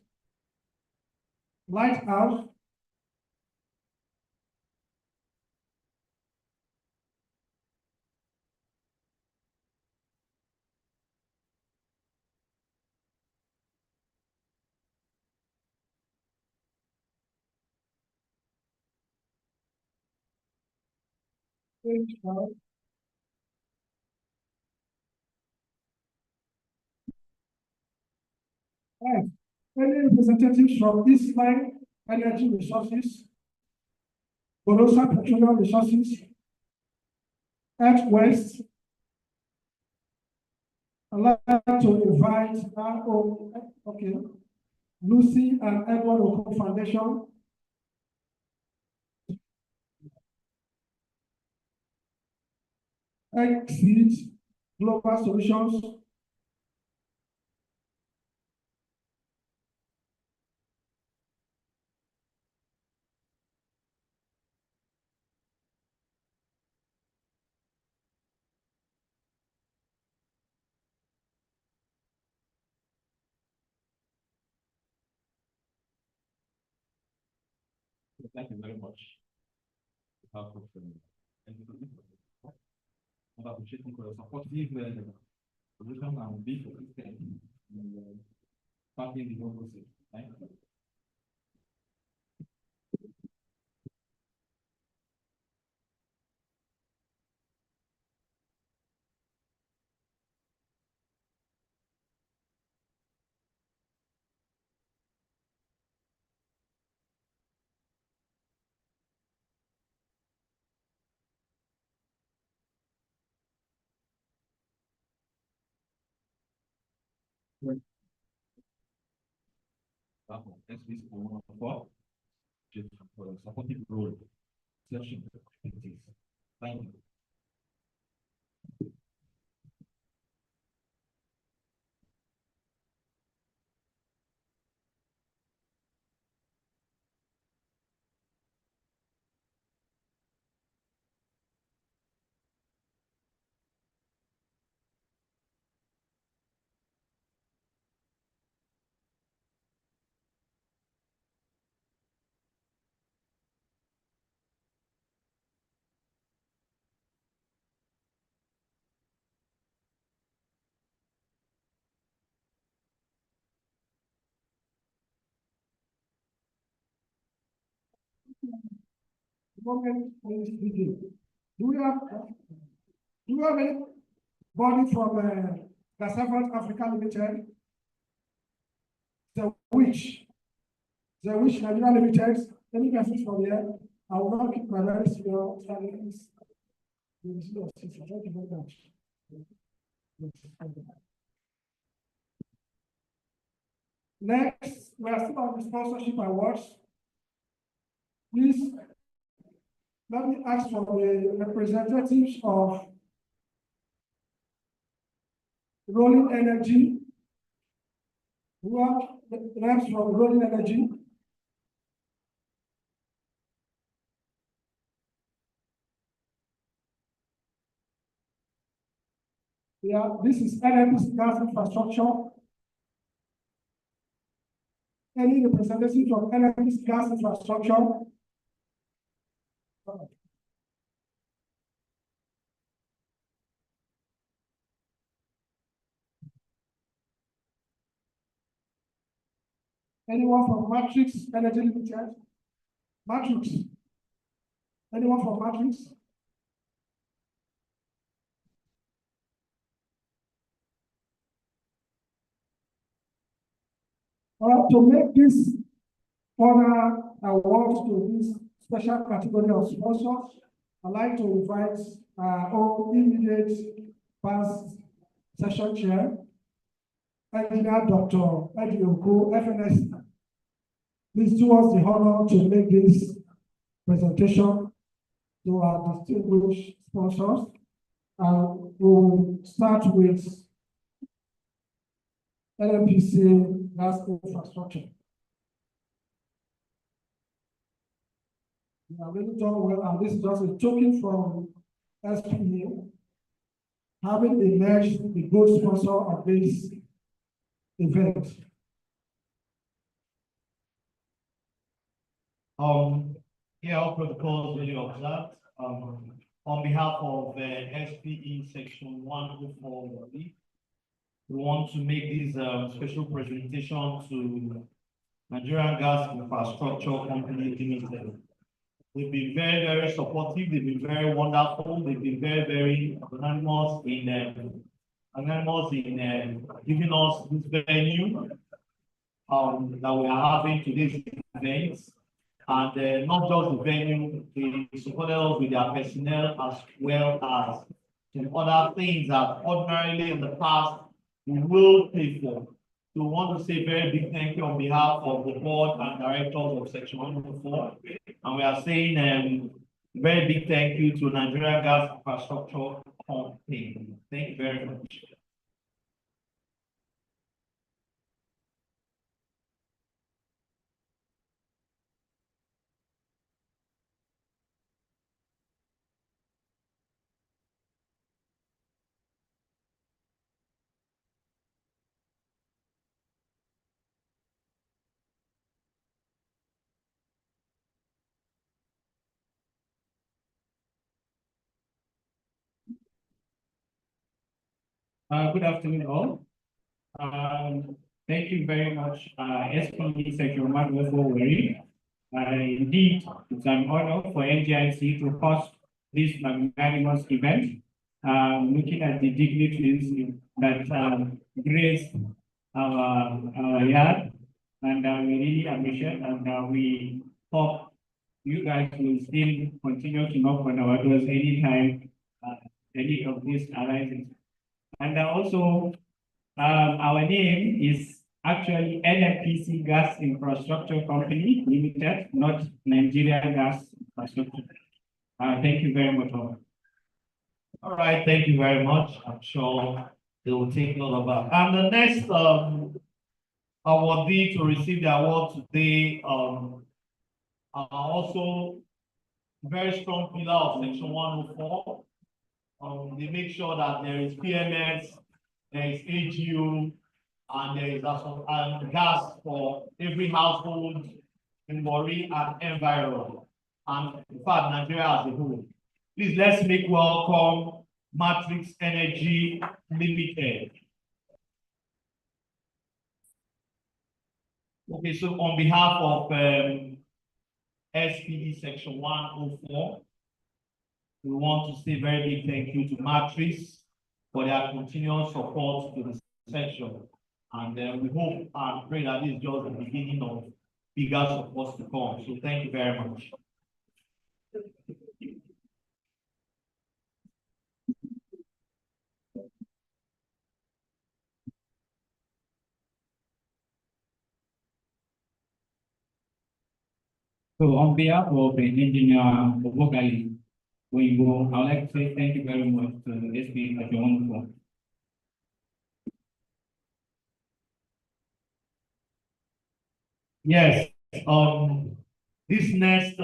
Lighthouse, AHL, and any representatives from Eastline Energy Resources, Borosa Petroleum Resources, Earth West. I'd like to invite Lucy and Edward Oko Foundation, Exit Global Solutions, Thank you very much. I'm appreciating for your supportive solution and big assistance in starting the process. Thank you. SPE for the supportive role session activities. Thank you. moment is speaking. Do we have anybody from Cassava Africa Limited? The Wish Nigeria Limited, any persons from here? I will not keep my very small silence. Thank you very much. Next, we are still on the sponsorship awards. Please, let me ask for the representatives of Rolling Energy. Who are the reps from Rolling Energy? Yeah, this is NM's gas infrastructure. Any representatives of NM's gas infrastructure? Anyone from Matrix Energy Limited? Matrix? Anyone from Matrix? To make this honor award to this special category of sponsors. I'd like to invite our immediate past session chair, Engineer Dr. Eddie Oko, FNS. Please do us the honor to make this presentation to our distinguished sponsors. And we'll start with NNPC gas infrastructure. We have really done well, and this is just a token from SPE, having emerged the good sponsor of this event. Here all protocols really observed. On behalf of SPE Section 104 Warri, we want to make this special presentation to Nigerian Gas Infrastructure Company Limited. They've been very, very supportive. They've been very wonderful. They've been very, very anonymous in giving us this venue that we are having today's event. And not just the venue, they supported us with their personnel as well as some other things that ordinarily in the past we will pay for. So we want to say a very big thank you on behalf of the board and directors of Section 104. And we are saying very big thank you to Nigerian Gas Infrastructure Company. Thank you very much. Good afternoon, all. Thank you very much, SPE Section 104 Warri. Indeed, it's an honor for NGIC to host this magnanimous event, looking at the dignitaries that grace our yard, and we really appreciate, and we hope you guys will still continue to knock on our doors anytime any of this arises. And also, our name is actually NNPC Gas Infrastructure Company Limited, not Nigeria Gas Infrastructure. Thank you very much. All right, thank you very much. I'm sure they will take note of that. And the next awardee to receive the award today are also very strong pillar of Section 104. They make sure that there is PMS, there is AGU, and there is also gas for every household in Warri and environment, and in fact, Nigeria as a whole. Please let's make welcome Matrix Energy Limited. Okay, so on behalf of SPE Section 104, we want to say very big thank you to Matrix for their continuous support to the section. And we hope and pray that this is just the beginning of bigger support to come. So thank you very much. So on behalf of the engineer Obogali, I would like to say thank you very much to the SPE Section 104. Yes, this next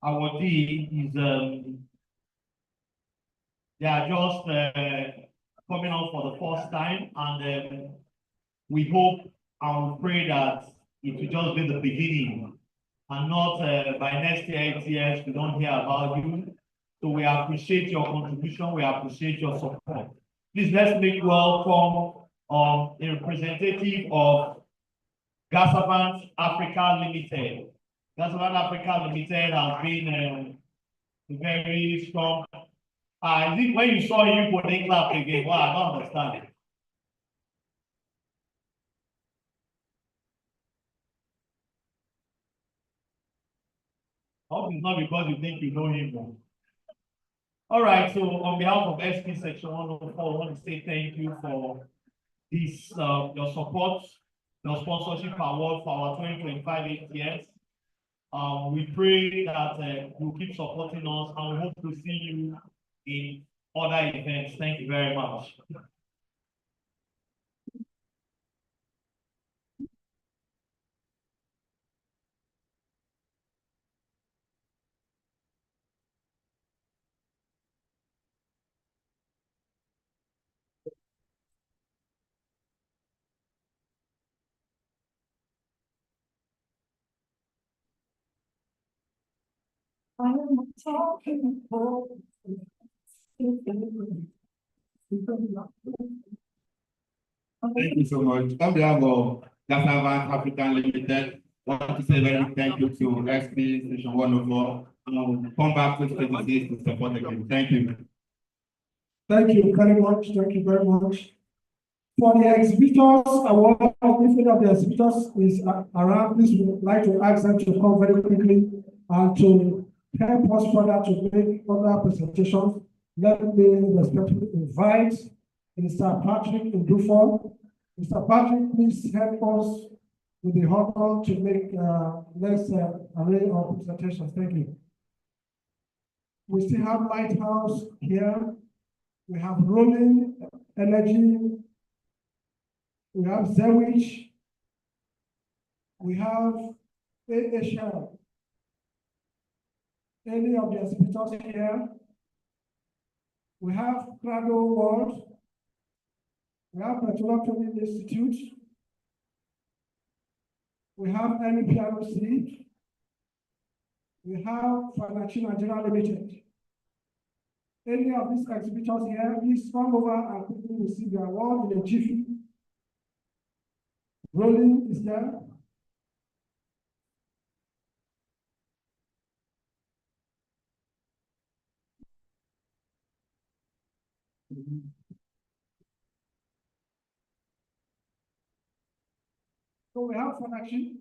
awardee is they are just coming out for the first time, and we hope and pray that it will just be the beginning and not by next year, 8 years, we don't hear about you. So we appreciate your contribution, we appreciate your support. Please let's make welcome a representative of Gasavant Africa Limited. Gasavant Africa Limited has been a very strong. I think when you saw him putting clap again, well, I don't understand it. hope it's not because you think you know him. All right, so on behalf of SP Section 104, I want to say thank you for this, your support, your sponsorship award for our 2025 ATS. We pray that you'll keep supporting us, and we hope to see you in other events. Thank you very much. I'm talking about. Thank you so much. On behalf of Gasavan African Limited, I want to say very thank you to SP Station 104. Come back to 2026 to support again. Thank you. Thank you very much. Thank you very much. For the exhibitors award, if any of the exhibitors is around, please would like to ask them to come very quickly and to help us further to make other presentations. Let me respectfully invite Mr. Patrick Ndufo. Mr. Patrick, please help us with the honor to make next array of presentations. Thank you. We still have Lighthouse here. We have Rolling Energy. We have Zewich. We have Asia. Any of the exhibitors here? We have Crado World. We have Petroleum Training Institute. We have NPRC. We have Financial Nigeria Limited. Any of these exhibitors here, please come over and quickly receive the award in a jiffy. Rolling is there. So we have Financial.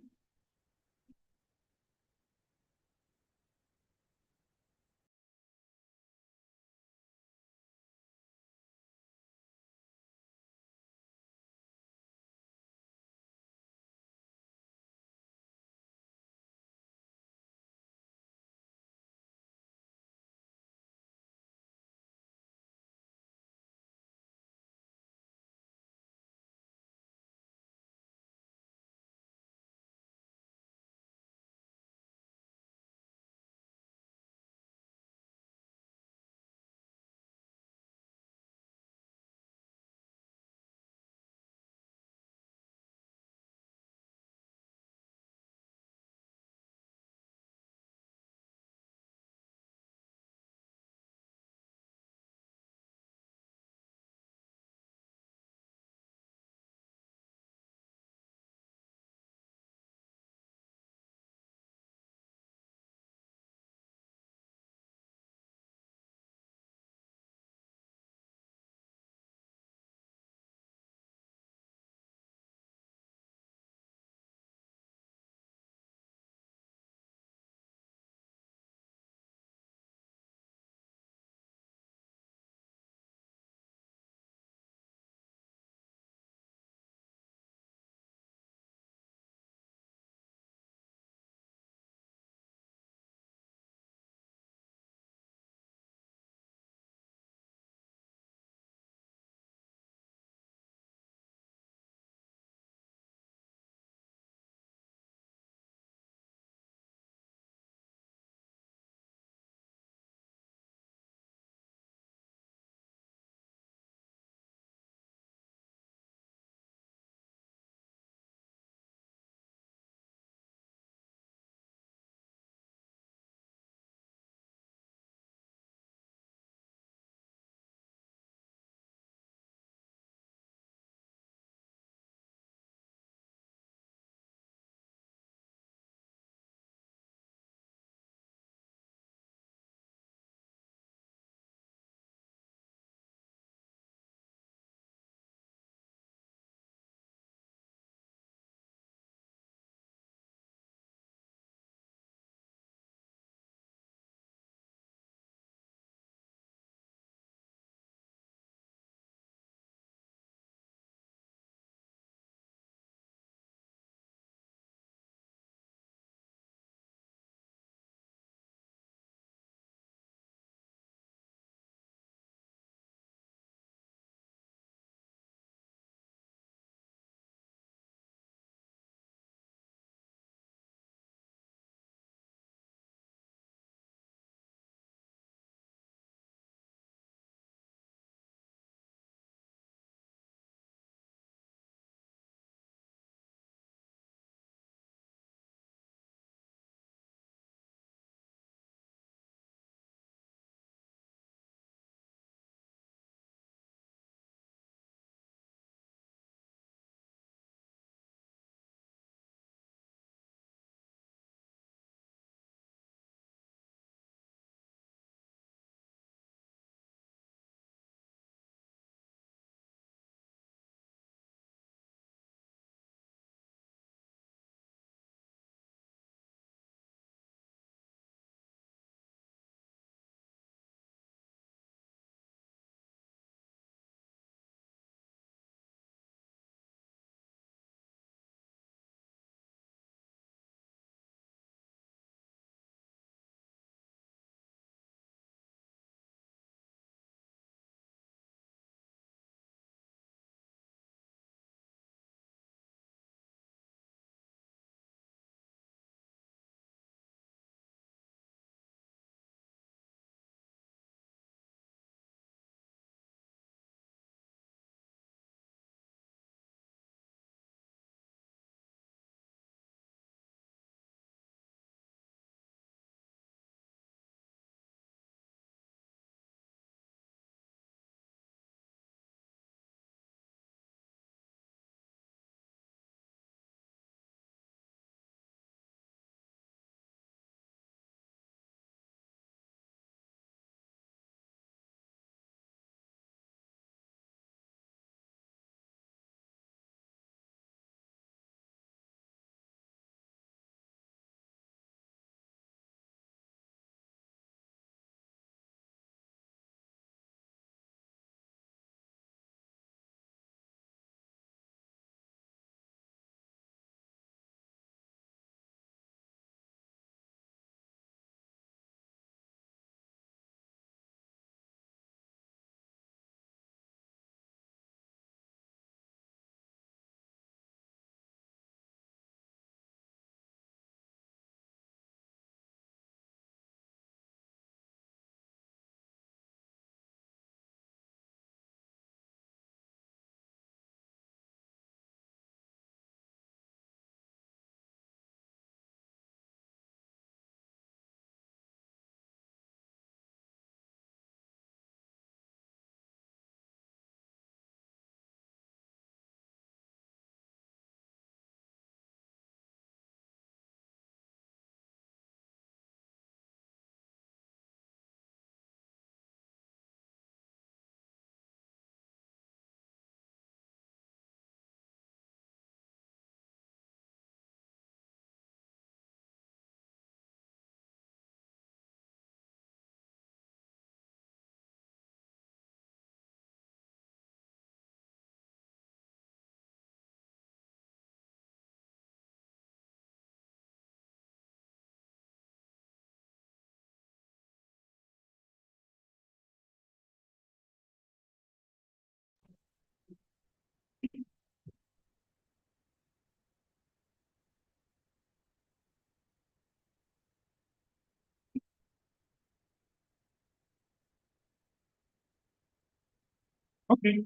Okay.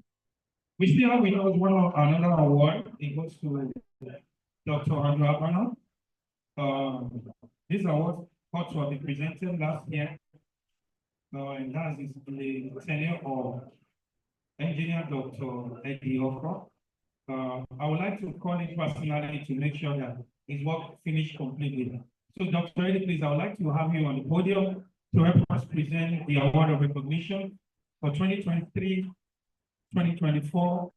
We still have with us another award. It goes to Dr. Andrew Abano. This award was presented last year. And that is the tenure of Engineer Dr. Eddie Ofra. I would like to call him personally to make sure that his work finished completely. So Dr. Eddie, please, I would like to have you on the podium to help us present the award of recognition for 2023-2024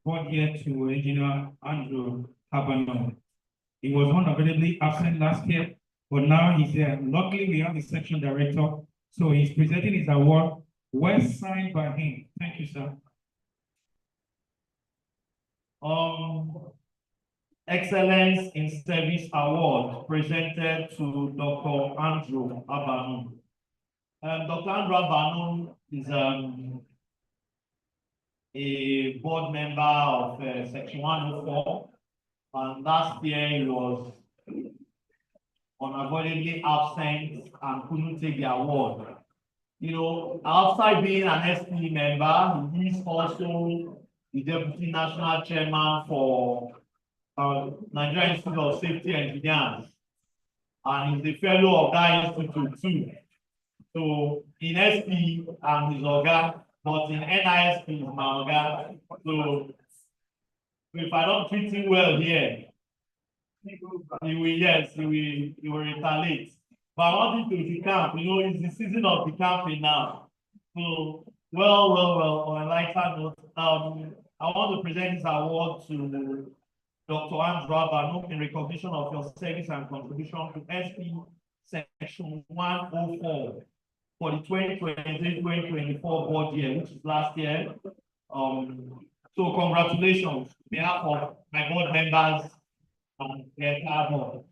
board year to Engineer Andrew Abano. He was unavoidably absent last year, but now he's here. Luckily, we have the section director, so he's presenting his award, well signed by him. Thank you, sir. Excellence in Service Award presented to Dr. Andrew Abano. Dr. Andrew Abano is a board member of Section 104, and last year he was unavoidably absent and couldn't take the award. You know, outside being an SPE member, he is also the Deputy National Chairman for Nigerian Institute of Safety Engineers, and he's a fellow of that institute too. So in SPE, I'm his Oga, but in NISP, he's my Oga. So if I don't treat him well here, he will retaliate. But I want him to decamp. You know, it's the season of decamping now. So, on a lighter note, I want to present this award to Dr. Andrew Abano in recognition of your service and contribution to SP Section 104 for the 2023-2024 board year, which is last year. So congratulations on behalf of my board members and the entire board.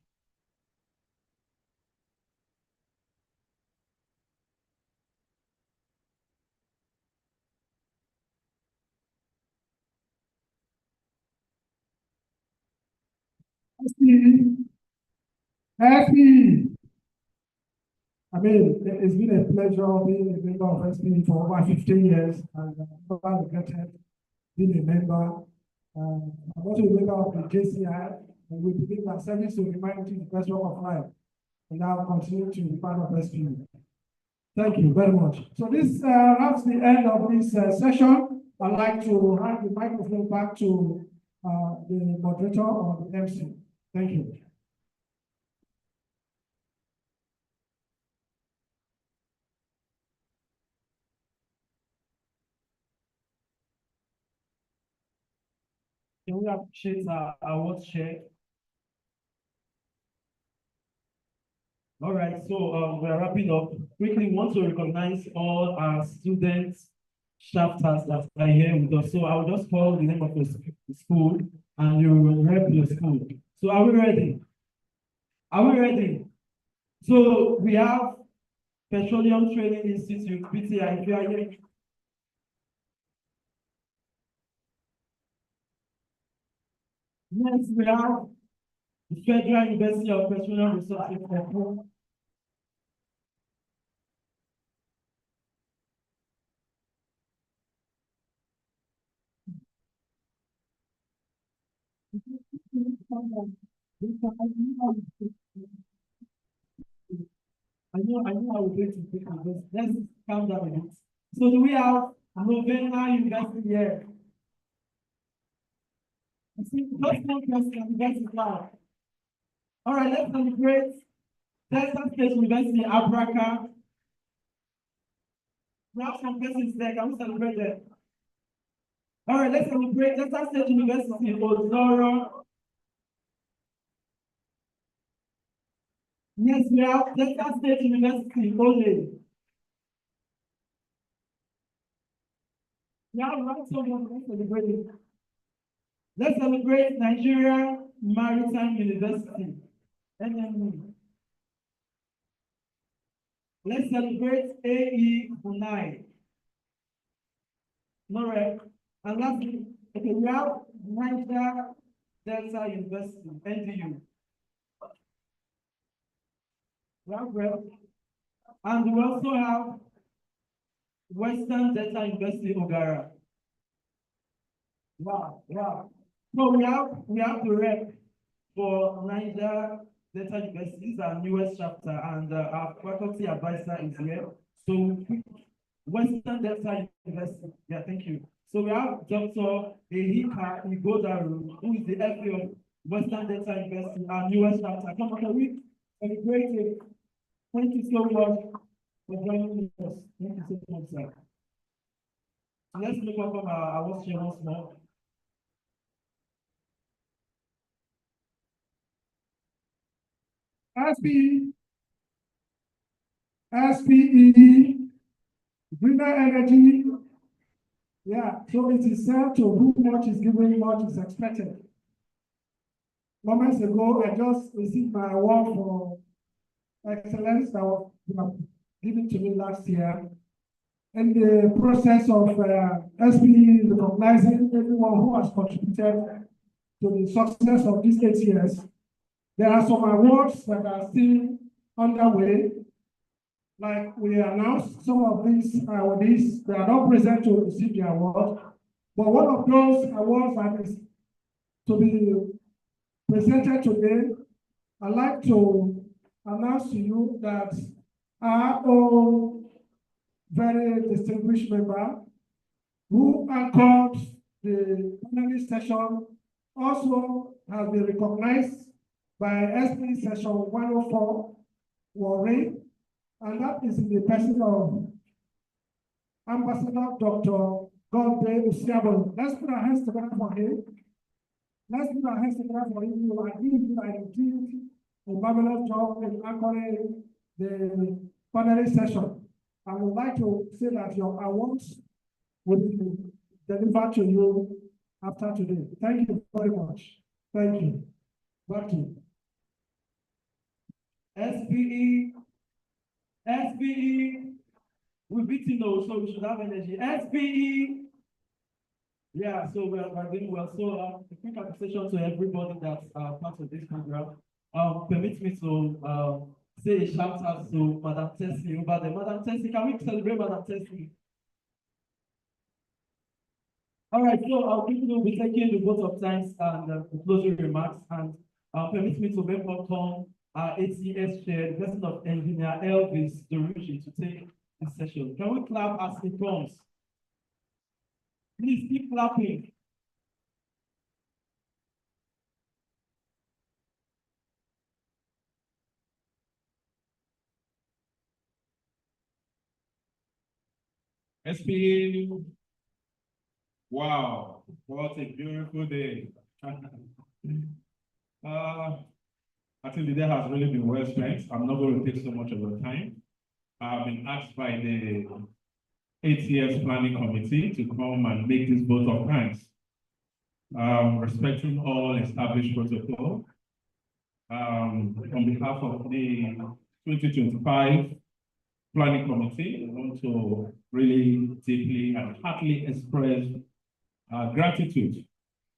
SPE. I mean, it's been a pleasure being a member of SPE for over 15 years, and I'm never regretted being a member. I'm also a member of the JCI, and we believe that service to humanity is the best work of life, and I'll continue to be part of SPE. Thank you very much. So this wraps the end of this session. I'd like to hand the microphone back to the moderator or the MC. Thank you. Can we appreciate our award share? All right, so we're wrapping up. Quickly, we want to recognize all our students, chapters that are here with us. So I will just call the name of the school and you will rep your school. So are we ready? Are we ready? So we have Petroleum Training Institute, PTI, if you are here. Next, we have the Federal University of Petroleum Resources. I know I will get to pick this. Let's calm down a bit. So do we have Novena University here? Let's not just University now. All right, let's celebrate Delta State University, Abraka. We have some persons there. Can we celebrate them? All right, let's celebrate Delta State University, Ozoro. Yes, we have Delta State University, Ole. We have lots of them. Let's celebrate it. Let's celebrate Nigeria Maritime University, NMU. Let's celebrate AE Bunai. No, right? And lastly, okay, we have Niger Delta University, NDU. Well, and we also have Western Delta University, Ogara. Wow, wow. So we have the rep for Niger Delta University. This is our newest chapter, and our faculty advisor is here. So Western Delta University. Yeah, thank you. So we have Dr. Ehika Igodaru, who is the FA of Western Delta University, our newest chapter. Come on, can we celebrate it? Thank you so much for joining us. Thank you so much, sir. So let's make welcome our host here once more. SPE, SPE, greener energy. Yeah, so it is said to who much is given, much is expected. Moments ago, I just received my award for excellence that was given to me last year. In the process of SPE recognizing everyone who has contributed to the success of these 8 years, there are some awards that are still underway. Like we announced, some of these awardees, they are not present to receive the award, but one of those awards that is to be presented today, I'd like to announce to you that our own very distinguished member who anchored the panelist session also has been recognized by SPE session 104, Warri, and that is in the person of Ambassador Dr. Godbe Usiabon. Let's put our hands together for him. Let's put our hands together for him. You are doing a marvelous job in anchoring the panelist session. I would like to say that your awards will be delivered to you after today. Thank you very much. Thank you. Back to you. SPE, we're beating those, so we should have energy. SPE, yeah, so we're doing well. So a quick appreciation to everybody that's part of this program. Permit me to say a shout out to Madam Tessie over there. Madam Tessie, can we celebrate Madam Tessie? All right, so I'll be taking the vote of thanks and the closing remarks, and permit me to welcome our ATS chair, the person of Engineer Elvis Doruchi, to take this session. Can we clap as it comes? Please keep clapping. SPE, wow, what a beautiful day. I think the day has really been well spent. I'm not going to take so much of your time. I've been asked by the ATS Planning Committee to come and make this vote of thanks. Respecting all established protocol, on behalf of the 2025 Planning Committee, I want to really deeply and heartily express gratitude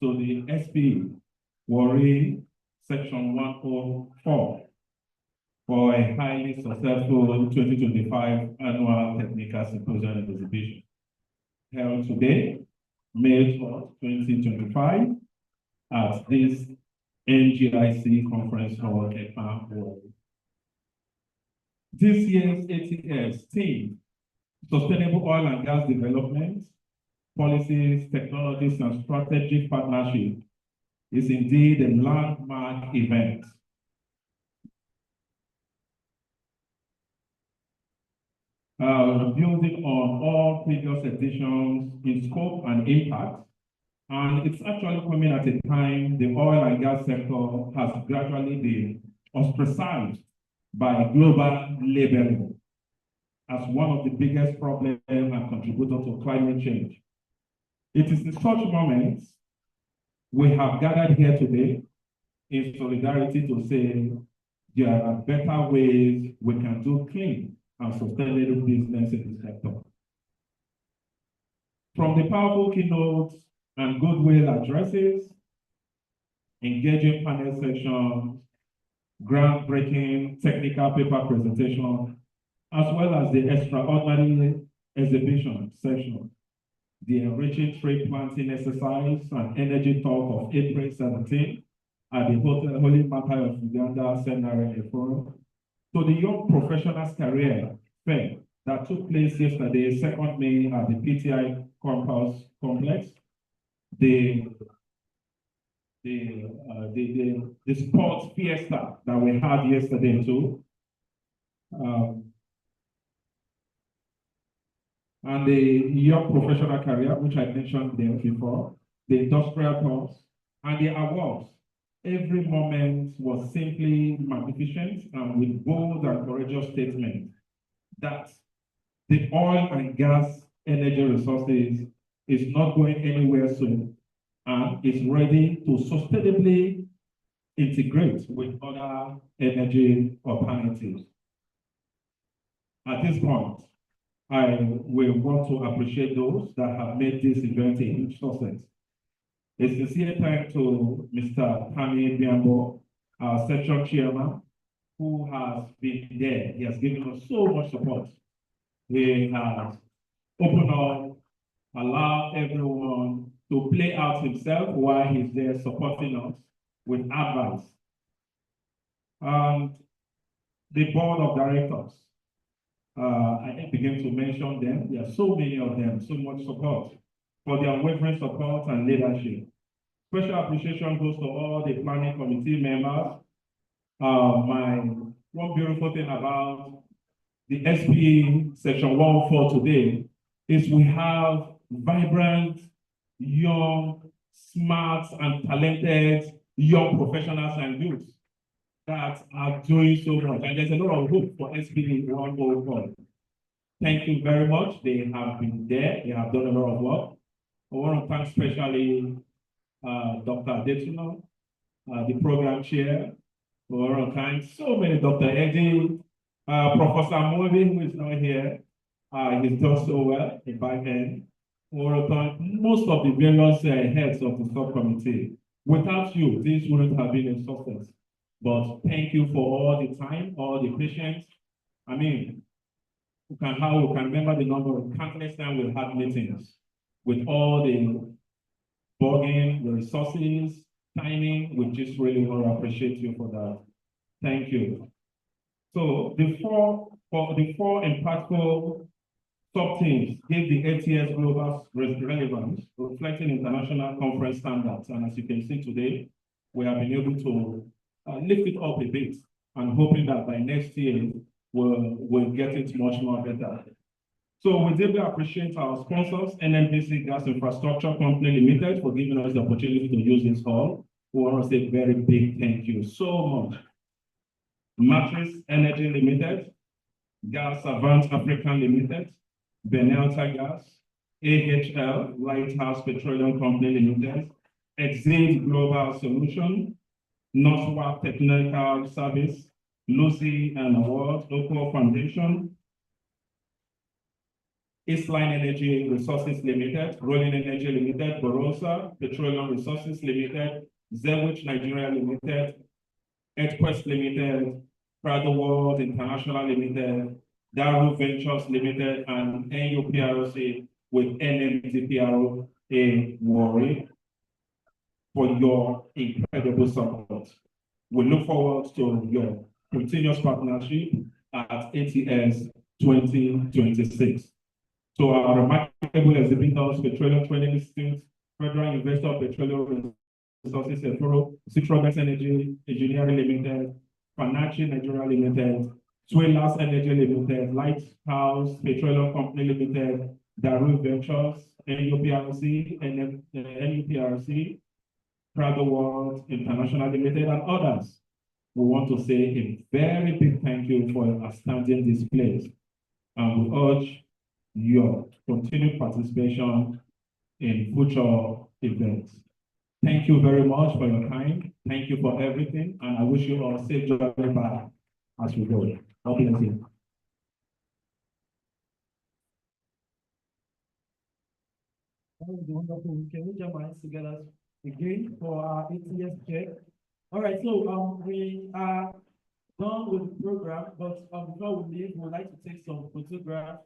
to the SPE Warri Section 104 for a highly successful 2025 Annual Technical Symposium and Exhibition held today, May 12, 2025, at this NGIC Conference Hall at Warri. This year's ATS theme, Sustainable Oil and Gas Development, Policies, Technologies, and Strategic Partnership, is indeed a landmark event. Building on all previous editions in scope and impact, and it's actually coming at a time the oil and gas sector has gradually been ostracized by global labeling as one of the biggest problems and contributors to climate change. It is in such moments we have gathered here today in solidarity to say there are better ways we can do clean and sustainable business in the sector. From the powerful keynotes and goodwill addresses, engaging panel sessions, groundbreaking technical paper presentation, as well as the extraordinary exhibition session, the enriching tree planting exercise and energy talk of April 17 at the Holy Mother of Uganda Seminary Forum, to the Young Professionals Career Fair that took place yesterday, 2nd May at the PTI Campus Complex, the sports fiesta that we had yesterday too, and the Young Professional Career, which I mentioned there before, the industrial talks, and the awards. Every moment was simply magnificent and with bold and courageous statement that the oil and gas energy resources is not going anywhere soon and is ready to sustainably integrate with other energy alternatives. At this point, I will want to appreciate those that have made this event a huge success. A sincere thank to Mr. Tami Biambo, our section chairman, who has been there. He has given us so much support. He has opened up, allowed everyone to play out himself while he's there supporting us with advice. And the board of directors, I begin to mention them. There are so many of them, so much support for their unwavering support and leadership. Special appreciation goes to all the planning committee members. One beautiful thing about the SPE section 104 today is we have vibrant, young, smart, and talented young professionals and youths that are doing so much. And there's a lot of hope for SPE 104. Thank you very much. They have been there. They have done a lot of work. I want to thank especially Dr. Adetuno, the program chair, for all time. So many, Dr. Eddie, Professor Mobi, who is not here. He's done so well in back end. Most of the various heads of the subcommittee. Without you, this wouldn't have been a success. But thank you for all the time, all the patience. I mean, we can remember the number of countless times we've had meetings with all the bugging, the resources, timing. We just really want to appreciate you for that. Thank you. So the four impactful sub-teams gave the ATS Global relevance, reflecting international conference standards. And as you can see today, we have been able to lift it up a bit and hoping that by next year, we'll get it much more better. So we deeply appreciate our sponsors, NNPC Gas Infrastructure Company Limited, for giving us the opportunity to use this hall. We want to say a very big thank you so much. Matrix Energy Limited, Gas Avant African Limited, Benelta Gas, AHL, Lighthouse Petroleum Company Limited, Exit Global Solution, Northward Technical Service, Lucy and Award, Local Foundation, Eastline Energy Resources Limited, Rolling Energy Limited, Barossa Petroleum Resources Limited, Zewich Nigeria Limited, EdQuest Limited, Prado World International Limited, Daru Ventures Limited, and NUPRC with NMTPRO in Warri for your incredible support. We look forward to your continuous partnership at ATS 2026. So our remarkable exhibitors, Petroleum Training Institute, Federal Investor Petroleum Resources, Citrogas Energy Engineering Limited, Fanachi Nigeria Limited, Swelas Energy Limited, Lighthouse Petroleum Company Limited, Daru Ventures, NUPRC, NUPRC, Prado World International Limited, and others. We want to say a very big thank you for your outstanding displays, and we urge your continued participation in future events. Thank you very much for your time. Thank you for everything, and I wish you all a safe journey back as we go. God bless you. Wonderful. Can we join hands together again for our ATS check? All right, so we are done with the program, but before we leave, we would like to take some photographs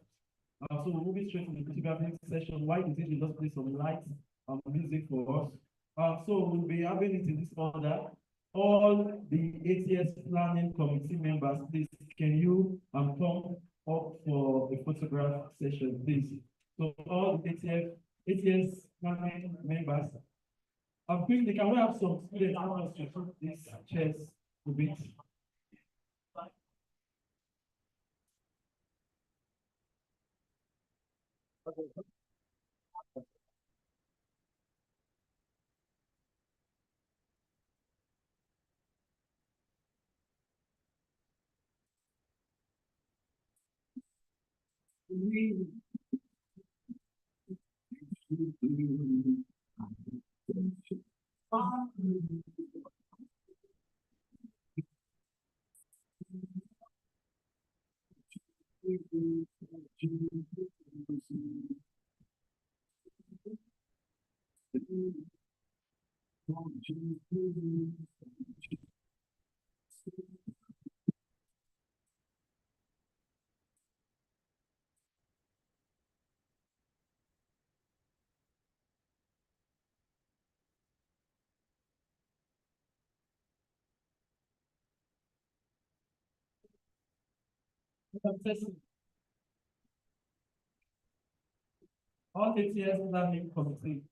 So we're moving straight to the photography session. Why did you just play some lights music for us? So we'll be having it in this order. All the ATS planning committee members, please, can you come up for the photograph session, please? So all ATS planning members, quickly, can we have some students help us to put these chairs a bit? All ATS planning committee.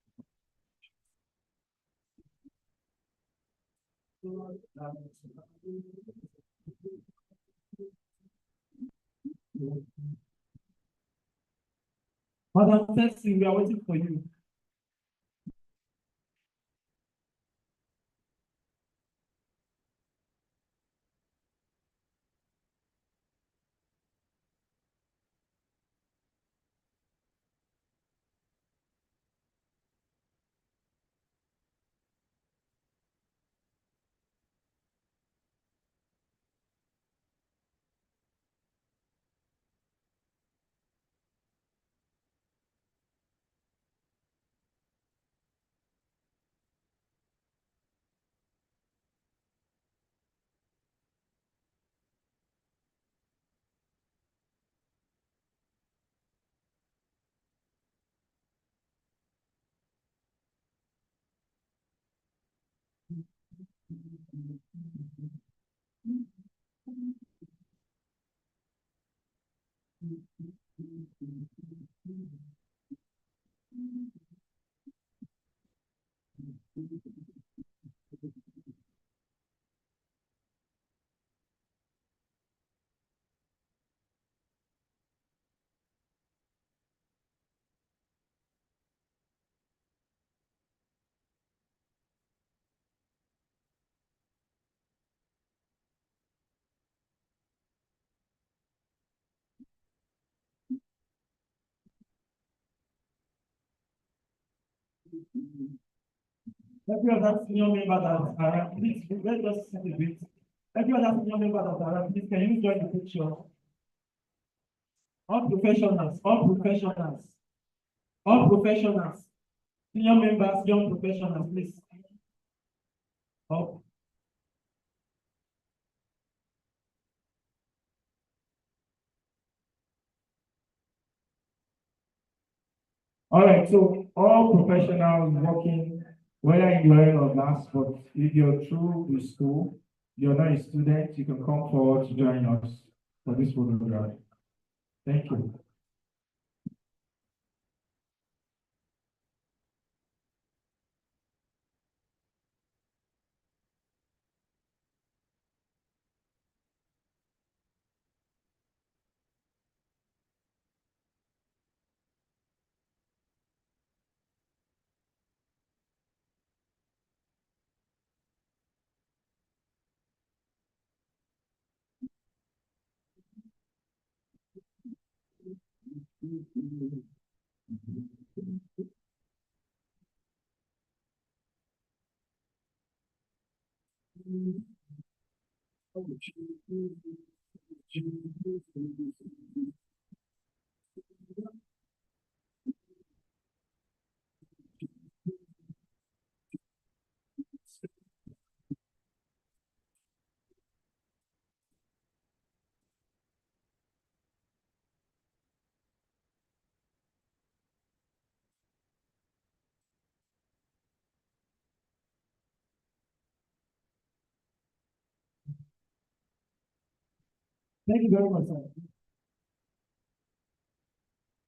Madam Tessie, we are waiting for you. Every other senior member that are, please, let's just sit a bit. Every other senior member that are, please, can you join the picture? All professionals, all professionals, all professionals, senior members, young professionals, please. Up. All right, so all professionals working, whether in your or last, but if you're through the school, you're not a student, you can come forward to join us for this photograph. Thank you. Thank you very much, sir.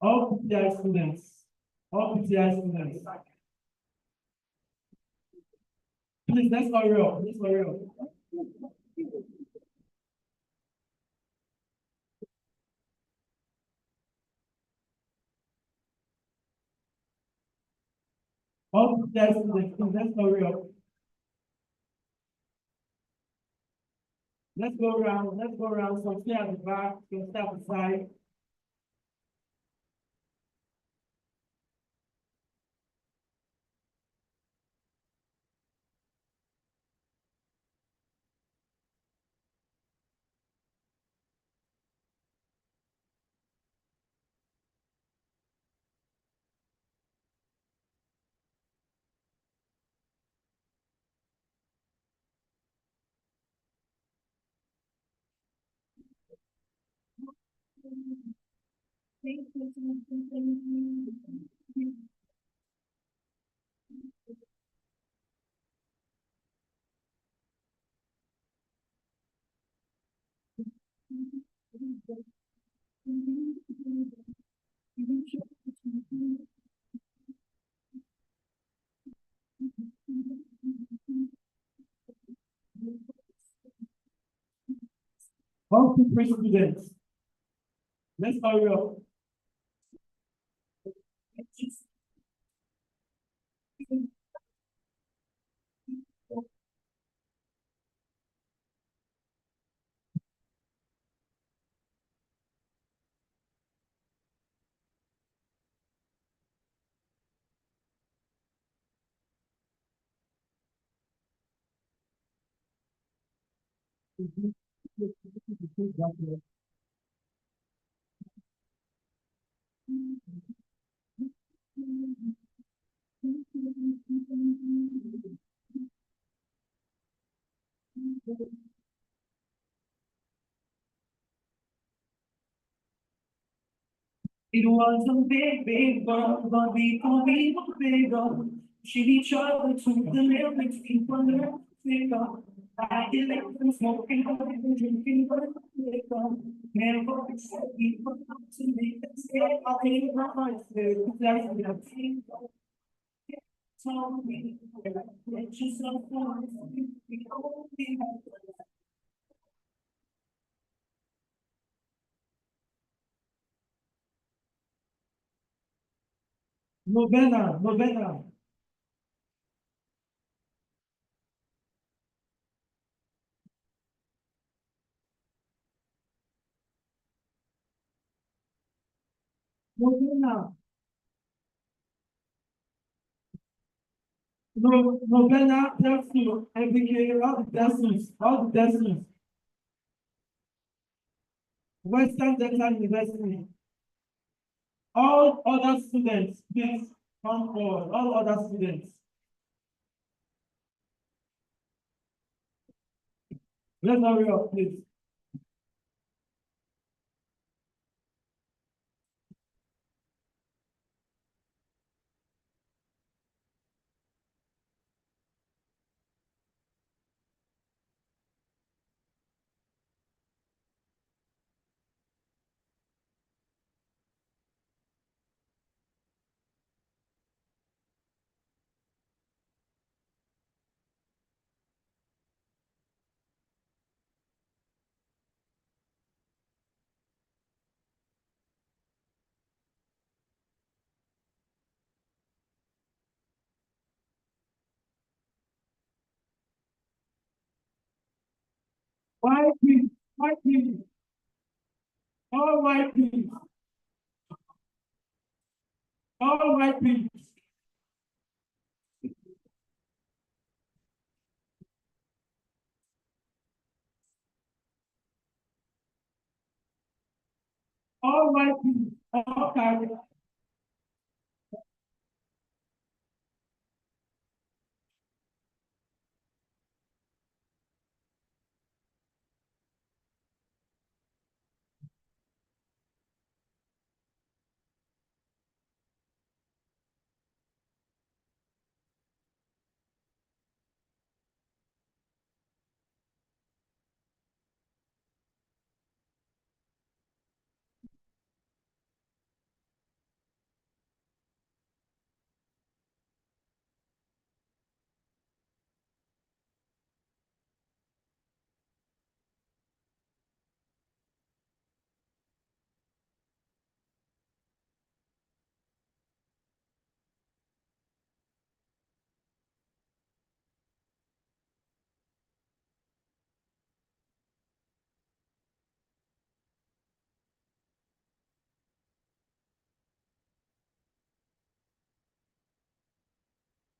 All PTI students, all PTI students. Please, let's hurry up, let's hurry up. All PTI students, please, let's hurry up. Let's go around, so stay at the back, so step aside. All people students, let's hurry up. It was a big, big bump, but before we were bigger, she each other to the lyrics, people learn to figure. I get it from smoking, and drinking, but liquor. Never accept people to make them say, I hate my heart, that's what I'm saying. Told me, let yourself go, we only have Novena, Novena. Novena. No, Novena, that's you, MBK, all the destinies, all the destinies. Western Delta University. All other students, please come forward, all other students. Let's hurry up, please. White please, white please. All white please. All white please. All white please. All carry.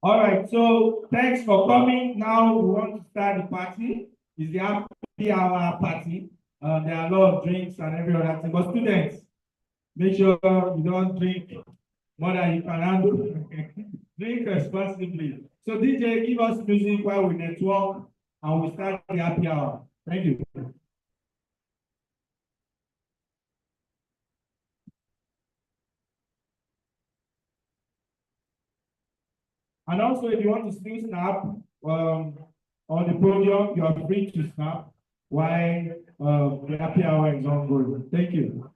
All right, so thanks for coming. Now we want to start the party. It's the happy hour party. There are a lot of drinks and every other thing. But students, make sure you don't drink more than you can handle. Drink responsibly. So DJ, give us music while we network and we start the happy hour. Thank you. And also, if you want to still snap on the podium, you are free to snap while the happy hour is ongoing. Thank you.